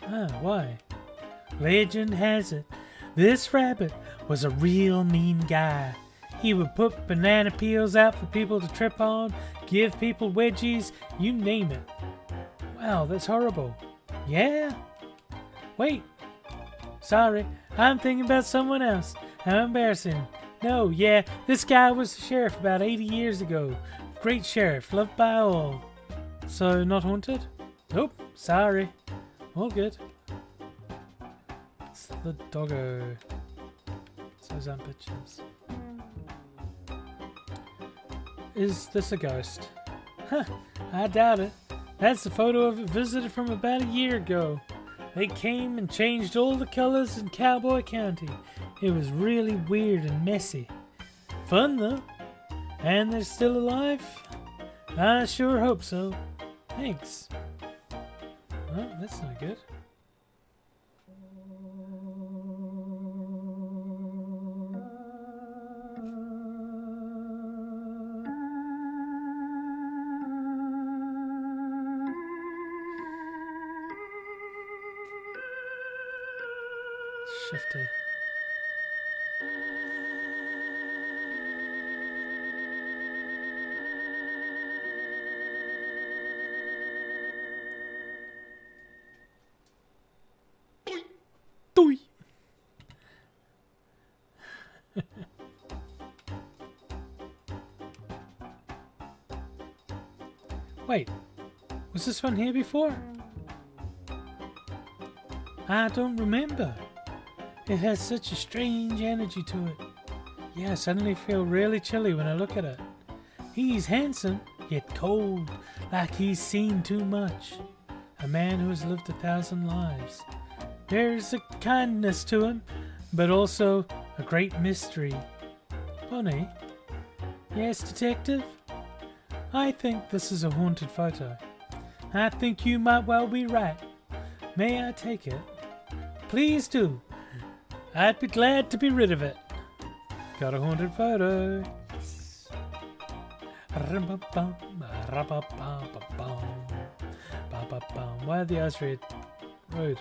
Ah, why? Legend has it, this rabbit was a real mean guy. He would put banana peels out for people to trip on, give people wedgies, you name it. Wow, that's horrible. Yeah? Wait. Sorry, I'm thinking about someone else. How embarrassing. No, yeah, this guy was the sheriff about 80 years ago. Great sheriff, loved by all. So, not haunted? Nope, sorry. All good. It's the doggo. Those aren't pictures. Is this a ghost? Huh, I doubt it. That's a photo of a visitor from about a year ago. They came and changed all the colors in Cowboy County. It was really weird and messy. Fun though. And they're still alive? I sure hope so. Thanks. Oh, that's not good. Shifty. Doi. Wait, was this one here before? I don't remember. It has such a strange energy to it. Yeah, I suddenly feel really chilly when I look at it. He's handsome, yet cold, like he's seen too much. A man who has lived 1,000 lives. There's a kindness to him, but also a great mystery. Bonnie? Yes, detective? I think this is a haunted photo. I think you might well be right. May I take it? Please do. I'd be glad to be rid of it. Got a haunted photo. Why are the eyes red? Rude.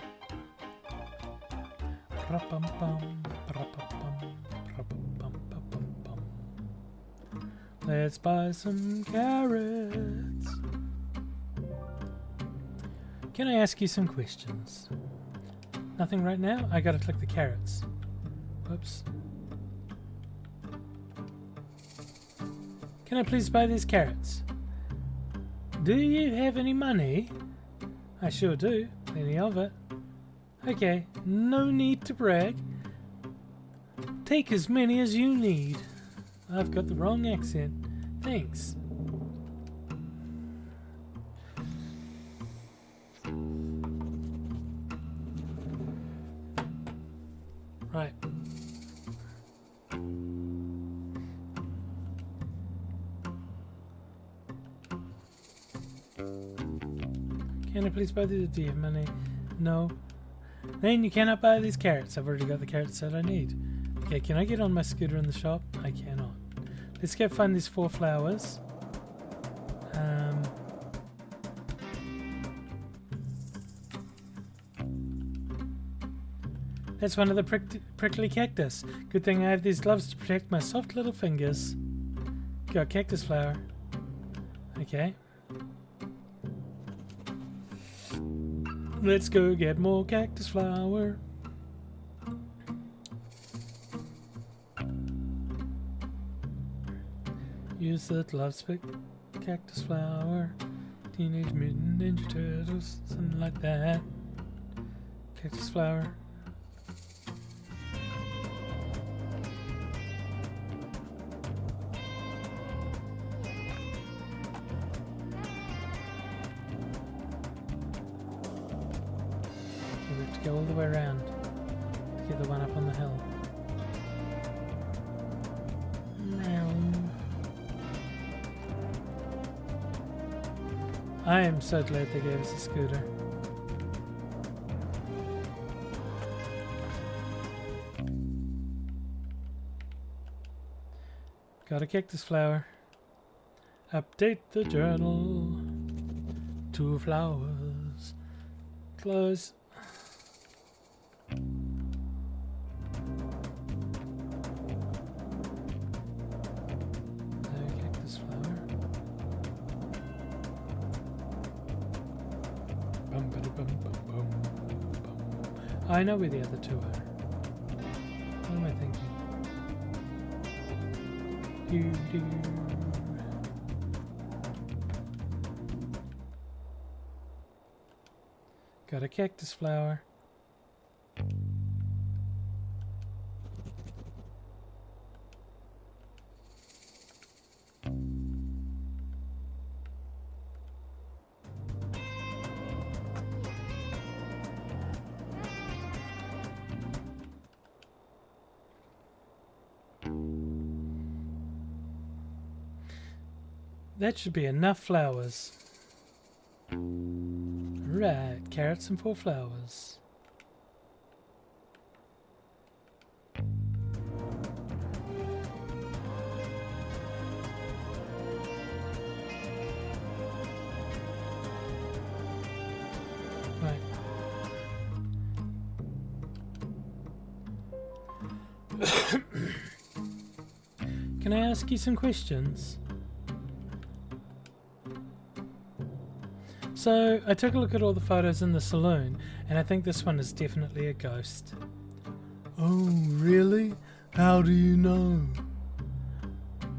Let's buy some carrots. Can I ask you some questions? Nothing right now? I gotta click the carrots. Whoops. Can I please buy these carrots? Do you have any money? I sure do. Plenty of it. Okay, no need to brag. Take as many as you need. I've got the wrong accent. Thanks. Right. Can I please buy these? Do you have money? No. Then you cannot buy these carrots. I've already got the carrots that I need. Okay, can I get on my scooter in the shop? I cannot. Let's go find these 4 flowers. That's one of the prickly cactus. Good thing I have these gloves to protect my soft little fingers. Got cactus flower. Okay. Let's go get more cactus flower. Use the love spick cactus flower. Teenage Mutant Ninja Turtles, something like that. Cactus flower. We have to go all the way around to get the one up on the hill. I am so glad they gave us a scooter. Got a cactus flower. Update the journal. 2 flowers. Close. Cactus flower. Bum, bum, bum, bum, bum. I know where the other 2 are. What am I thinking? Got a cactus flower. That should be enough flowers. Right, carrots and 4 flowers. Right. Can I ask you some questions? So, I took a look at all the photos in the saloon, and I think this one is definitely a ghost. Oh, really? How do you know?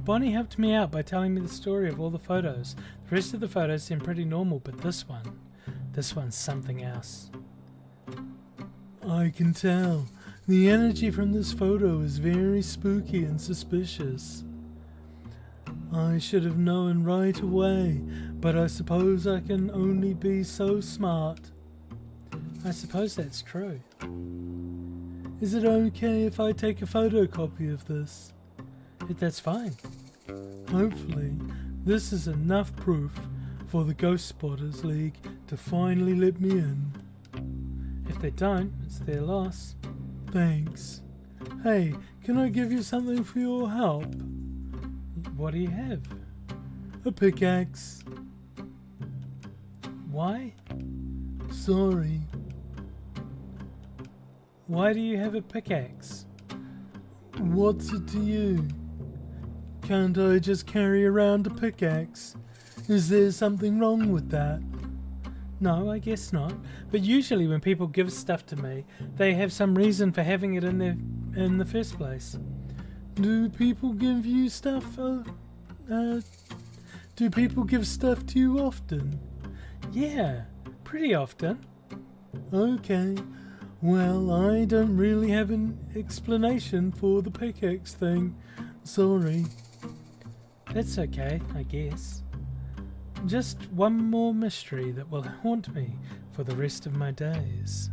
Bonnie helped me out by telling me the story of all the photos. The rest of the photos seem pretty normal, but this one's something else. I can tell. The energy from this photo is very spooky and suspicious. I should have known right away, but I suppose I can only be so smart. I suppose that's true. Is it okay if I take a photocopy of this? That's fine. Hopefully, this is enough proof for the Ghost Spotters League to finally let me in. If they don't, it's their loss. Thanks. Hey, can I give you something for your help? What do you have? A pickaxe. Why? Sorry. Why do you have a pickaxe? What's it to you? Can't I just carry around a pickaxe? Is there something wrong with that? No, I guess not. But usually when people give stuff to me, they have some reason for having it in the first place. Do people give you stuff? Do people give stuff to you often? Yeah, pretty often. Okay. Well, I don't really have an explanation for the pickaxe thing. Sorry. That's okay, I guess. Just one more mystery that will haunt me for the rest of my days.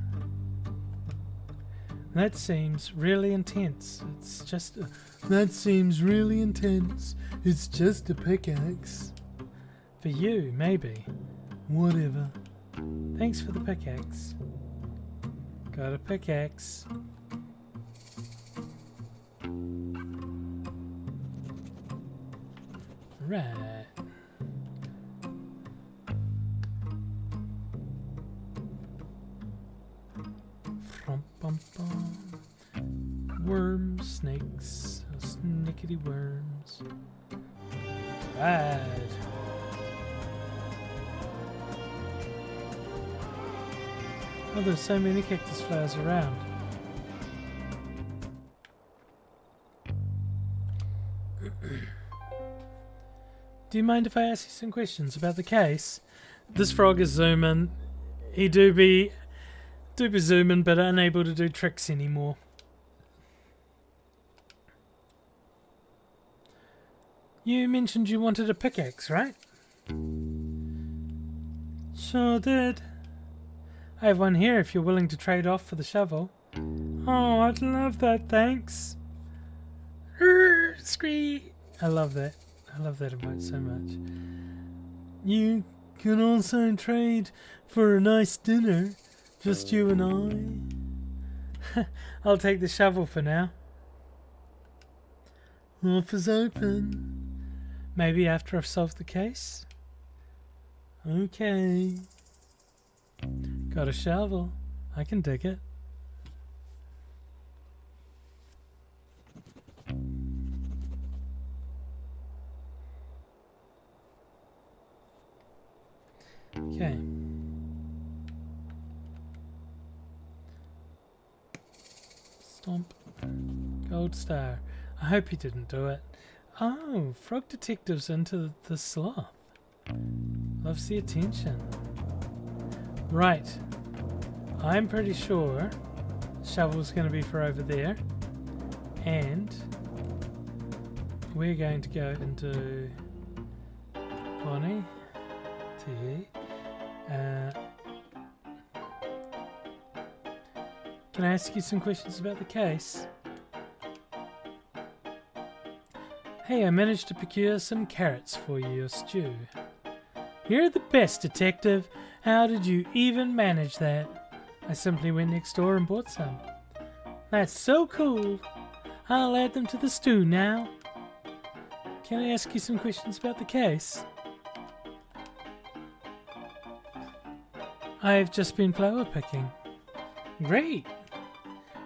That seems really intense. It's just a... That seems really intense. It's just a pickaxe. For you, maybe. Whatever. Thanks for the pickaxe. Got a pickaxe. Right. Worms, snakes, snickety worms. Right. Oh, there's so many cactus flowers around. Do you mind if I ask you some questions about the case? This frog is zooming. He do be zooming, but unable to do tricks anymore. You mentioned you wanted a pickaxe, right? Sure did. I have one here if you're willing to trade off for the shovel. Oh, I'd love that, thanks. Scree! I love that. I love that emote so much. You can also trade for a nice dinner. Just you and I. I'll take the shovel for now. Offer's open. Maybe after I've solved the case? Okay. Got a shovel. I can dig it. Okay. Stomp. Gold star. I hope he didn't do it. Oh, Frog Detective's into the sloth. Loves the attention. Right. I'm pretty sure shovel's going to be for over there. And we're going to go into Bonnie. T. Can I ask you some questions about the case? Hey, I managed to procure some carrots for your stew. You're the best, detective. How did you even manage that? I simply went next door and bought some. That's so cool. I'll add them to the stew now. Can I ask you some questions about the case? I've just been flower picking. Great.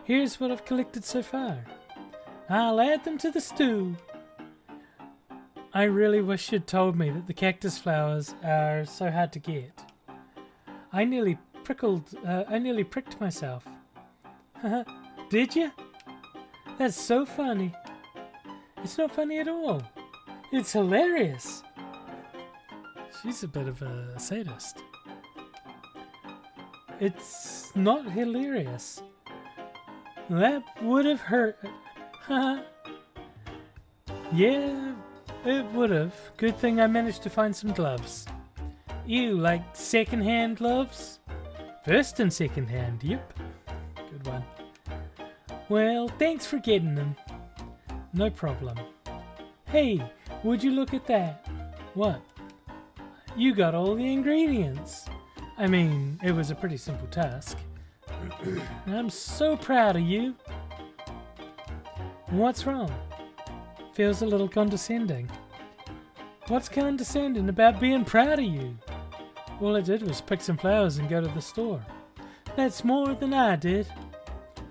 Here's what I've collected so far. I'll add them to the stew. I really wish you'd told me that the cactus flowers are so hard to get. I nearly pricked myself. Did you? That's so funny. It's not funny at all. It's hilarious. She's a bit of a sadist. It's not hilarious. That would have hurt. Yeah, it would have. Good thing I managed to find some gloves. Ew, like second-hand gloves? First and second-hand, yep. Good one. Well, thanks for getting them. No problem. Hey, would you look at that? What? You got all the ingredients. I mean, it was a pretty simple task. I'm so proud of you. What's wrong? Feels a little condescending. What's condescending about being proud of you? All I did was pick some flowers and go to the store. That's more than I did,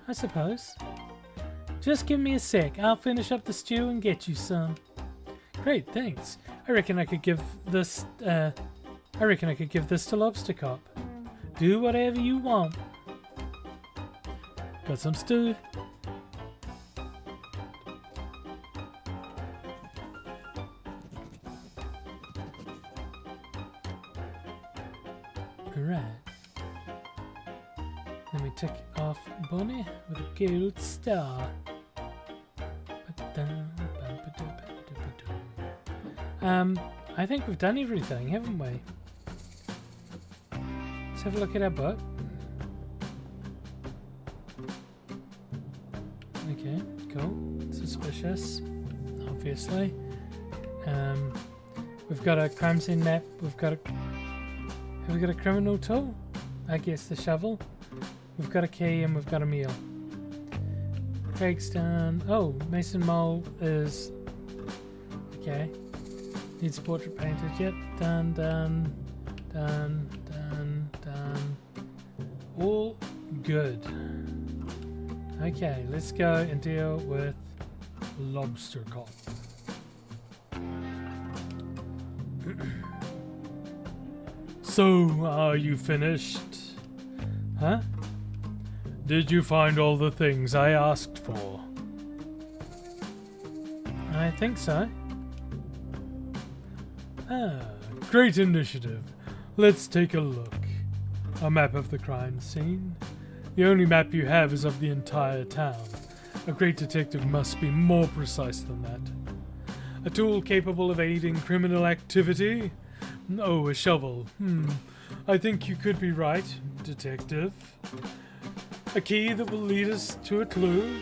I suppose. Just give me a sec. I'll finish up the stew and get you some. Great, thanks. I reckon I could give this to Lobster Cop. Do whatever you want. Got some stew. Alright. Let me tick off Bonnie with a gold star. I think we've done everything, haven't we? Let's have a look at our book. Okay, cool. Suspicious, obviously. We've got a crime scene map. Have we got a criminal tool? I guess the shovel. We've got a key and we've got a meal. Craig's done. Oh, Mason Mole is... Okay. Needs a portrait painted. Yep. Done. All good. Okay, let's go and deal with Lobster Cop. So, are you finished? Huh? Did you find all the things I asked for? I think so. Ah, great initiative. Let's take a look. A map of the crime scene. The only map you have is of the entire town. A great detective must be more precise than that. A tool capable of aiding criminal activity? Oh, a shovel. I think you could be right, detective. A key that will lead us to a clue?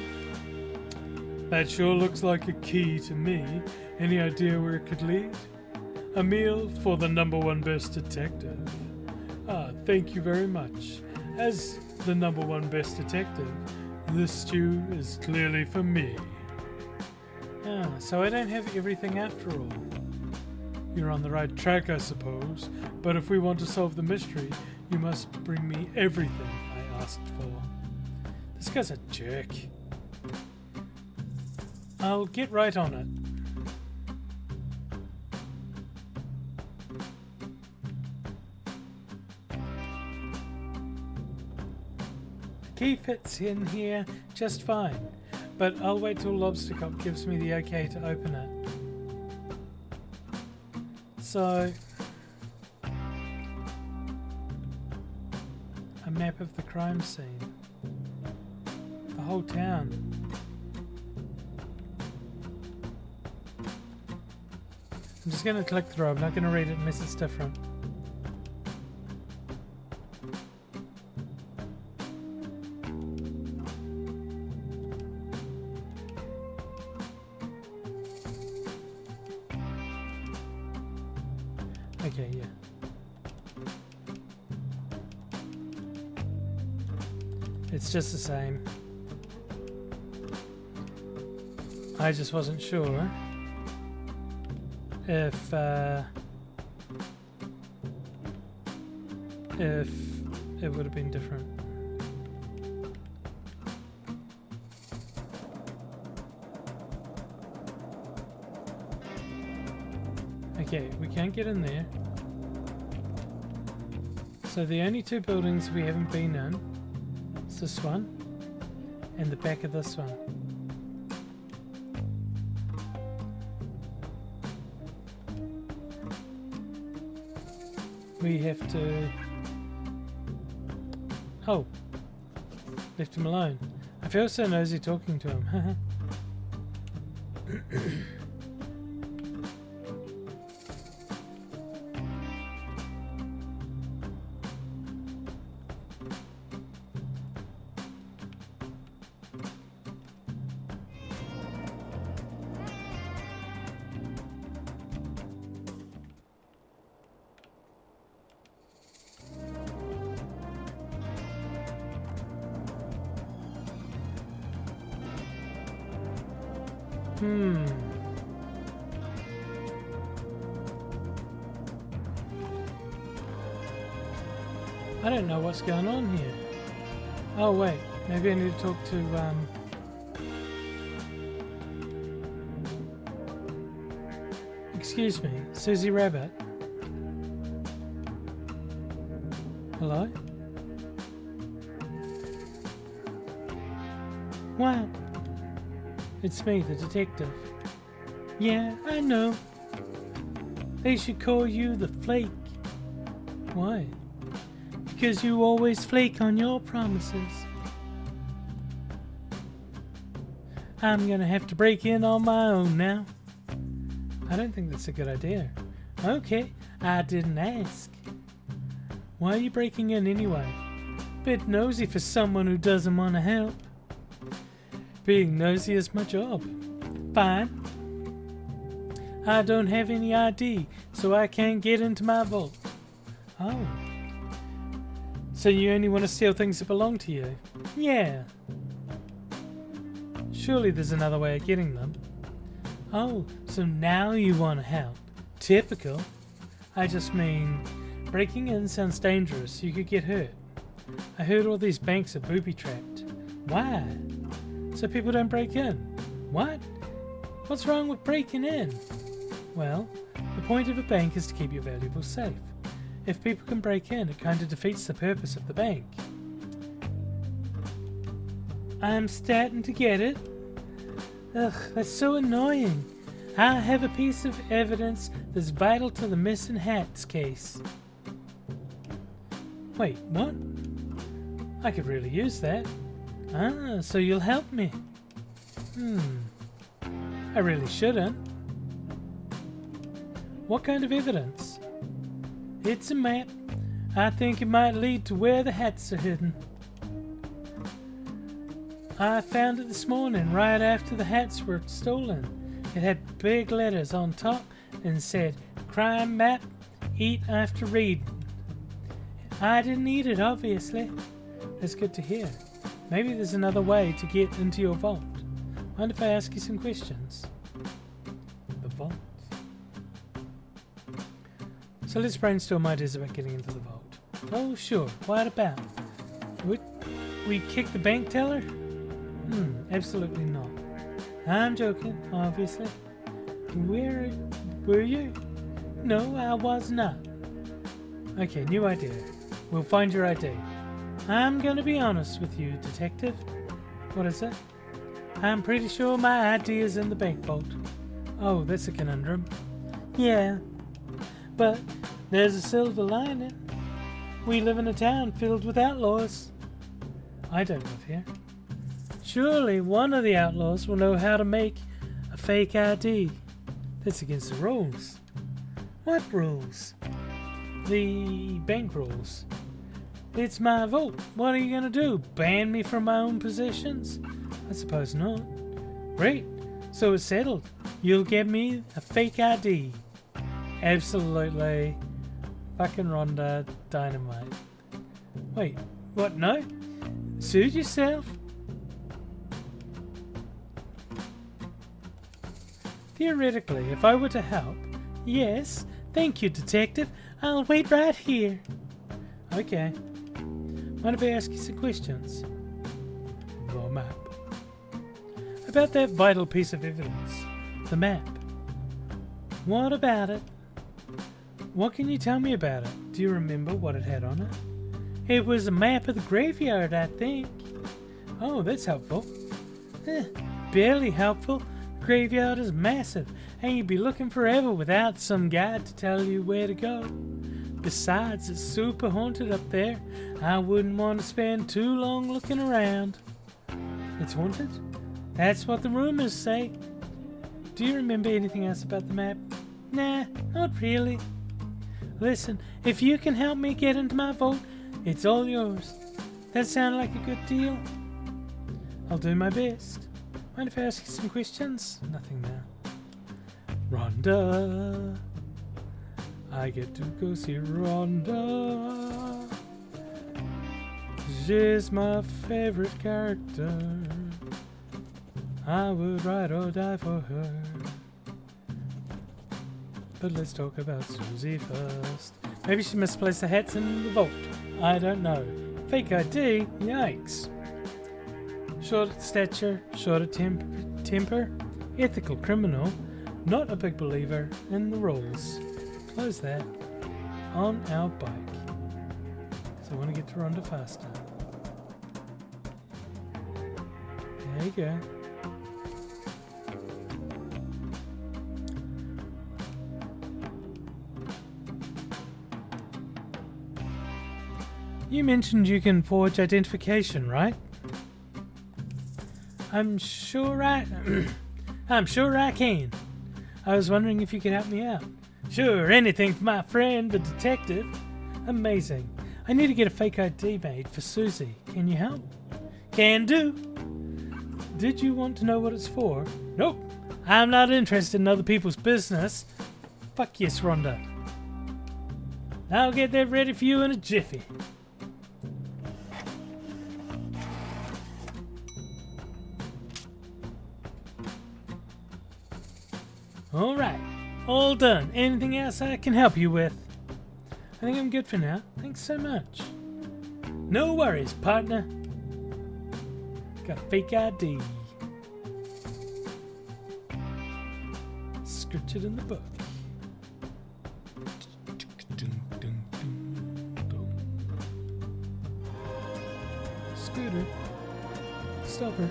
That sure looks like a key to me. Any idea where it could lead? A meal for the #1 best detective. Ah, thank you very much. As the #1 best detective, this stew is clearly for me. Ah, so I don't have everything after all. You're on the right track, I suppose, but if we want to solve the mystery, you must bring me everything I asked for. This guy's a jerk. I'll get right on it. The key fits in here just fine, but I'll wait till Lobster Cop gives me the okay to open it. So, a map of the crime scene. The whole town. I'm just going to click through. I'm not going to read it unless it's different. Okay, yeah. It's just the same. I just wasn't sure if it would have been different. Okay, we can't get in there. So the only two buildings we haven't been in is this one and the back of this one. We have to... Oh! Left him alone. I feel so nosy talking to him. I don't know what's going on here. Oh wait, maybe I need to talk to excuse me, Susie Rabbit. Hello? What? It's me, the detective. Yeah, I know. They should call you the Flake. Why? Because you always flake on your promises. I'm gonna have to break in on my own now. I don't think that's a good idea. Okay, I didn't ask. Why are you breaking in anyway? Bit nosy for someone who doesn't want to help. Being nosy is my job. Fine. I don't have any ID, so I can't get into my vault. Oh. So you only want to steal things that belong to you? Yeah. Surely there's another way of getting them. Oh, so now you want to help. Typical. I just mean, breaking in sounds dangerous. You could get hurt. I heard all these banks are booby-trapped. Why? So people don't break in. What? What's wrong with breaking in? Well, the point of a bank is to keep your valuables safe. If people can break in, it kind of defeats the purpose of the bank. I'm starting to get it. Ugh, that's so annoying. I have a piece of evidence that's vital to the missing hats case. Wait, what? I could really use that. Ah, so you'll help me. I really shouldn't. What kind of evidence? It's a map. I think it might lead to where the hats are hidden. I found it this morning right after the hats were stolen. It had big letters on top and said, "Crime map, eat after reading." I didn't eat it, obviously. That's good to hear. Maybe there's another way to get into your vault. Mind if I ask you some questions? The vault. So let's brainstorm ideas about getting into the vault. Oh, sure. What about? Would we kick the bank teller? Absolutely not. I'm joking, obviously. Where were you? No, I was not. Okay, new idea. We'll find your ID. I'm gonna be honest with you, detective. What is it? I'm pretty sure my ID is in the bank vault. Oh, that's a conundrum. Yeah, but there's a silver lining. We live in a town filled with outlaws. I don't live here. Surely one of the outlaws will know how to make a fake ID. That's against the rules. What rules? The bank rules. It's my vote. What are you gonna do? Ban me from my own possessions? I suppose not. Great. So it's settled. You'll get me a fake ID. Absolutely. Fucking Rhonda Dynamite. Wait, what? No? Suit yourself? Theoretically, if I were to help, yes. Thank you, detective. I'll wait right here. Okay. Mind if I ask you some questions? The map. About that vital piece of evidence. The map. What about it? What can you tell me about it? Do you remember what it had on it? It was a map of the graveyard, I think. Oh, that's helpful. Barely helpful. The graveyard is massive, and you'd be looking forever without some guide to tell you where to go. Besides, it's super haunted up there. I wouldn't want to spend too long looking around. It's haunted? That's what the rumors say. Do you remember anything else about the map? Nah, not really. Listen, if you can help me get into my vault, it's all yours. That sound like a good deal? I'll do my best. Mind if I ask you some questions? Nothing now. Rhonda. I get to go see Rhonda. She's my favorite character. I would ride or die for her. But let's talk about Susie first. Maybe she misplaced the hats in the vault. I don't know. Fake ID? Yikes. Short stature, short temper, ethical criminal, not a big believer in the rules. Close that. On our bike. So I want to get to Rhonda faster. There you go. You mentioned you can forge identification, right? I'm sure I can. I was wondering if you could help me out. Sure, anything for my friend, the detective. Amazing. I need to get a fake ID made for Susie. Can you help? Can do. Did you want to know what it's for? Nope. I'm not interested in other people's business. Fuck yes, Rhonda. I'll get that ready for you in a jiffy. Alright, all done. Anything else I can help you with? I think I'm good for now. Thanks so much. No worries, partner. Got a fake ID. Scratch it in the book. Scooter. stop her.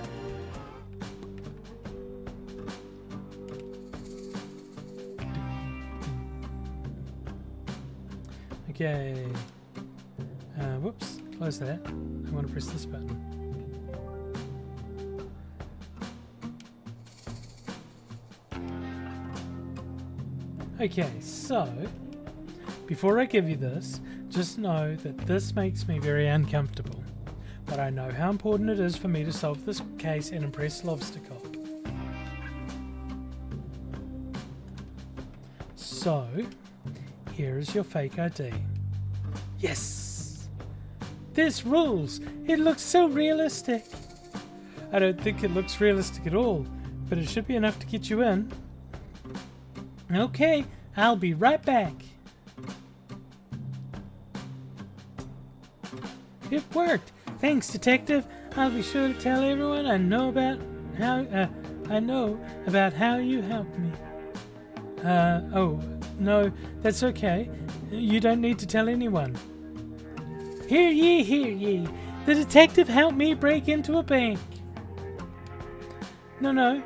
Okay. Whoops. Close that. I want to press this button. Okay, so before I give you this, just know that this makes me very uncomfortable. But I know how important it is for me to solve this case and impress Lobster Cop. So, here is your fake ID. Yes! This rules! It looks so realistic! I don't think it looks realistic at all, but it should be enough to get you in. Okay, I'll be right back. It worked! Thanks, Detective. I'll be sure to tell everyone I know about how you helped me. Oh, no, that's okay. You don't need to tell anyone. Hear ye, hear ye. The detective helped me break into a bank. No.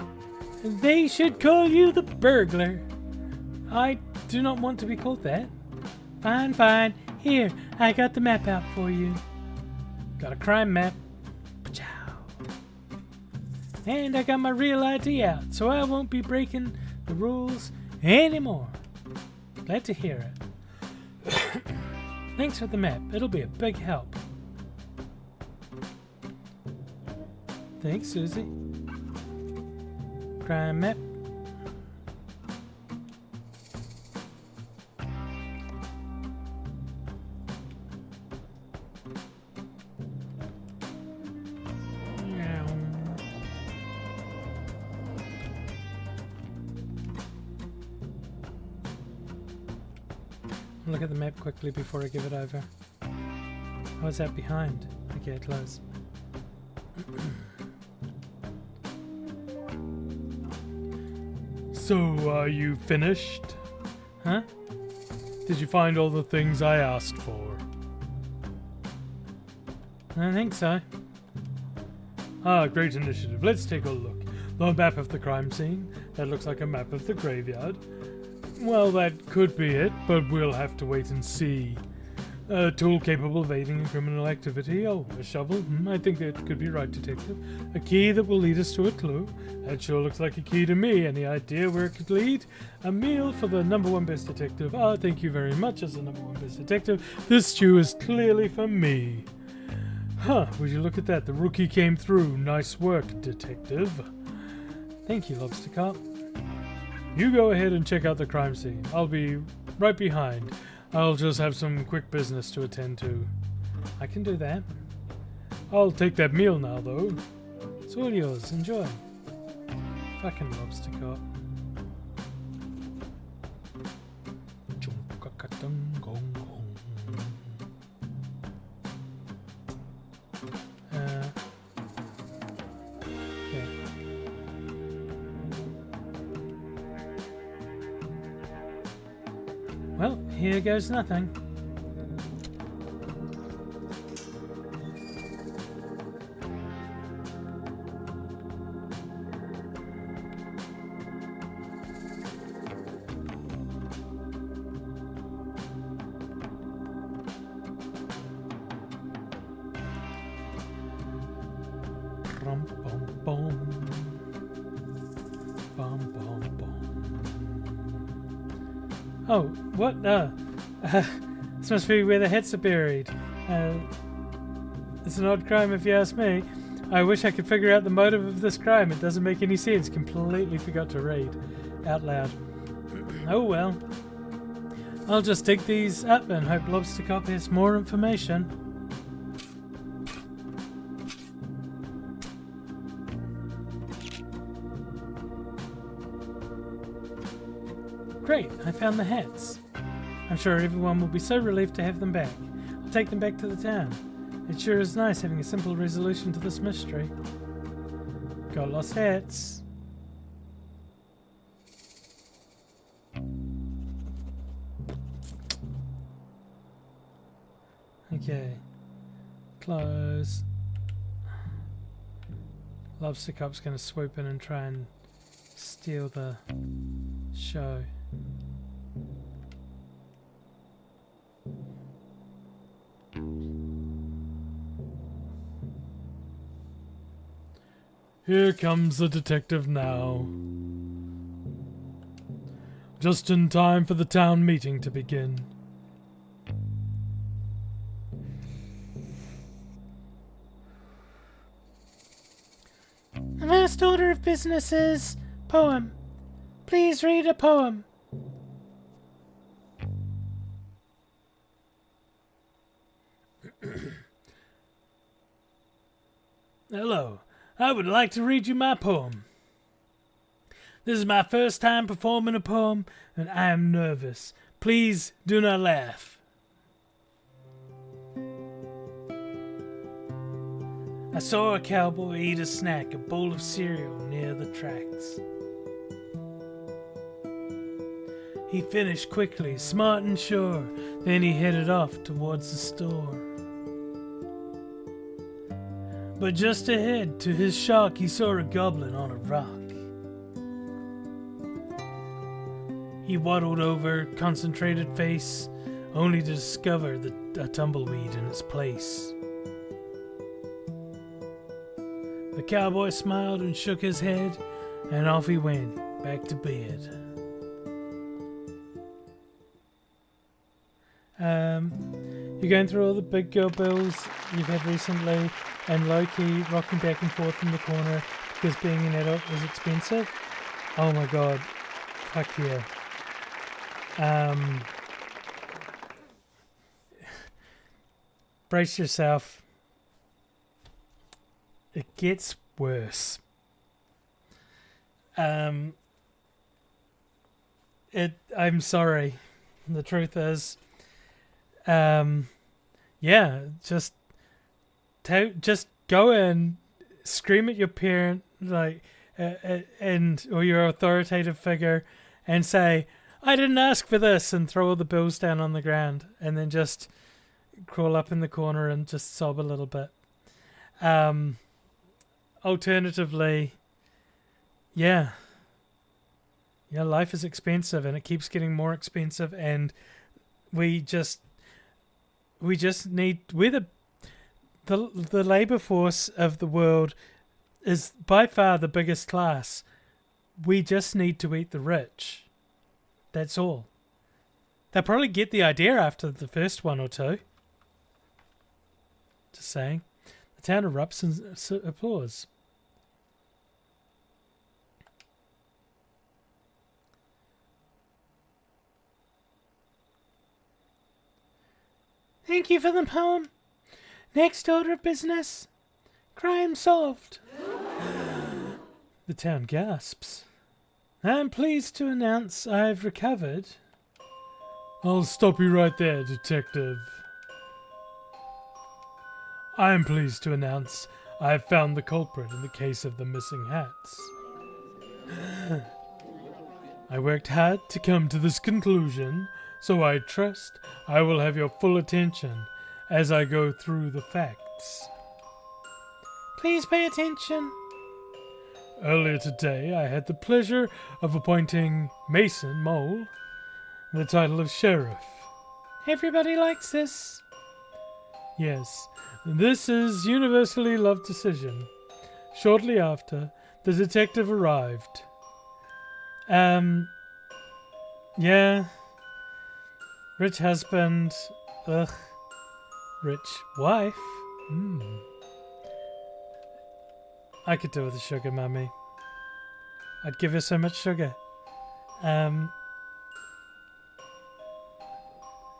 They should call you the burglar. I do not want to be called that. Fine. Here, I got the map out for you. Got a crime map. Pachow. And I got my real ID out, so I won't be breaking the rules anymore. Glad to hear it. Thanks for the map. It'll be a big help. Thanks, Susie. Crime map. Look at the map quickly before I give it over. Oh, it's out behind. Okay, close. So, are you finished? Huh? Did you find all the things I asked for? I think so. Ah, great initiative. Let's take a look. The map of the crime scene. That looks like a map of the graveyard. Well, that could be it, but we'll have to wait and see. A tool capable of aiding in criminal activity. Oh, a shovel. I think that could be right, Detective. A key that will lead us to a clue. That sure looks like a key to me. Any idea where it could lead? A meal for the #1 best detective. Ah, thank you very much as the #1 best detective. This stew is clearly for me. Huh, would you look at that? The rookie came through. Nice work, Detective. Thank you, Lobster Cop. You go ahead and check out the crime scene. I'll be right behind. I'll just have some quick business to attend to. I can do that. I'll take that meal now, though. It's all yours. Enjoy. Fucking Lobster Cop. Okay. Well, here goes nothing. Bum, bum, bum. Bum, bum, bum. Oh, what? This must be where the hats are buried. It's an odd crime if you ask me. I wish I could figure out the motive of this crime. It doesn't make any sense. Completely forgot to read out loud. Oh well. I'll just dig these up and hope Lobster Cop has more information. Great, I found the hats. I'm sure everyone will be so relieved to have them back. I'll take them back to the town. It sure is nice having a simple resolution to this mystery. Got lost hats. Okay. Close. Lobster Cop's gonna swoop in and try and steal the show. Here comes the detective now. Just in time for the town meeting to begin. The first order of business is poem. Please read a poem. Hello, I would like to read you my poem. This is my first time performing a poem, and I am nervous. Please do not laugh. I saw a cowboy eat a snack, a bowl of cereal near the tracks. He finished quickly, smart and sure, then he headed off towards the store. But just ahead, to his shock, he saw a goblin on a rock. He waddled over, concentrated face, only to discover a tumbleweed in its place. The cowboy smiled and shook his head, and off he went, back to bed. You're going through all the big girl bills you've had recently, and low-key rocking back and forth in the corner because being an adult is expensive. Oh my god. Fuck yeah. Brace yourself. It gets worse. I'm sorry. The truth is, yeah, just go and scream at your parent, like, or your authoritative figure, and say, "I didn't ask for this," and throw all the bills down on the ground, and then just crawl up in the corner and just sob a little bit. Alternatively, yeah, life is expensive, and it keeps getting more expensive, and we just need, we're the labor force of the world is by far the biggest class. We just need to eat the rich. That's all. They'll probably get the idea after the first one or two. Just saying. The town erupts in applause. Thank you for the poem. Next order of business. Crime solved. The town gasps. I'm pleased to announce I've recovered. I'll stop you right there, detective. I'm pleased to announce I've found the culprit in the case of the missing hats. I worked hard to come to this conclusion, so I trust I will have your full attention as I go through the facts. Please pay attention. Earlier today, I had the pleasure of appointing Mason Mole the title of sheriff. Everybody likes this. Yes, this is universally loved decision. Shortly after, the detective arrived. Yeah. Rich husband. Ugh. Rich wife. I could do with a sugar mummy. I'd give her so much sugar. I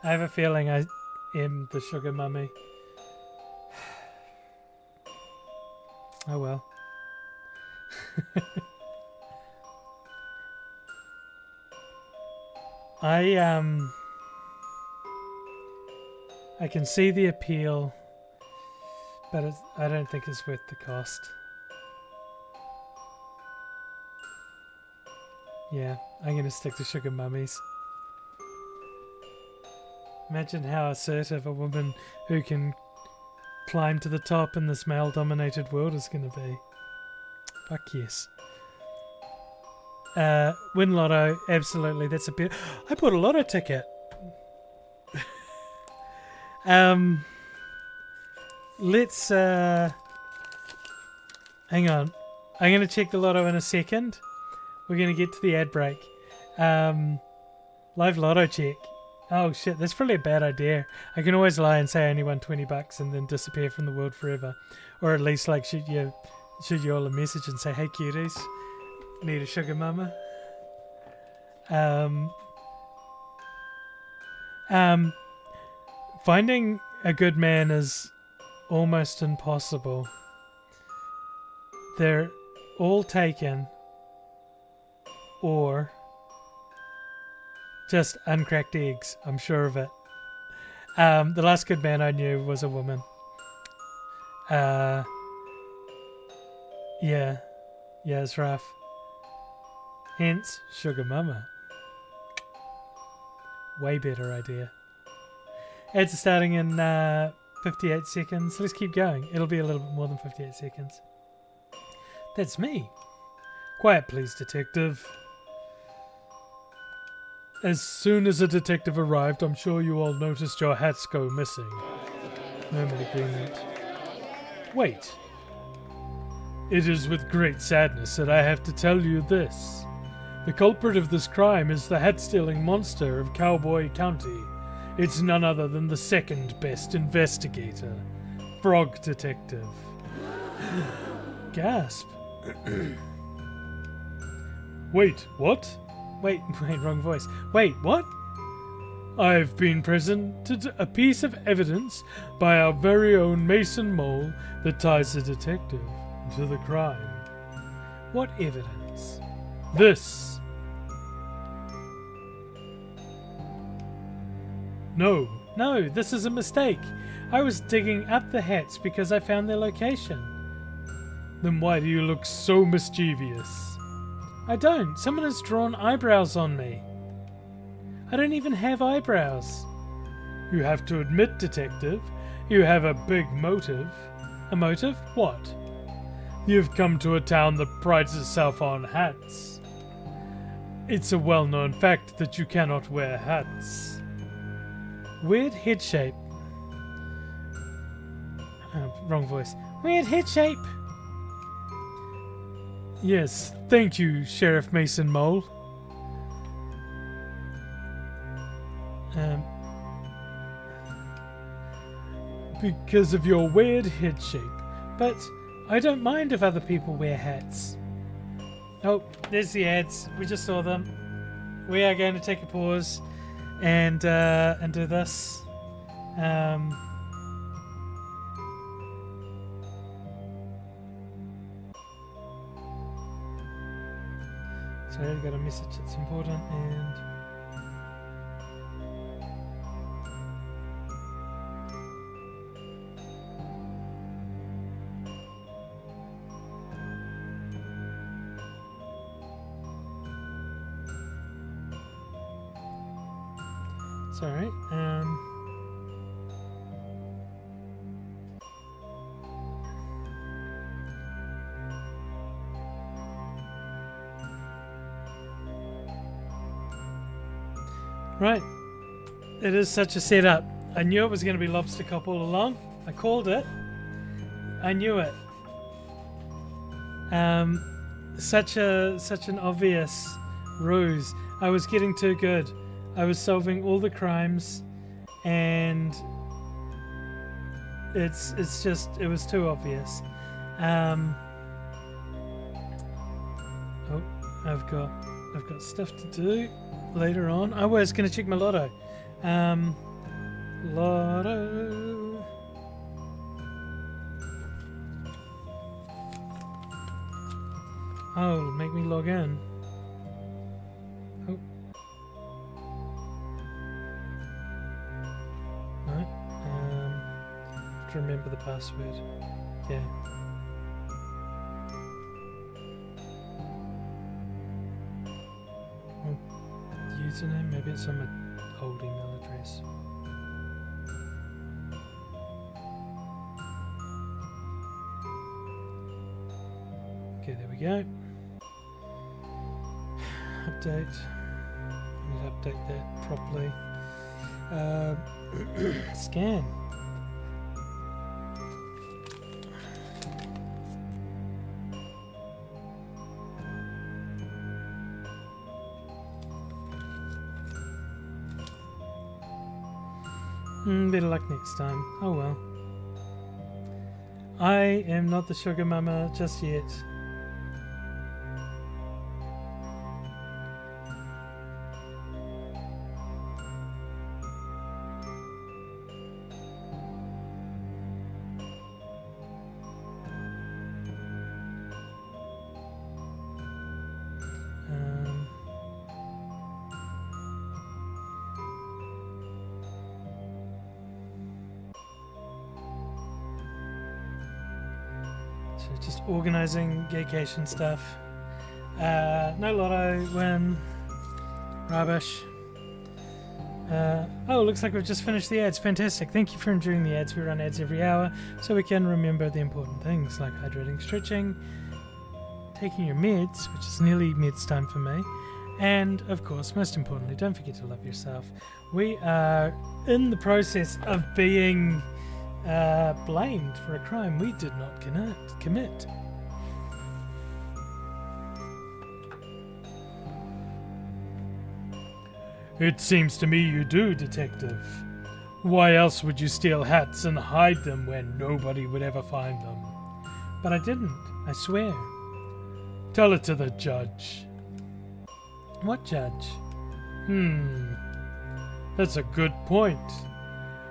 have a feeling I am the sugar mummy. Oh well. I can see the appeal, but I don't think it's worth the cost. Yeah, I'm gonna stick to sugar mummies. Imagine how assertive a woman who can climb to the top in this male-dominated world is gonna be. Fuck yes. Win lotto, absolutely. That's a bit. I bought a lotto ticket. Let's hang on. I'm gonna check the lotto in a second. We're gonna get to the ad break. Live lotto check. Oh shit, that's probably a bad idea. I can always lie and say I only won $20 and then disappear from the world forever, or at least like shoot you all a message and say, "Hey cuties, need a sugar mama." Finding a good man is almost impossible. They're all taken, or just uncracked eggs. I'm sure of it. The last good man I knew was a woman. Yeah, it's rough. Hence, sugar mama. Way better idea. Ads are starting in 58 seconds. Let's keep going. It'll be a little bit more than 58 seconds. That's me. Quiet, please, detective. As soon as a detective arrived, I'm sure you all noticed your hats go missing. Moment agreement. Wait. It is with great sadness that I have to tell you this. The culprit of this crime is the hat-stealing monster of Cowboy County. It's none other than the second best investigator, Frog Detective. Gasp. Wait, what? Wait, wrong voice. Wait, what? I've been presented a piece of evidence by our very own Mason Mole that ties the detective to the crime. What evidence? This. No. No, this is a mistake. I was digging up the hats because I found their location. Then why do you look so mischievous? I don't. Someone has drawn eyebrows on me. I don't even have eyebrows. You have to admit, detective, you have a big motive. A motive? What? You've come to a town that prides itself on hats. It's a well-known fact that you cannot wear hats. Weird head shape. Wrong voice. Weird head shape. Yes, thank you, Sheriff Mason Mole. Because of your weird head shape. But I don't mind if other people wear hats. Oh, there's the ads. We just saw them. We are going to take a pause and do this. Sorry, I got a message that's important and. Sorry. Right. It is such a setup. I knew it was going to be Lobster Cop all along. I called it. I knew it. Such an obvious ruse. I was getting too good. I was solving all the crimes, and it was too obvious. Oh, I've got stuff to do later on. I was going to check my lotto. Lotto. Oh, make me log in. Oh. No. Have to remember the password. Yeah. Oh, username, maybe it's on my old email address. Okay, there we go. Update. I need to update that properly. Scan. Better luck next time. Oh well. I am not the sugar mama just yet. So just organising vacation stuff. No lotto win. Rubbish. Oh, looks like we've just finished the ads. Fantastic. Thank you for enjoying the ads. We run ads every hour so we can remember the important things like hydrating, stretching, taking your meds, which is nearly meds time for me, and of course, most importantly, don't forget to love yourself. We are in the process of being blamed for a crime we did not commit. It seems to me you do, Detective. Why else would you steal hats and hide them when nobody would ever find them? But I didn't, I swear. Tell it to the judge. What judge? That's a good point.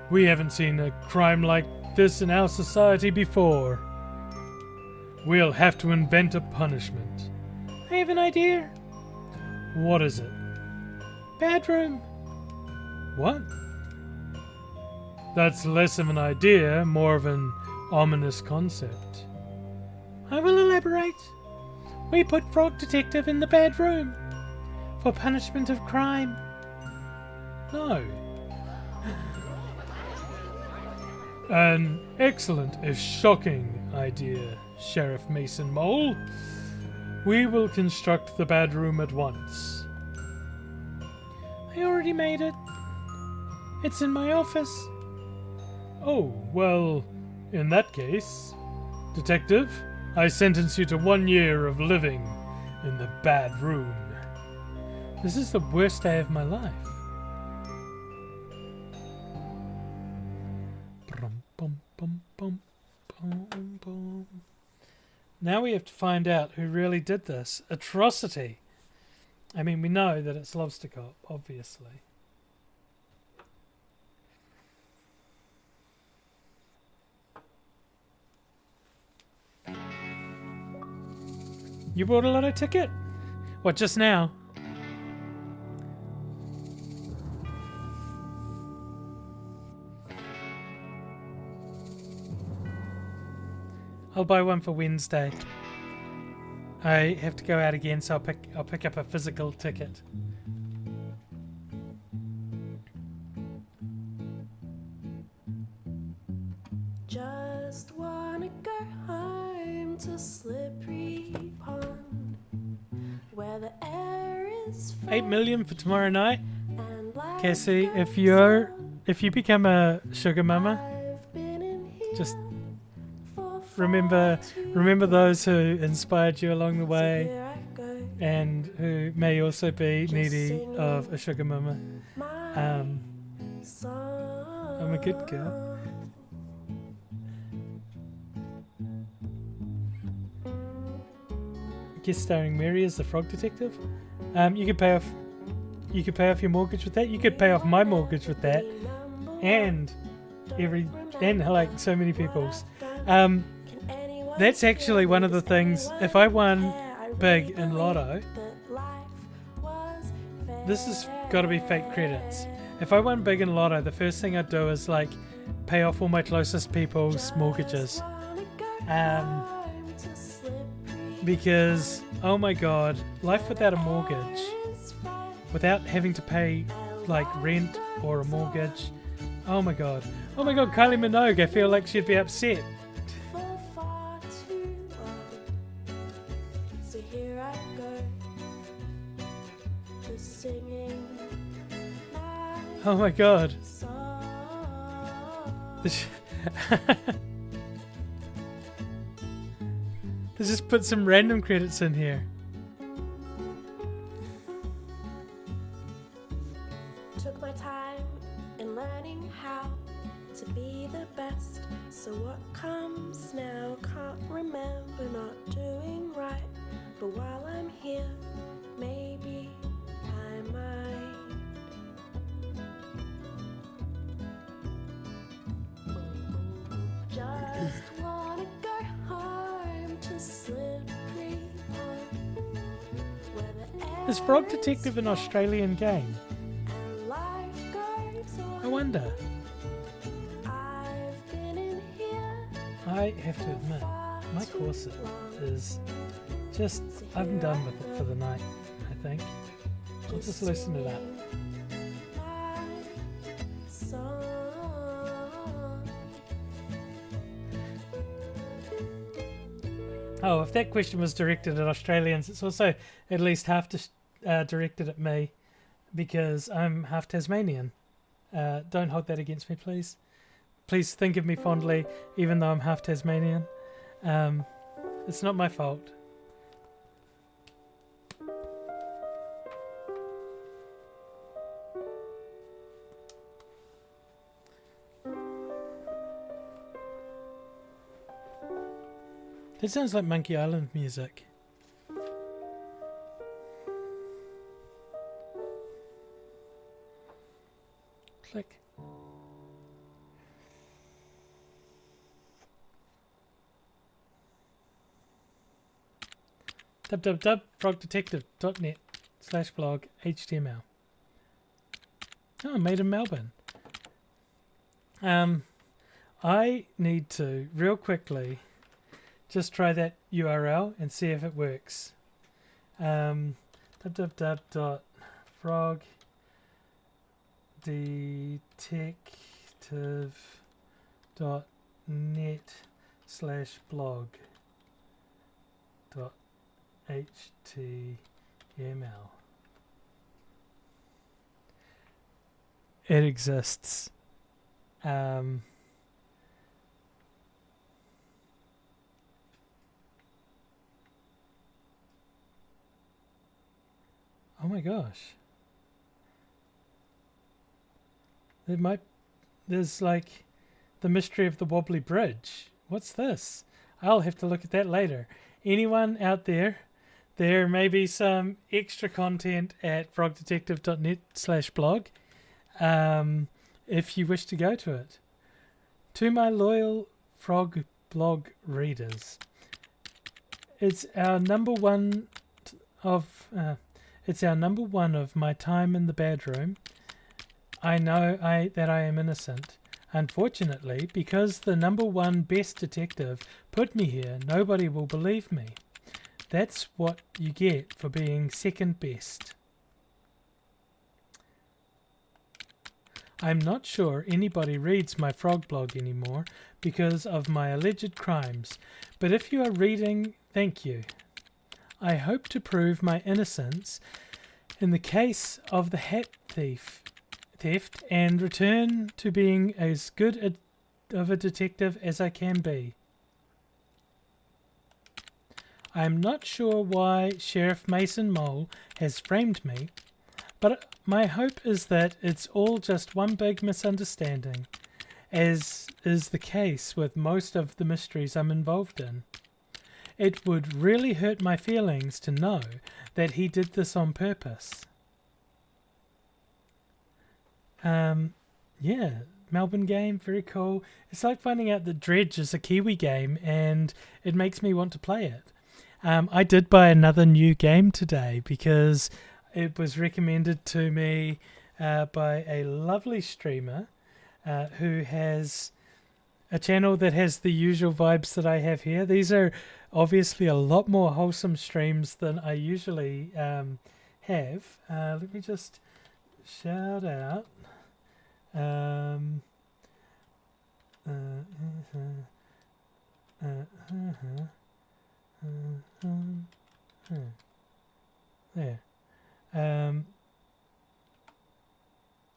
We haven't seen a crime like this in our society before. We'll have to invent a punishment. I have an idea. What is it? Bedroom. What? That's less of an idea, more of an ominous concept. I will elaborate. We put Frog Detective in the bedroom for punishment of crime. No. An excellent, if shocking, idea, Sheriff Mason Mole. We will construct the bedroom at once. I already made it. It's in my office. Oh, well, in that case, Detective, I sentence you to 1 year of living in the bad room. This is the worst day of my life. Now we have to find out who really did this atrocity. I mean, we know that it's Lobster Cop, obviously. You bought a lotto ticket? What, just now? I'll buy one for Wednesday. I have to go out again, so I'll pick up a physical ticket. Just wanna go home to Slippery Pond, where the air is 8 million for tomorrow night. and like Cassie, if you become a sugar mama, I've been in here just for remember those who inspired you along the so way here I go, and who may also be needy of a sugar mama. my song. I'm a good girl. Guest starring Mary as the Frog Detective. You could pay off your mortgage with that. You could pay off my mortgage with that, and like so many people's. That's actually one of the things. If I won big in Lotto, this has got to be fake credits. If I won big in Lotto, the first thing I'd do is like pay off all my closest people's mortgages. Because, oh my god, life without a mortgage, without having to pay like rent or a mortgage, oh my god, Kylie Minogue, I feel like she'd be upset. Oh my god. song. Let's just put some random credits in here. Took my time in learning how to be the best. So what comes now? Can't remember not doing right. But while I'm here, maybe I might. Just wanna go home to Slippery Pond, where the air Is Frog is Detective an Australian game? and life goes on. I wonder. I've been in here I have to admit, my corset is just, I'm done with it for the night, I think. I'll just loosen it up. my song. Oh, if that question was directed at Australians, it's also at least half directed at me because I'm half Tasmanian. Don't hold that against me, please. Please think of me fondly, even though I'm half Tasmanian. It's not my fault. That sounds like Monkey Island music. Click. www.frogdetective.net/blog HTML. Oh, made in Melbourne. I need to real quickly just try that URL and see if it works. www.frogdetective.net/blog.html. It exists. Oh my gosh. There's like the mystery of the wobbly bridge. What's this? I'll have to look at that later. Anyone out there? There may be some extra content at frogdetective.net/blog if you wish to go to it. To my loyal frog blog readers, it's our number one of my time in the bedroom. I know that I am innocent. Unfortunately, because the number one best detective put me here, nobody will believe me. That's what you get for being second best. I'm not sure anybody reads my frog blog anymore because of my alleged crimes, but if you are reading, thank you. I hope to prove my innocence in the case of the hat theft and return to being as good of a detective as I can be. I am not sure why Sheriff Mason Mole has framed me, but my hope is that it's all just one big misunderstanding, as is the case with most of the mysteries I'm involved in. It would really hurt my feelings to know that he did this on purpose. Yeah, Melbourne game, very cool. It's like finding out that Dredge is a Kiwi game and it makes me want to play it. I did buy another new game today because it was recommended to me by a lovely streamer who has a channel that has the usual vibes that I have here. These are obviously a lot more wholesome streams than I usually have. Let me just shout out. There.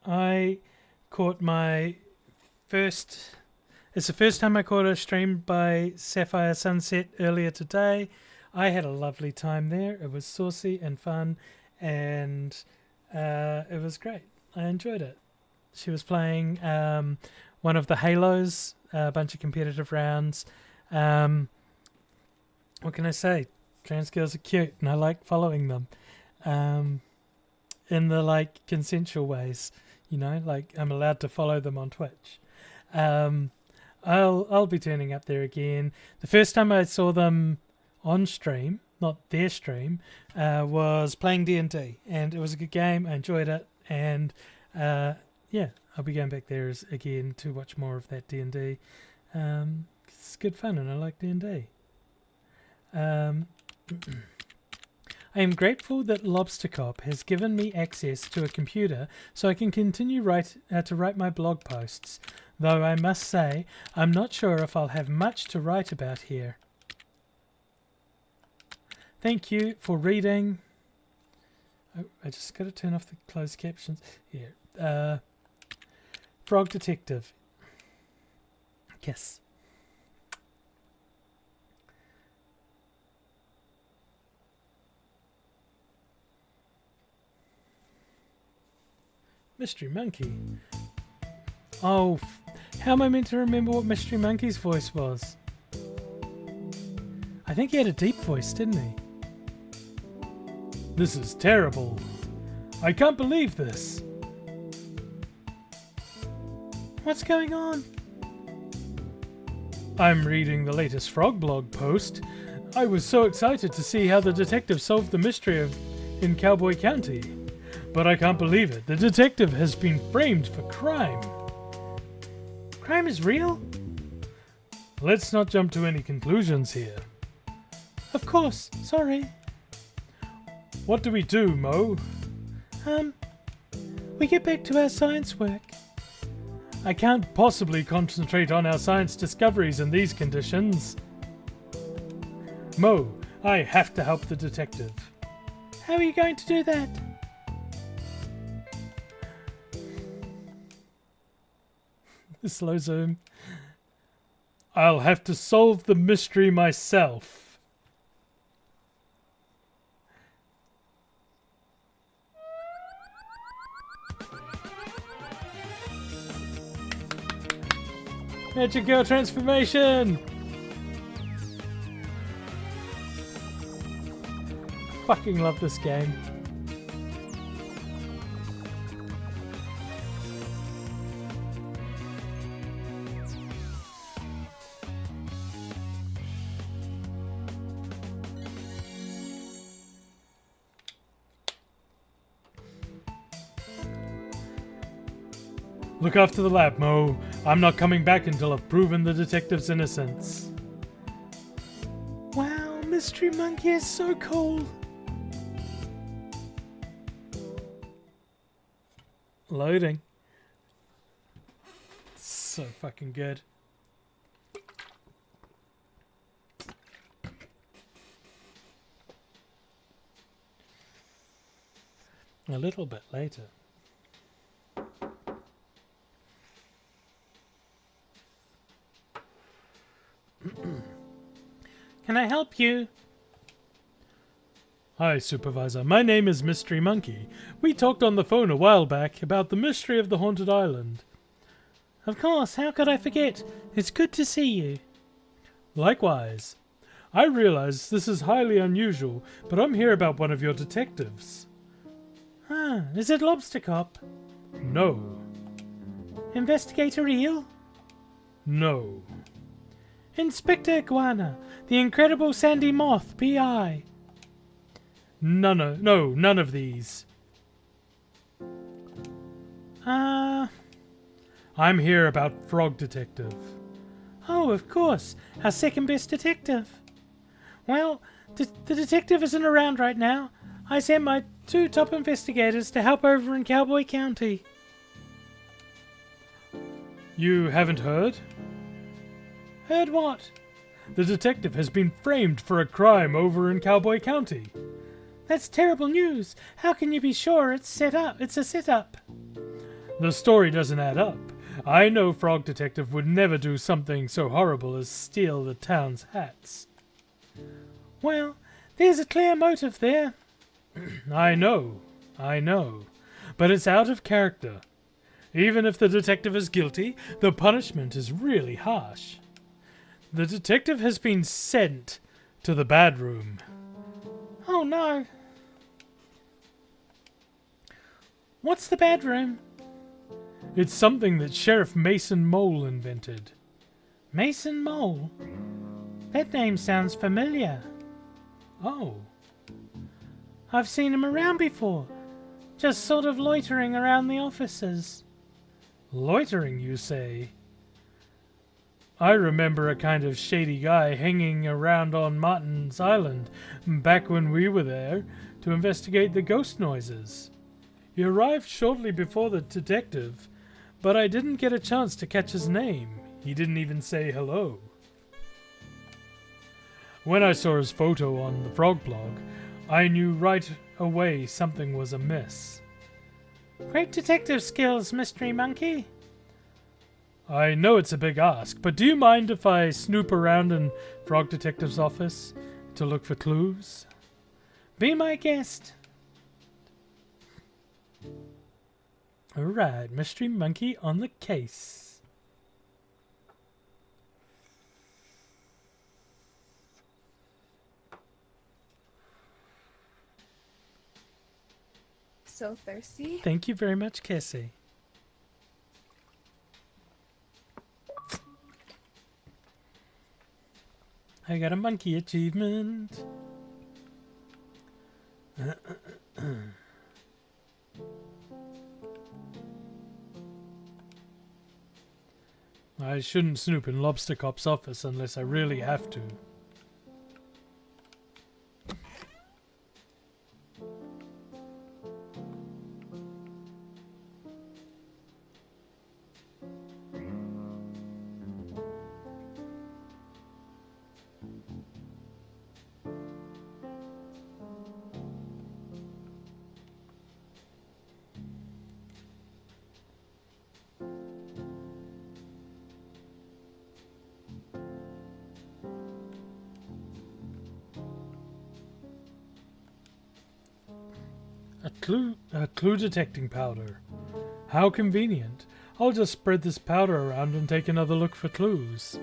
I caught my first... It's the first time I caught a stream by Sapphire Sunset earlier today. I had a lovely time there. It was saucy and fun, and it was great. I enjoyed it. She was playing one of the Halos, a bunch of competitive rounds. What can I say? Trans girls are cute, and I like following them in the like consensual ways. You know, like I'm allowed to follow them on Twitch. I'll be turning up there again. The first time I saw them on stream, not their stream, was playing D&D, and it was a good game. I enjoyed it, and yeah, I'll be going back there again to watch more of that D&D. It's good fun, and I like D&D. I am grateful that Lobster Cop has given me access to a computer so I can continue to write my blog posts, though I must say I'm not sure if I'll have much to write about here. Thank you for reading. Oh, I just got to turn off the closed captions. Here. Frog Detective. Yes. Mystery Monkey. Oh, how am I meant to remember what Mystery Monkey's voice was? I think he had a deep voice, didn't he? This is terrible. I can't believe this. What's going on? I'm reading the latest Frog blog post. I was so excited to see how the detective solved the mystery in Cowboy County. But I can't believe it. The detective has been framed for crime. Crime is real? Let's not jump to any conclusions here. Of course. Sorry. What do we do, Mo? We get back to our science work. I can't possibly concentrate on our science discoveries in these conditions. Mo, I have to help the detective. How are you going to do that? Slow zoom. I'll have to solve the mystery myself. Magic Girl transformation! Fucking love this game. Look after the lab, Mo. I'm not coming back until I've proven the detective's innocence. Wow, Mystery Monkey is so cool. Loading. So fucking good. A little bit later. Can I help you? Hi, Supervisor. My name is Mystery Monkey. We talked on the phone a while back about the mystery of the haunted island. Of course, how could I forget? It's good to see you. Likewise. I realize this is highly unusual, but I'm here about one of your detectives. Ah, is it Lobster Cop? No. Investigator Eel? No. Inspector Iguana, the incredible Sandy Moth, P.I. None of these. I'm here about Frog Detective. Oh, of course, our second best detective. Well, the detective isn't around right now. I sent my 2 top investigators to help over in Cowboy County. You haven't heard? Heard what? The detective has been framed for a crime over in Cowboy County. That's terrible news. How can you be sure it's set up? It's a setup. The story doesn't add up. I know Frog Detective would never do something so horrible as steal the town's hats. Well, there's a clear motive there. I know. But it's out of character. Even if the detective is guilty, the punishment is really harsh. The detective has been sent to the bad room. Oh no. What's the bad room? It's something that Sheriff Mason Mole invented. Mason Mole? That name sounds familiar. Oh. I've seen him around before. Just sort of loitering around the offices. Loitering, you say? I remember a kind of shady guy hanging around on Martin's Island back when we were there to investigate the ghost noises. He arrived shortly before the detective, but I didn't get a chance to catch his name. He didn't even say hello. When I saw his photo on the Frog blog, I knew right away something was amiss. Great detective skills, Mystery Monkey. I know it's a big ask, but do you mind if I snoop around in Frog Detective's office to look for clues? Be my guest. Alright, Mystery Monkey on the case. So thirsty. Thank you very much, Cassie. I got a monkey achievement. I shouldn't snoop in Lobster Cop's office unless I really have to. A clue detecting powder. How convenient. I'll just spread this powder around and take another look for clues.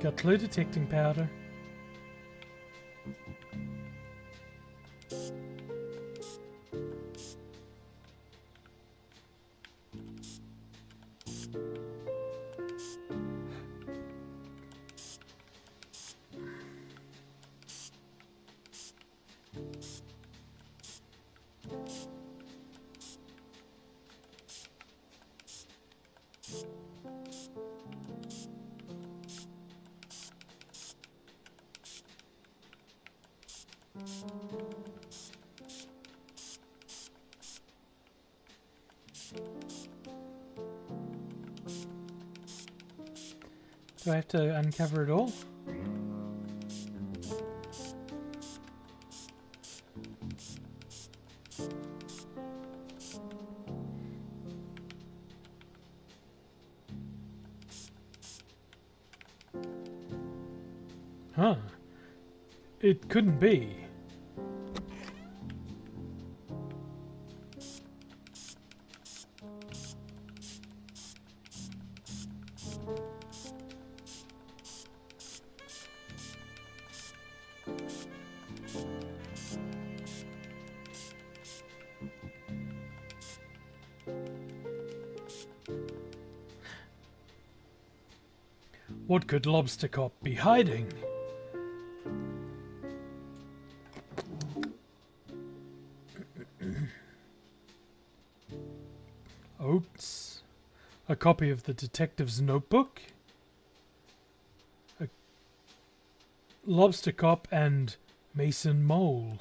Got clue detecting powder. Do I have to uncover it all? Huh. It couldn't be. What could Lobster Cop be hiding? Oats. A copy of the detective's notebook. A Lobster Cop and Mason Mole.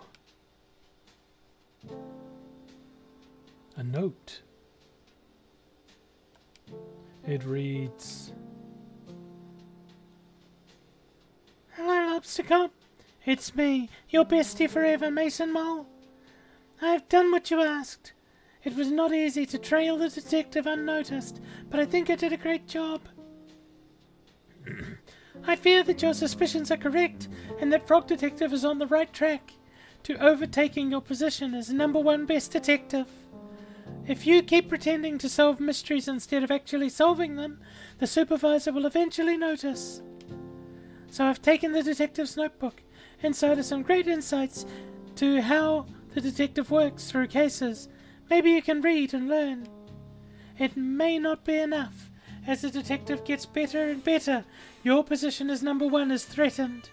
A note. It reads, Hello, Lobster Cop. It's me, your bestie forever, Mason Mole. I've done what you asked. It was not easy to trail the detective unnoticed, but I think I did a great job. I fear that your suspicions are correct, and that Frog Detective is on the right track to overtaking your position as #1 best detective. If you keep pretending to solve mysteries instead of actually solving them, the supervisor will eventually notice. So I've taken the detective's notebook. Inside are some great insights to how the detective works through cases. Maybe you can read and learn. It may not be enough. As the detective gets better and better, your position as #1 is threatened.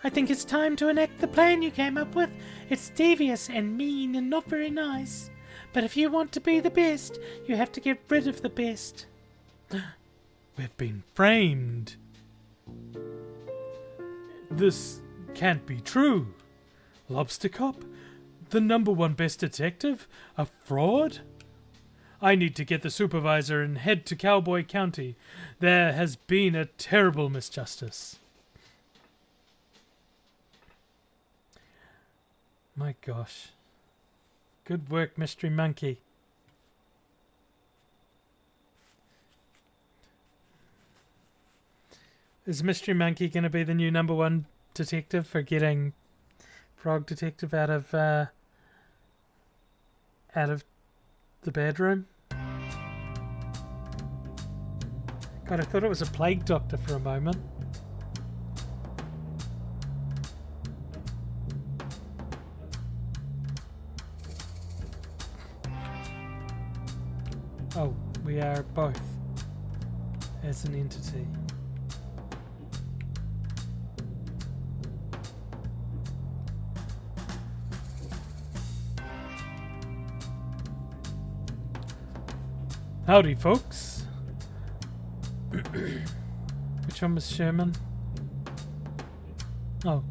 I think it's time to enact the plan you came up with. It's devious and mean and not very nice. But if you want to be the best, you have to get rid of the best. We've been framed. This can't be true. Lobster Cop? The #1 best detective? A fraud? I need to get the supervisor and head to Cowboy County. There has been a terrible misjustice. My gosh. Good work, Mystery Monkey. Is Mystery Monkey going to be the new #1 detective for getting Frog Detective out of the bedroom? God, I thought it was a plague doctor for a moment. Oh, we are both as an entity. Howdy, folks. Which one was Sherman? Oh,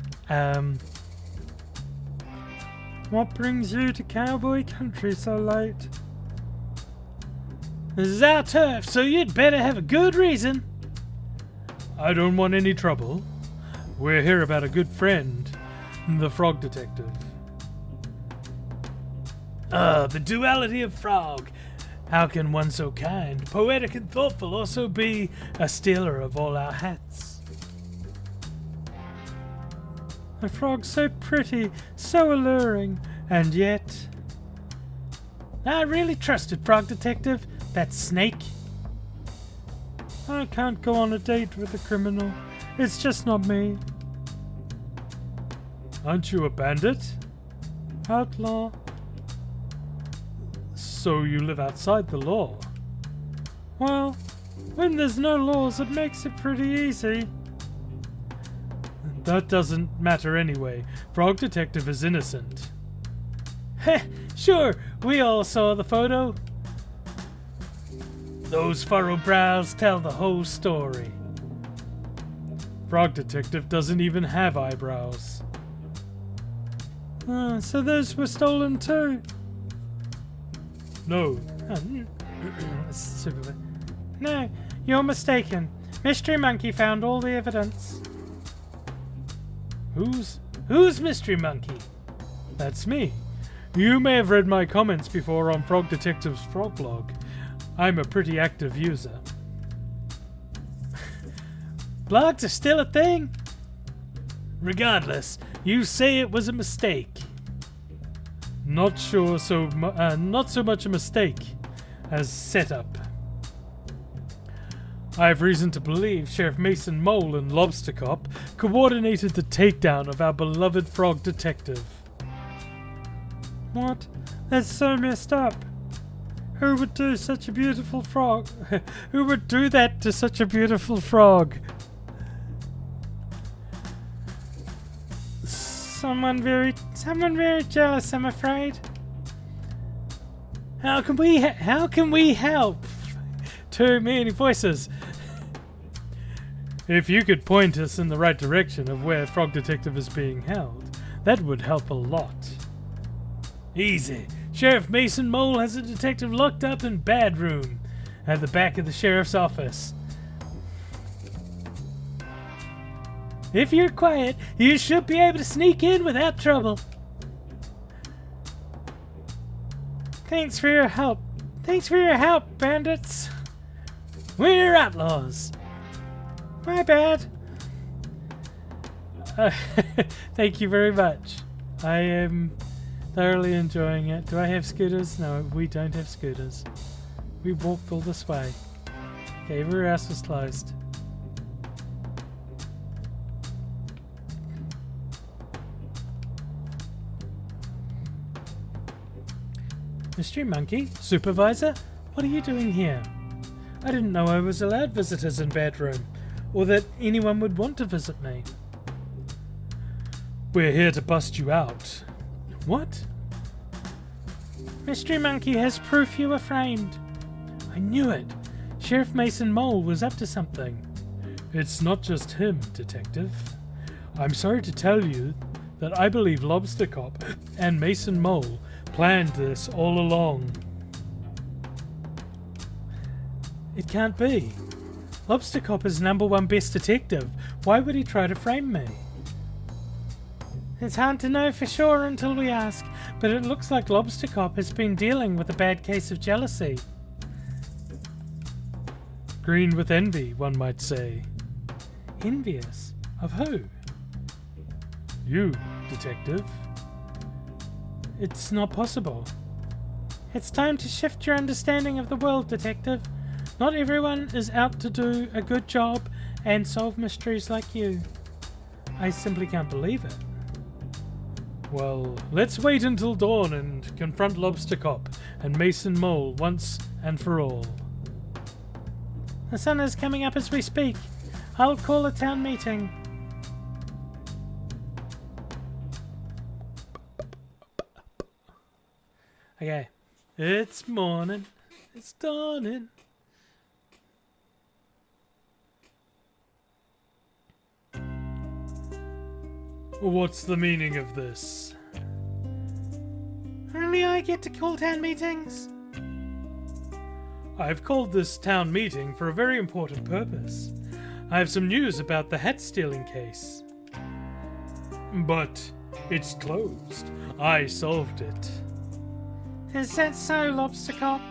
what brings you to Cowboy Country so late? This is our turf, so you'd better have a good reason. I don't want any trouble. We're here about a good friend, the Frog Detective. The duality of Frog. How can one so kind, poetic and thoughtful also be a stealer of all our hats? The frog's so pretty, so alluring, and yet... I really trusted Frog Detective, that snake. I can't go on a date with a criminal. It's just not me. Aren't you a bandit? Outlaw. So you live outside the law? Well, when there's no laws, it makes it pretty easy. That doesn't matter anyway. Frog Detective is innocent. Heh, sure, we all saw the photo. Those furrowed brows tell the whole story. Frog Detective doesn't even have eyebrows. So those were stolen too? No. No, you're mistaken. Mystery Monkey found all the evidence. Who's Mystery Monkey? That's me. You may have read my comments before on Frog Detective's Frog Log. I'm a pretty active user. Blogs are still a thing? Regardless, you say it was a mistake. Not so much a mistake as setup. I have reason to believe Sheriff Mason Mole and Lobster Cop coordinated the takedown of our beloved Frog Detective. What? That's so messed up. Who would do such a beautiful frog? Who would do that to such a beautiful frog? Someone very jealous, I'm afraid. How can we help? Too many voices. If you could point us in the right direction of where Frog Detective is being held, that would help a lot. Easy. Sheriff Mason Mole has a detective locked up in Bad Room at the back of the sheriff's office. If you're quiet, you should be able to sneak in without trouble. Thanks for your help. Thanks for your help, bandits. We're outlaws. My bad. Thank you very much. I am thoroughly enjoying it. Do I have scooters? No, we don't have scooters. We walked all this way. Okay, everywhere else was closed. Mystery Monkey? Supervisor? What are you doing here? I didn't know I was allowed visitors in Bad Room, or that anyone would want to visit me. We're here to bust you out. What? Mystery Monkey has proof you were framed. I knew it. Sheriff Mason Mole was up to something. It's not just him, Detective. I'm sorry to tell you that I believe Lobster Cop and Mason Mole planned this all along. It can't be. Lobster Cop is #1 best detective. Why would he try to frame me? It's hard to know for sure until we ask, but it looks like Lobster Cop has been dealing with a bad case of jealousy. Green with envy, one might say. Envious? Of who? You, Detective. It's not possible. It's time to shift your understanding of the world, Detective. Not everyone is out to do a good job and solve mysteries like you. I simply can't believe it. Well, let's wait until dawn and confront Lobster Cop and Mason Mole once and for all. The sun is coming up as we speak. I'll call a town meeting. Okay. It's morning. It's dawning. What's the meaning of this? Only I get to call town meetings. I've called this town meeting for a very important purpose. I have some news about the hat stealing case. But it's closed. I solved it. Is that so, Lobster Cop?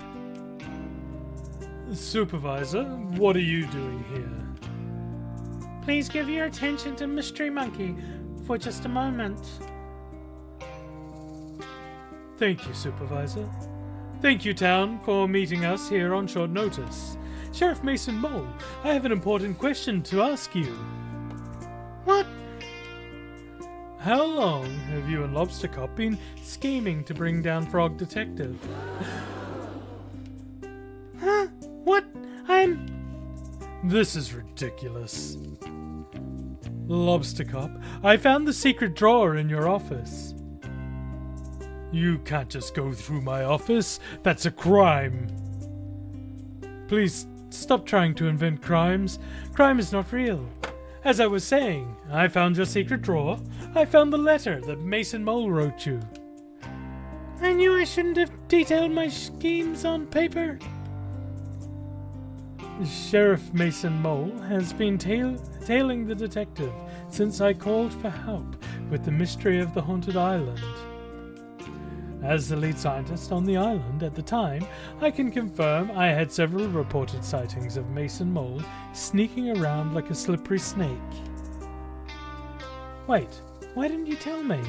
Supervisor, what are you doing here? Please give your attention to Mystery Monkey for just a moment. Thank you, Supervisor. Thank you, Town, for meeting us here on short notice. Sheriff Mason Mole, I have an important question to ask you. What? How long have you and Lobster Cop been scheming to bring down Frog Detective? Huh? What? This is ridiculous. Lobster Cop, I found the secret drawer in your office. You can't just go through my office. That's a crime. Please stop trying to invent crimes. Crime is not real. As I was saying, I found your secret drawer. I found the letter that Mason Mole wrote you. I knew I shouldn't have detailed my schemes on paper. Sheriff Mason Mole has been tailing the detective since I called for help with the mystery of the haunted island. As the lead scientist on the island at the time, I can confirm I had several reported sightings of Mason Mole sneaking around like a slippery snake. Wait, why didn't you tell me?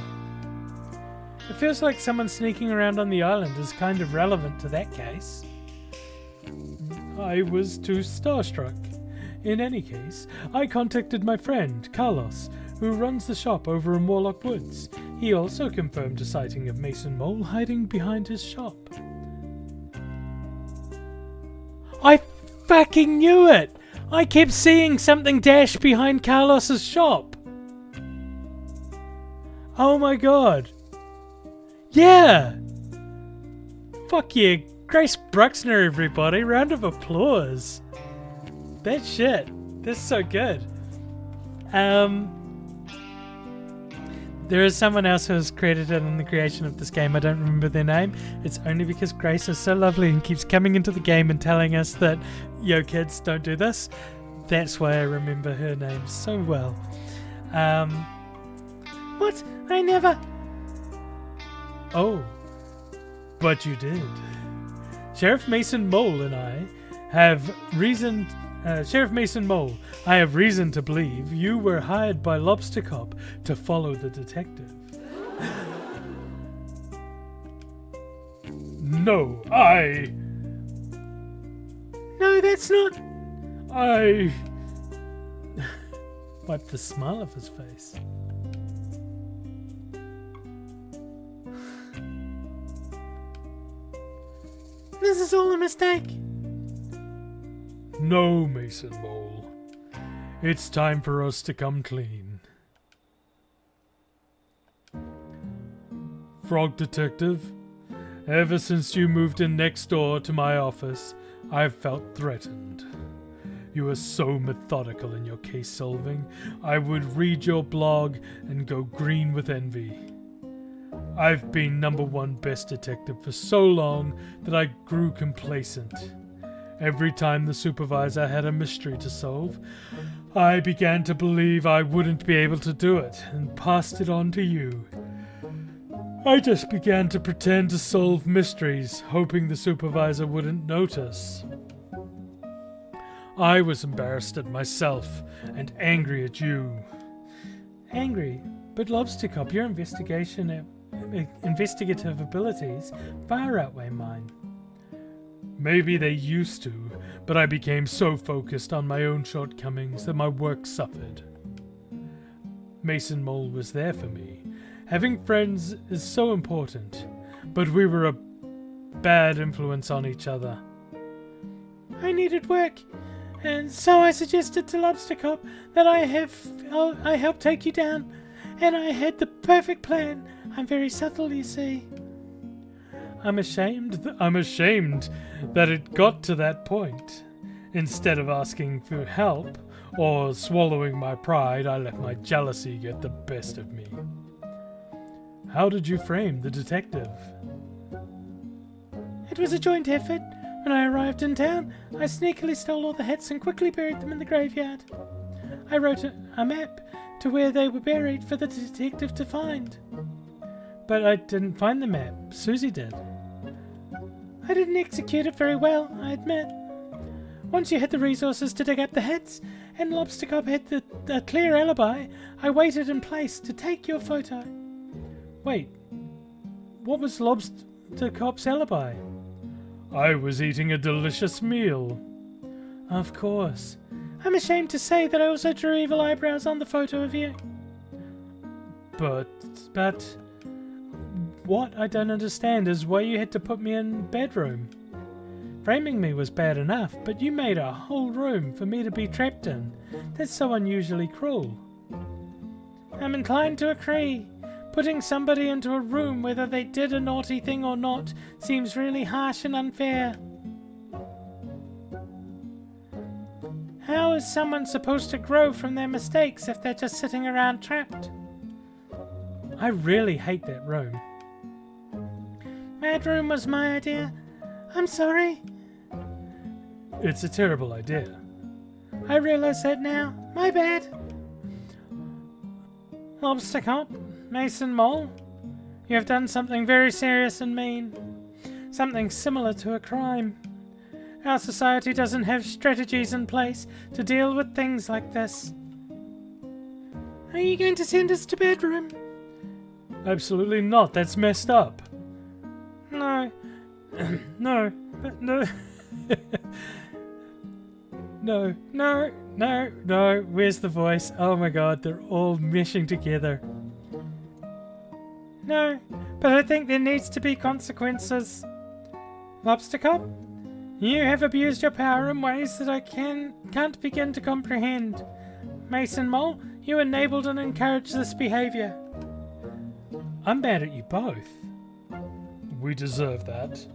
It feels like someone sneaking around on the island is kind of relevant to that case. I was too starstruck. In any case, I contacted my friend, Carlos, who runs the shop over in Warlock Woods. He also confirmed a sighting of Mason Mole hiding behind his shop. I fucking knew it! I kept seeing something dash behind Carlos's shop! Oh my god! Yeah! Fuck yeah! Grace Bruxner, everybody! Round of applause! That shit! That's so good! There is someone else who is credited in the creation of this game. I don't remember their name. It's only because Grace is so lovely and keeps coming into the game and telling us that, yo kids, don't do this. That's why I remember her name so well. What? I never... Oh. But you did. Sheriff Mason Mole and I have reason... Sheriff Mason Mole, I have reason to believe you were hired by Lobster Cop to follow the detective. No, No, that's not... I... Wiped the smile off his face. This is all a mistake. No, Mason Mole. It's time for us to come clean. Frog Detective, ever since you moved in next door to my office, I've felt threatened. You are so methodical in your case solving, I would read your blog and go green with envy. I've been #1 best detective for so long that I grew complacent. Every time the supervisor had a mystery to solve, I began to believe I wouldn't be able to do it and passed it on to you. I just began to pretend to solve mysteries, hoping the supervisor wouldn't notice. I was embarrassed at myself and angry at you. Angry? But Lobster Cop, your investigative abilities far outweigh mine. Maybe they used to, but I became so focused on my own shortcomings that my work suffered. Mason Mole was there for me. Having friends is so important, but we were a bad influence on each other. I needed work, and so I suggested to Lobster Cop that I help take you down, and I had the perfect plan. I'm very subtle, you see. I'm ashamed that it got to that point. Instead of asking for help or swallowing my pride, I let my jealousy get the best of me. How did you frame the detective? It was a joint effort. When I arrived in town, I sneakily stole all the hats and quickly buried them in the graveyard. I wrote a map to where they were buried for the detective to find. But I didn't find the map. Susie did. I didn't execute it very well, I admit. Once you had the resources to dig up the hats, and Lobster Cop had the clear alibi, I waited in place to take your photo. Wait, what was Lobster Cop's alibi? I was eating a delicious meal. Of course. I'm ashamed to say that I also drew evil eyebrows on the photo of you. But... What I don't understand is why you had to put me in bedroom. Framing me was bad enough, but you made a whole room for me to be trapped in. That's so unusually cruel. I'm inclined to agree. Putting somebody into a room, whether they did a naughty thing or not, seems really harsh and unfair. How is someone supposed to grow from their mistakes if they're just sitting around trapped? I really hate that room. That room was my idea. I'm sorry. It's a terrible idea. I realize that now. My bad. Lobster Cop, Mason Mole, you have done something very serious and mean. Something similar to a crime. Our society doesn't have strategies in place to deal with things like this. Are you going to send us to bedroom? Absolutely not. That's messed up. No. No. No. No. Where's the voice? Oh my god, they're all meshing together. No, but I think there needs to be consequences. Lobster Cop, you have abused your power in ways that I can't begin to comprehend. Mason Mole, you enabled and encouraged this behavior. I'm mad at you both. We deserve that.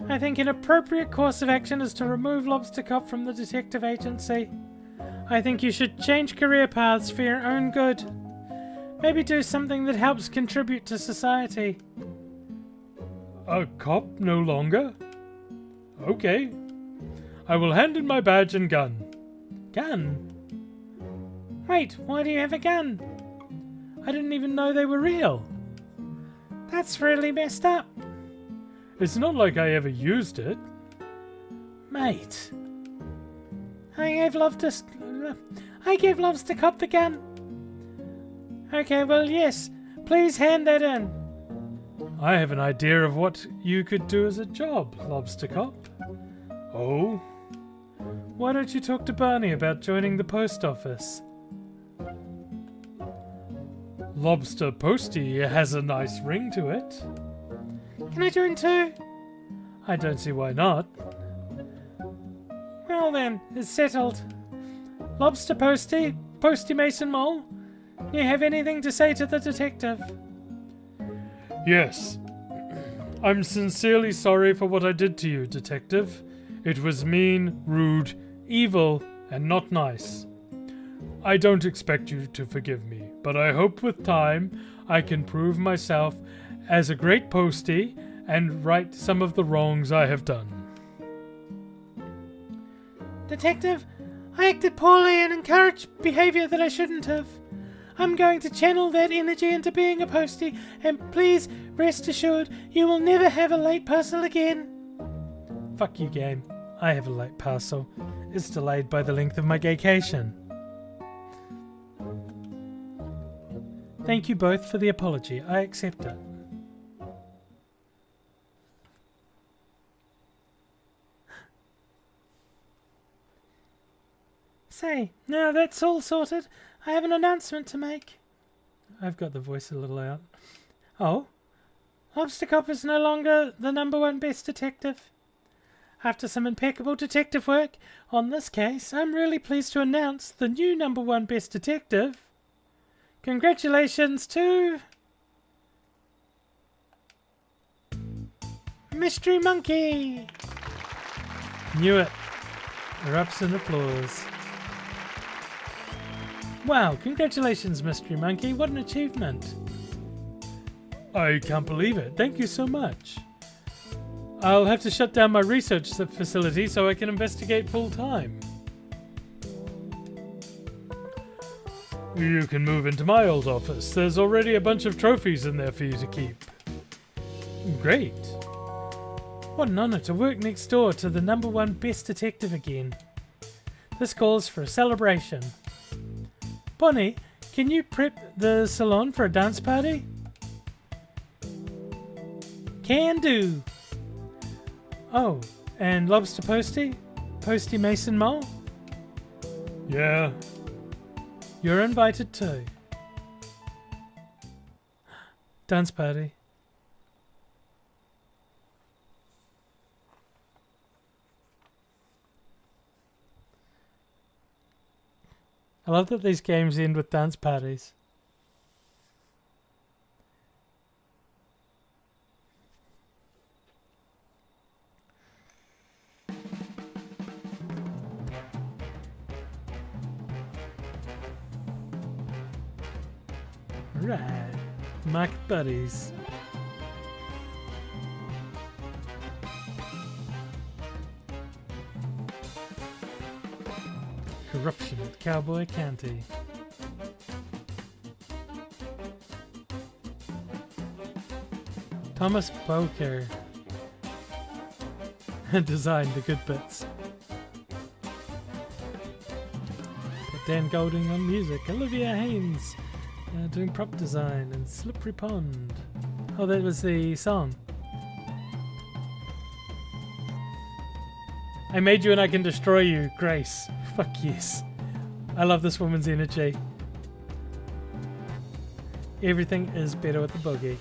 I think an appropriate course of action is to remove Lobster Cop from the detective agency. I think you should change career paths for your own good. Maybe do something that helps contribute to society. A cop no longer? Okay. I will hand in my badge and gun. Gun? Wait, why do you have a gun? I didn't even know they were real. That's really messed up. It's not like I ever used it. Mate. I gave Lobster Cop the gun. Okay, well, yes. Please hand that in. I have an idea of what you could do as a job, Lobster Cop. Oh? Why don't you talk to Barney about joining the post office? Lobster Posty has a nice ring to it. Can I join too? I don't see why not. Well then, it's settled. Lobster Posty, Posty Mason Mole, you have anything to say to the detective? Yes. I'm sincerely sorry for what I did to you, Detective. It was mean, rude, evil, and not nice. I don't expect you to forgive me, but I hope with time I can prove myself as a great postie and right some of the wrongs I have done. Detective, I acted poorly and encouraged behaviour that I shouldn't have. I'm going to channel that energy into being a postie, and please rest assured you will never have a late parcel again. Fuck you, game. I have a late parcel. It's delayed by the length of my vacation. Thank you both for the apology. I accept it. Say, now that's all sorted, I have an announcement to make. I've got the voice a little out. Oh? Lobster Cop is no longer the #1 best detective. After some impeccable detective work on this case, I'm really pleased to announce the new #1 best detective. Congratulations to... Mystery Monkey! Knew it. Erupts in applause. Wow, congratulations, Mystery Monkey. What an achievement. I can't believe it. Thank you so much. I'll have to shut down my research facility so I can investigate full time. You can move into my old office. There's already a bunch of trophies in there for you to keep. Great. What an honour to work next door to the #1 best detective again. This calls for a celebration. Bonnie, can you prep the salon for a dance party? Can do. Oh, and Lobster Posty? Posty Mason Mole? Yeah. You're invited too. Dance party. I love that these games end with dance parties. Right. Market buddies. Corruption at Cowboy County. Thomas Boker designed the good bits. Got Dan Golding on music. Olivia Haynes doing prop design, and Slippery Pond. Oh, that was the song. I made you and I can destroy you, Grace. Fuck yes. I love this woman's energy. Everything is better with the boogie.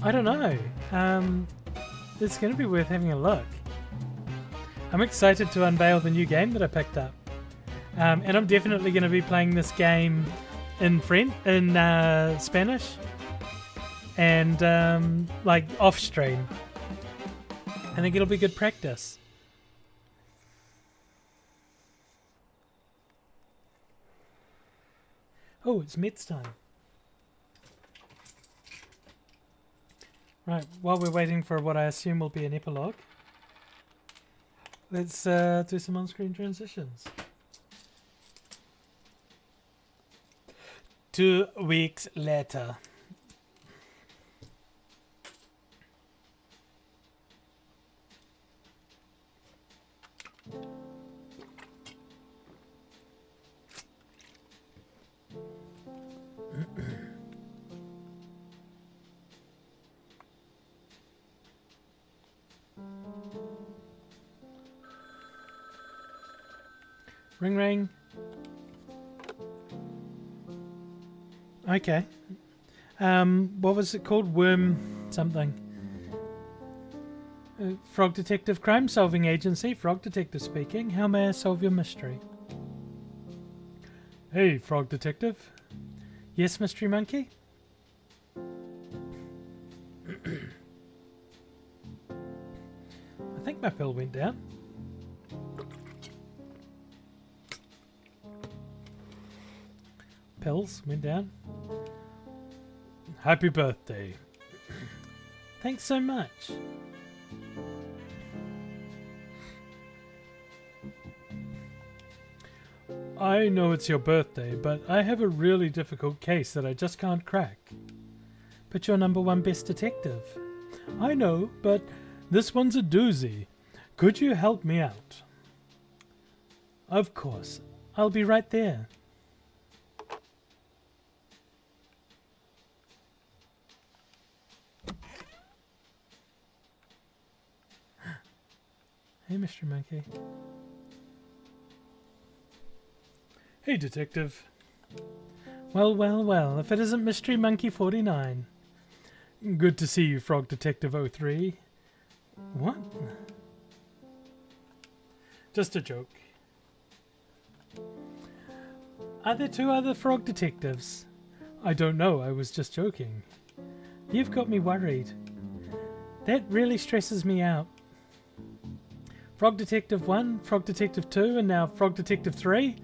I don't know. It's going to be worth having a look. I'm excited to unveil the new game that I picked up. And I'm definitely going to be playing this game in Spanish and like off stream. I think it'll be good practice. Oh, it's Mets time. Right, while we're waiting for what I assume will be an epilogue, let's do some on-screen transitions. 2 weeks later. Ring ring. Okay. What was it called? Worm something. Frog Detective Crime Solving Agency. Frog Detective speaking. How may I solve your mystery? Hey, Frog Detective. Yes, Mystery Monkey? I think my pill went down. Pills went down. Happy birthday. Thanks so much. I know it's your birthday, but I have a really difficult case that I just can't crack. But you're #1 best detective. I know, but this one's a doozy. Could you help me out? Of course. I'll be right there. Hey, Mr. Monkey. Hey, Detective. Well, well, well, if it isn't Mystery Monkey 49. Good to see you, Frog Detective 03. What? Just a joke. Are there 2 other Frog Detectives? I don't know, I was just joking. You've got me worried. That really stresses me out. Frog Detective 1, Frog Detective 2, and now Frog Detective 3?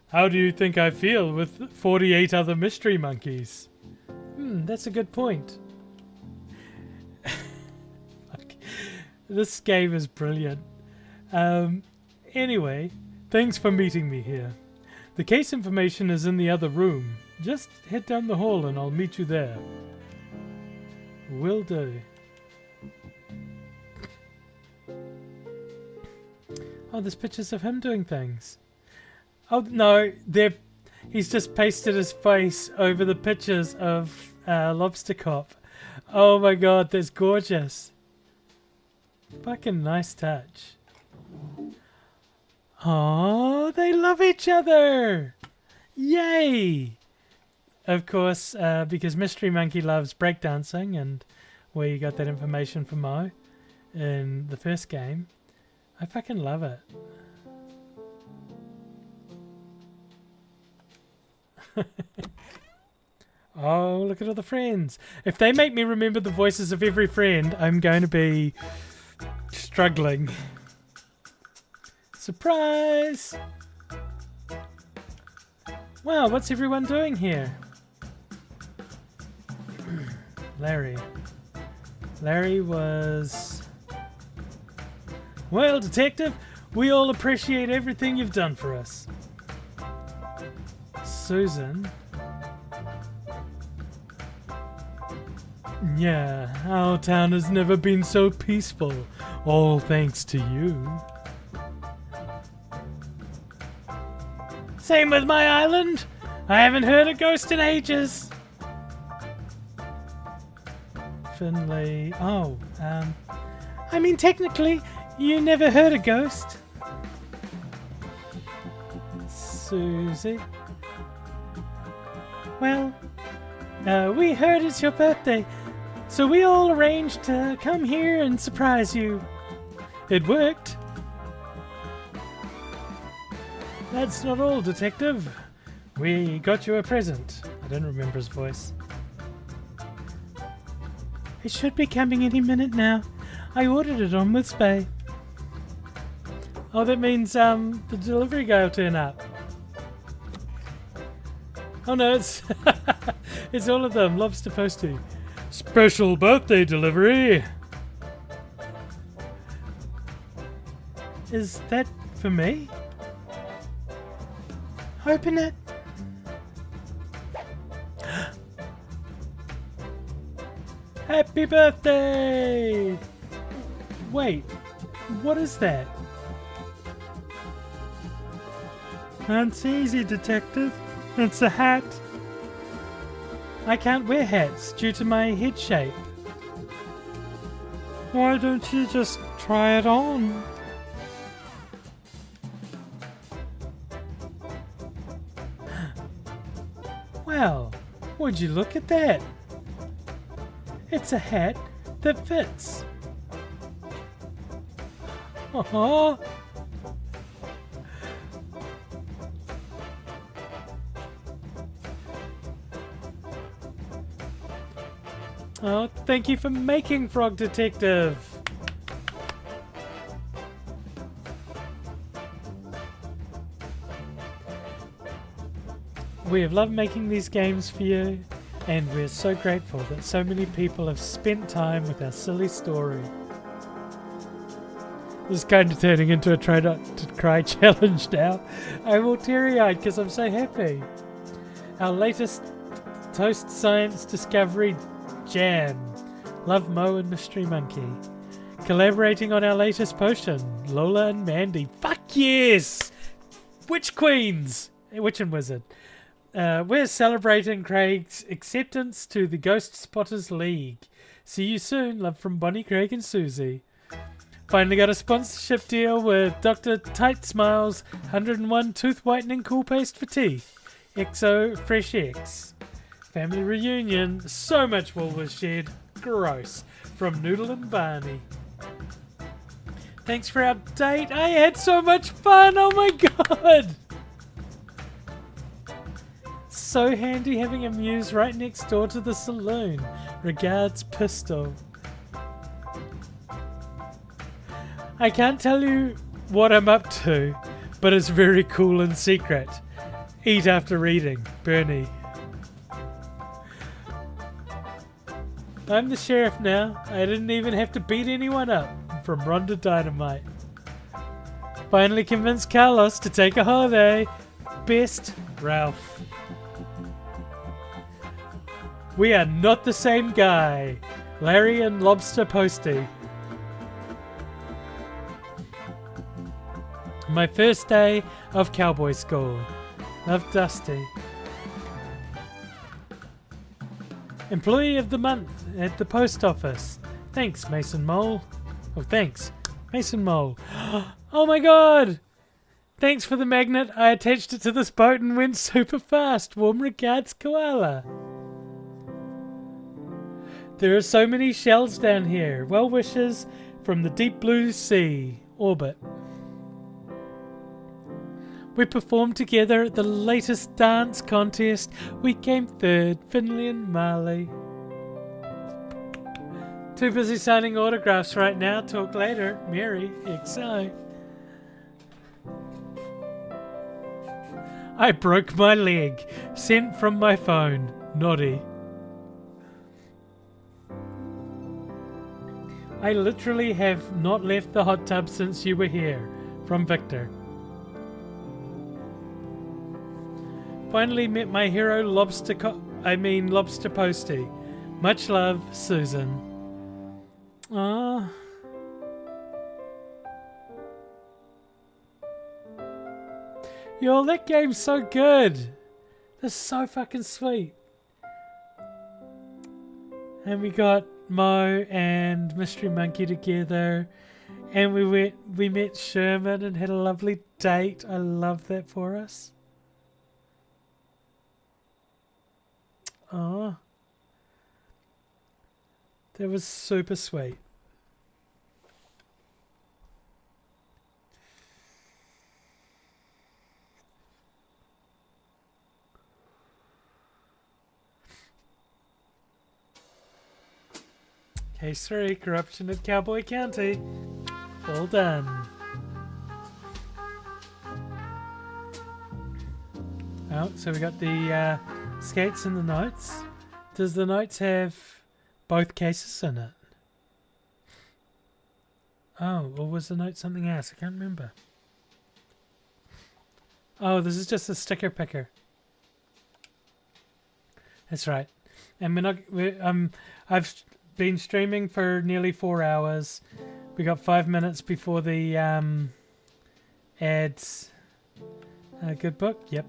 How do you think I feel with 48 other mystery monkeys? That's a good point. This game is brilliant. Anyway, thanks for meeting me here. The case information is in the other room. Just head down the hall and I'll meet you there. Will do. Oh, there's pictures of him doing things. Oh no, he's just pasted his face over the pictures of Lobster Cop. Oh my god, that's gorgeous. Fucking nice touch. Oh, they love each other! Yay! Of course, because Mystery Monkey loves breakdancing, and we got that information from Mo in the first game. I fucking love it. Oh, look at all the friends. If they make me remember the voices of every friend, I'm going to be struggling. Surprise! Wow, what's everyone doing here? Larry. Larry was... Well, Detective, we all appreciate everything you've done for us. Susan. Yeah, our town has never been so peaceful, all thanks to you. Same with my island. I haven't heard a ghost in ages. Finley. Oh, I mean, technically, you never heard a ghost. Susie. Well, we heard it's your birthday, so we all arranged to come here and surprise you. It worked. That's not all, Detective. We got you a present. I don't remember his voice. It should be coming any minute now. I ordered it on Whispay. Oh, that means the delivery guy will turn up. Oh no, it's it's all of them. Lobster Posty. Special birthday delivery. Is that for me? Open it. Happy birthday! Wait, what is that? That's easy, detective. It's a hat. I can't wear hats due to my head shape. Why don't you just try it on? Well, would you look at that? It's a hat that fits. Oh, thank you for making Frog Detective. We have loved making these games for you, and we're so grateful that so many people have spent time with our silly story. This is kind of turning into a try not to cry challenge now. I'm all teary-eyed because I'm so happy. Our latest Toast Science Discovery Jam. Love Mo and Mystery Monkey. Collaborating on our latest potion, Lola and Mandy. Fuck yes! Witch Queens! Witch and Wizard. We're celebrating Craig's acceptance to the Ghost Spotters League. See you soon. Love from Bonnie, Craig and Susie. Finally got a sponsorship deal with Dr. Tight Smiles 101 Tooth Whitening Cool Paste for Teeth. XO Fresh X. Family reunion. So much wool was shed. Gross. From Noodle and Barney. Thanks for our date. I had so much fun. Oh my god. So handy having a muse right next door to the saloon. Regards, Pistol. I can't tell you what I'm up to, but it's very cool and secret. Eat after reading. Bernie. I'm the sheriff now. I didn't even have to beat anyone up. From Rhonda Dynamite. Finally convinced Carlos to take a holiday. Best, Ralph. We are not the same guy. Larry and Lobster Posty. My first day of cowboy school. Love, Dusty. Employee of the month at the post office. Thanks, Mason Mole. Oh, thanks, Mason Mole. Oh my god! Thanks for the magnet. I attached it to this boat and went super fast. Warm regards, Koala. There are so many shells down here. Well wishes from the deep blue sea. Orbit. We performed together at the latest dance contest. We came third. Finley and Marley. Too busy signing autographs right now. Talk later. Mary. XO. I broke my leg. Sent from my phone. Noddy. I literally have not left the hot tub since you were here. From Victor. Finally met my hero Lobster Posty. Much love, Susan. Ah. Yo, that game's so good. That's so fucking sweet. And we got Mo and Mystery Monkey together, and we met Sherman and had a lovely date. I love that for us. Oh, that was super sweet. Case 3, corruption at Cowboy County. All done. Oh, so we got the Skates and the notes. Does the notes have both cases in it? Oh, or was the note something else? I can't remember. Oh, this is just a sticker picker. That's right. And I've been streaming for nearly 4 hours. We got 5 minutes before the ads. Good book. Yep.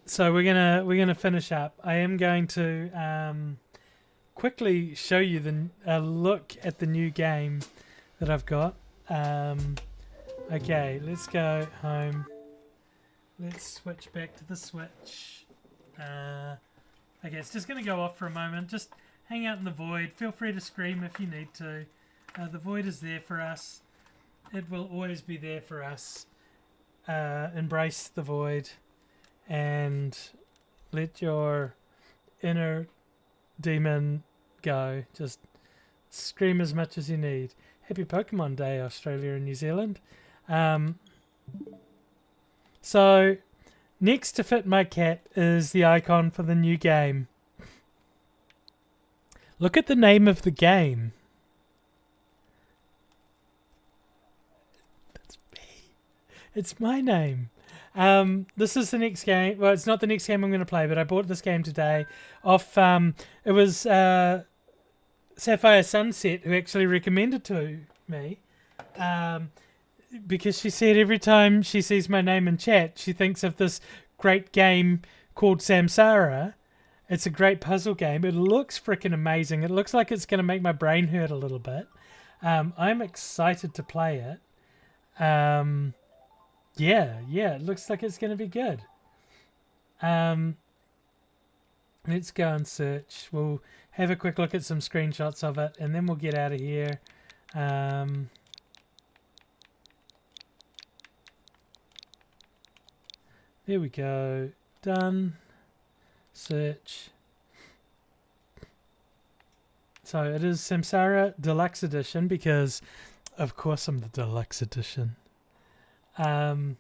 So we're gonna finish up. I am going to quickly show you a look at the new game that I've got. Okay, let's go home. Let's switch back to the Switch. Okay, it's just going to go off for a moment. Just hang out in the void. Feel free to scream if you need to. The void is there for us. It will always be there for us. Embrace the void and let your inner demon go. Just scream as much as you need. Happy Pokemon Day, Australia and New Zealand. So, next to fit my cat is the icon for the new game. Look at the name of the game. That's me. It's my name. This is the next game. Well, it's not the next game I'm going to play, but I bought this game today off. It was Sapphire Sunset who actually recommended to me. Because she said every time she sees my name in chat, she thinks of this great game called Samsara. It's a great puzzle game. It looks freaking amazing. It looks like it's going to make my brain hurt a little bit. I'm excited to play it. Yeah, it looks like it's going to be good. Let's go and search. We'll have a quick look at some screenshots of it, and then we'll get out of here. There we go. Done. Search. So it is Samsara Deluxe Edition because, of course, I'm the Deluxe Edition. And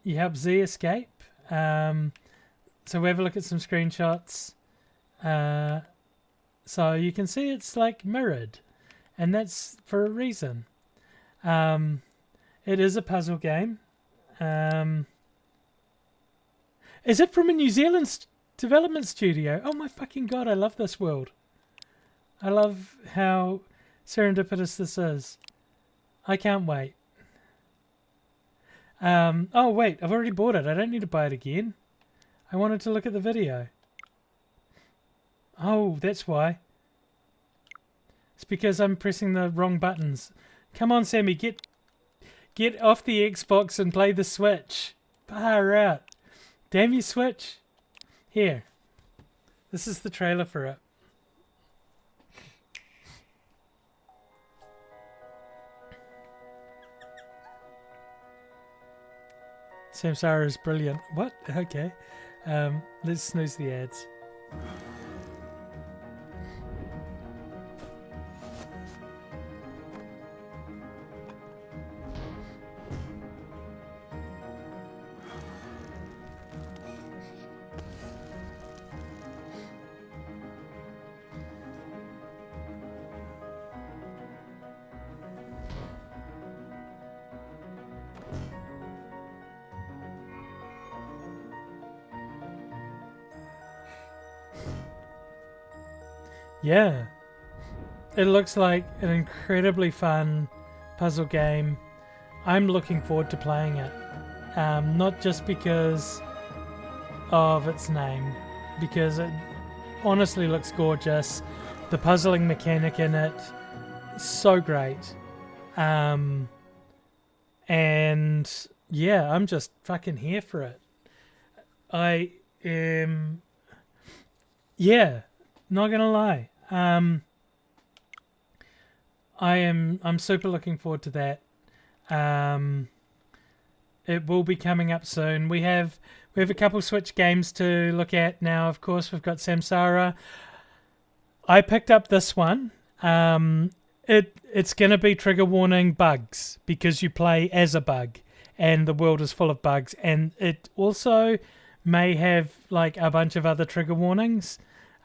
you have Z Escape. So we have a look at some screenshots. So you can see it's like mirrored, and that's for a reason. It is a puzzle game. Is it from a New Zealand development studio? Oh my fucking god, I love this world. I love how serendipitous this is. I can't wait. Oh wait, I've already bought it. I don't need to buy it again. I wanted to look at the video. Oh, that's why. It's because I'm pressing the wrong buttons. Come on, Sammy, get off the Xbox and play the Switch. Far out. Damn you, Switch. Here. This is the trailer for it. Samsara is brilliant. What? Okay. Let's snooze the ads. Yeah, it looks like an incredibly fun puzzle game. I'm looking forward to playing it, not just because of its name, because it honestly looks gorgeous. The puzzling mechanic in it, so great. And yeah, I'm just fucking here for it. I am, yeah, not gonna lie. I'm super looking forward to that. It will be coming up soon. We have a couple Switch games to look at now. Of course, we've got Samsara. I picked up this one. It's gonna be trigger warning bugs because you play as a bug, and the world is full of bugs, and it also may have like a bunch of other trigger warnings.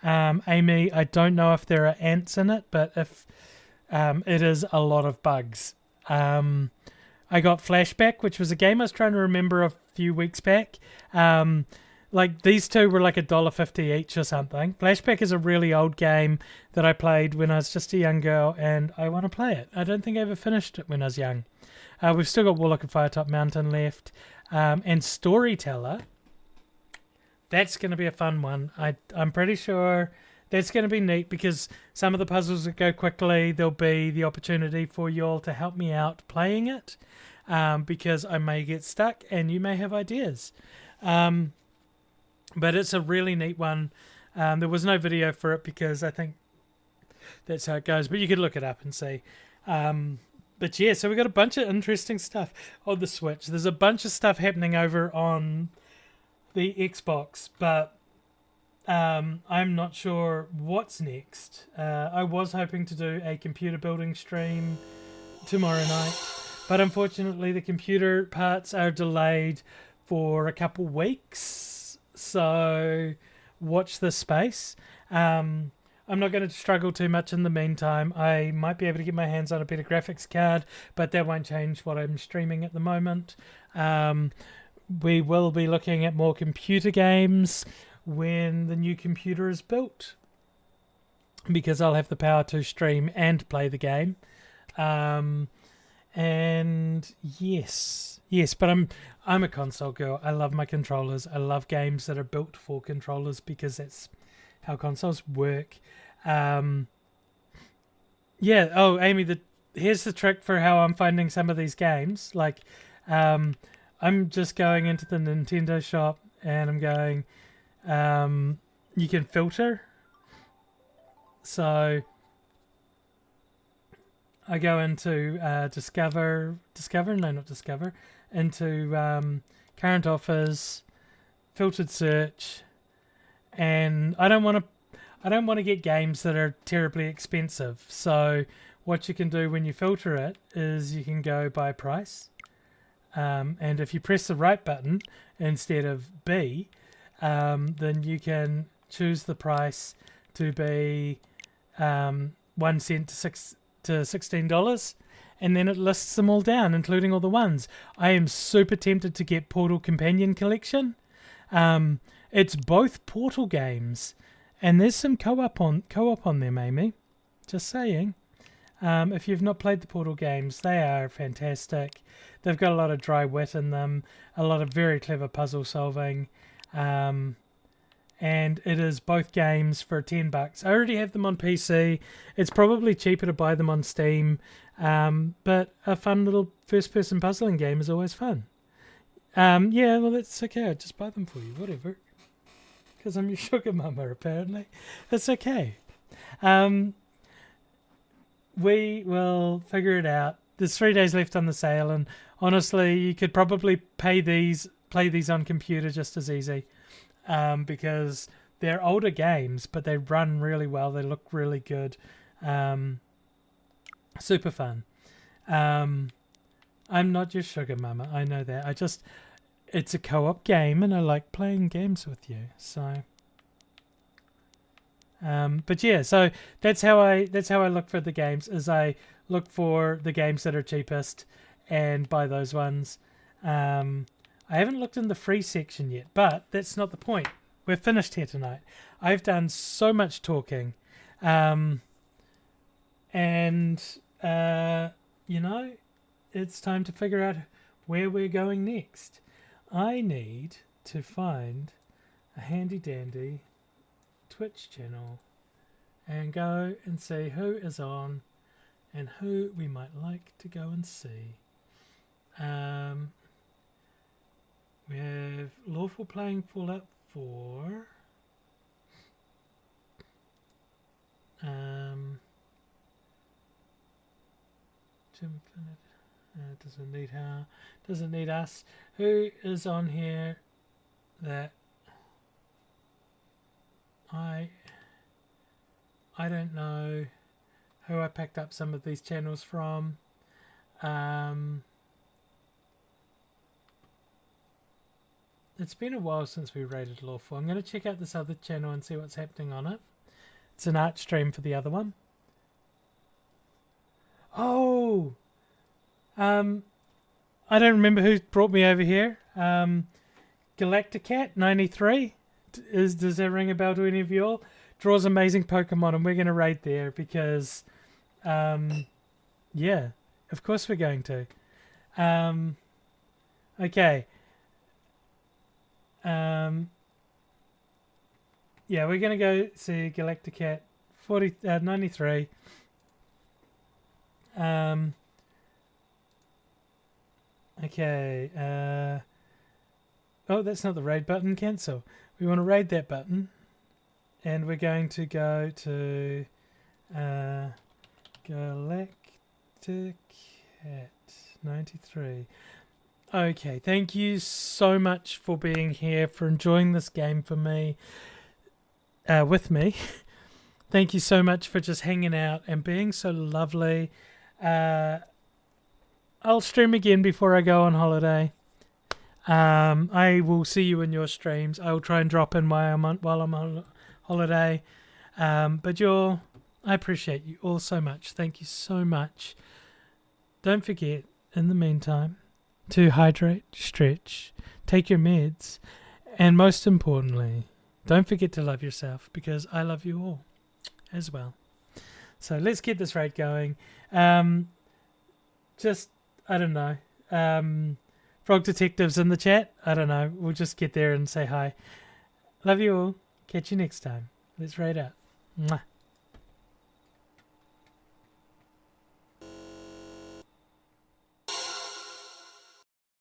Amy, I don't know if there are ants in it, but if it is a lot of bugs. I got Flashback, which was a game I was trying to remember a few weeks back. Like these two were like $1.50 each or something. Flashback is a really old game that I played when I was just a young girl, and I want to play it. I don't think I ever finished it when I was young. We've still got Warlock of Firetop Mountain left, and Storyteller. That's going to be a fun one. I'm pretty sure that's going to be neat because some of the puzzles that go quickly, there'll be the opportunity for you all to help me out playing it, because I may get stuck and you may have ideas. But it's a really neat one. There was no video for it because I think that's how it goes, but you could look it up and see. But yeah, so we got a bunch of interesting stuff on the Switch. There's a bunch of stuff happening over on the Xbox, but I'm not sure what's next. I was hoping to do a computer building stream tomorrow night, but unfortunately the computer parts are delayed for a couple weeks. So watch this space. I'm not going to struggle too much in the meantime. I might be able to get my hands on a better graphics card, but that won't change what I'm streaming at the moment. We will be looking at more computer games when the new computer is built, because I'll have the power to stream and play the game. And yes, but I'm a console girl. I love my controllers. I love games that are built for controllers because that's how consoles work. Yeah. Oh, Amy, here's the trick for how I'm finding some of these games. Like, I'm just going into the Nintendo shop and I'm going, you can filter. So I go into into current offers, filtered search, and I don't want to get games that are terribly expensive. So what you can do when you filter it is you can go by price, and if you press the right button instead of B, then you can choose the price to be 1 cent to $16, and then it lists them all down, including all the ones. I am super tempted to get Portal Companion Collection. It's both Portal games, and there's some co-op on them, Amy. Just saying. If you've not played the Portal games, they are fantastic. They've got a lot of dry wit in them, a lot of very clever puzzle solving, and it is both games for $10. I already have them on PC. It's probably cheaper to buy them on Steam, but a fun little first-person puzzling game is always fun. Yeah, well, that's okay. I'll just buy them for you, whatever. Because I'm your sugar mama, apparently. That's okay. We will figure it out. There's 3 days left on the sale, and honestly, you could probably play these on computer just as easy. Because they're older games, but they run really well. They look really good. Super fun. I'm not your sugar mama. I know that. It's a co-op game, and I like playing games with you. So, but yeah, so that's how I look for the games. Is I look for the games that are cheapest and buy those ones. I haven't looked in the free section yet, but that's not the point. We're finished here tonight. I've done so much talking. And, it's time to figure out where we're going next. I need to find a handy dandy Twitch channel and go and see who is on and who we might like to go and see. We have Lawful playing Fallout 4. Jim doesn't need us. Who is on here that I don't know who I picked up some of these channels from. It's been a while since we rated Lawful. I'm going to check out this other channel and see what's happening on it. It's an art stream for the other one. Oh! I don't remember who brought me over here. Galacticat 93. Does that ring a bell to any of you all? Draws amazing Pokemon, and we're going to raid there because, yeah, of course we're going to. Okay. Yeah, we're going to go see Galacticat 93. Okay. Oh, that's not the raid button. Cancel. We want to raid that button. And we're going to go to Galacticat 93. Okay, thank you so much for being here, for enjoying this game for me, with me. Thank you so much for just hanging out and being so lovely. I'll stream again before I go on holiday. I will see you in your streams. I will try and drop in while I'm on holiday. But I appreciate you all so much. Thank you so much. Don't forget, in the meantime, to hydrate, stretch, take your meds, and most importantly, don't forget to love yourself, because I love you all as well. So let's get this raid going. Just, I don't know. Frog Detectives in the chat. I don't know. We'll just get there and say hi. Love you all. Catch you next time. Let's raid out. Mwah.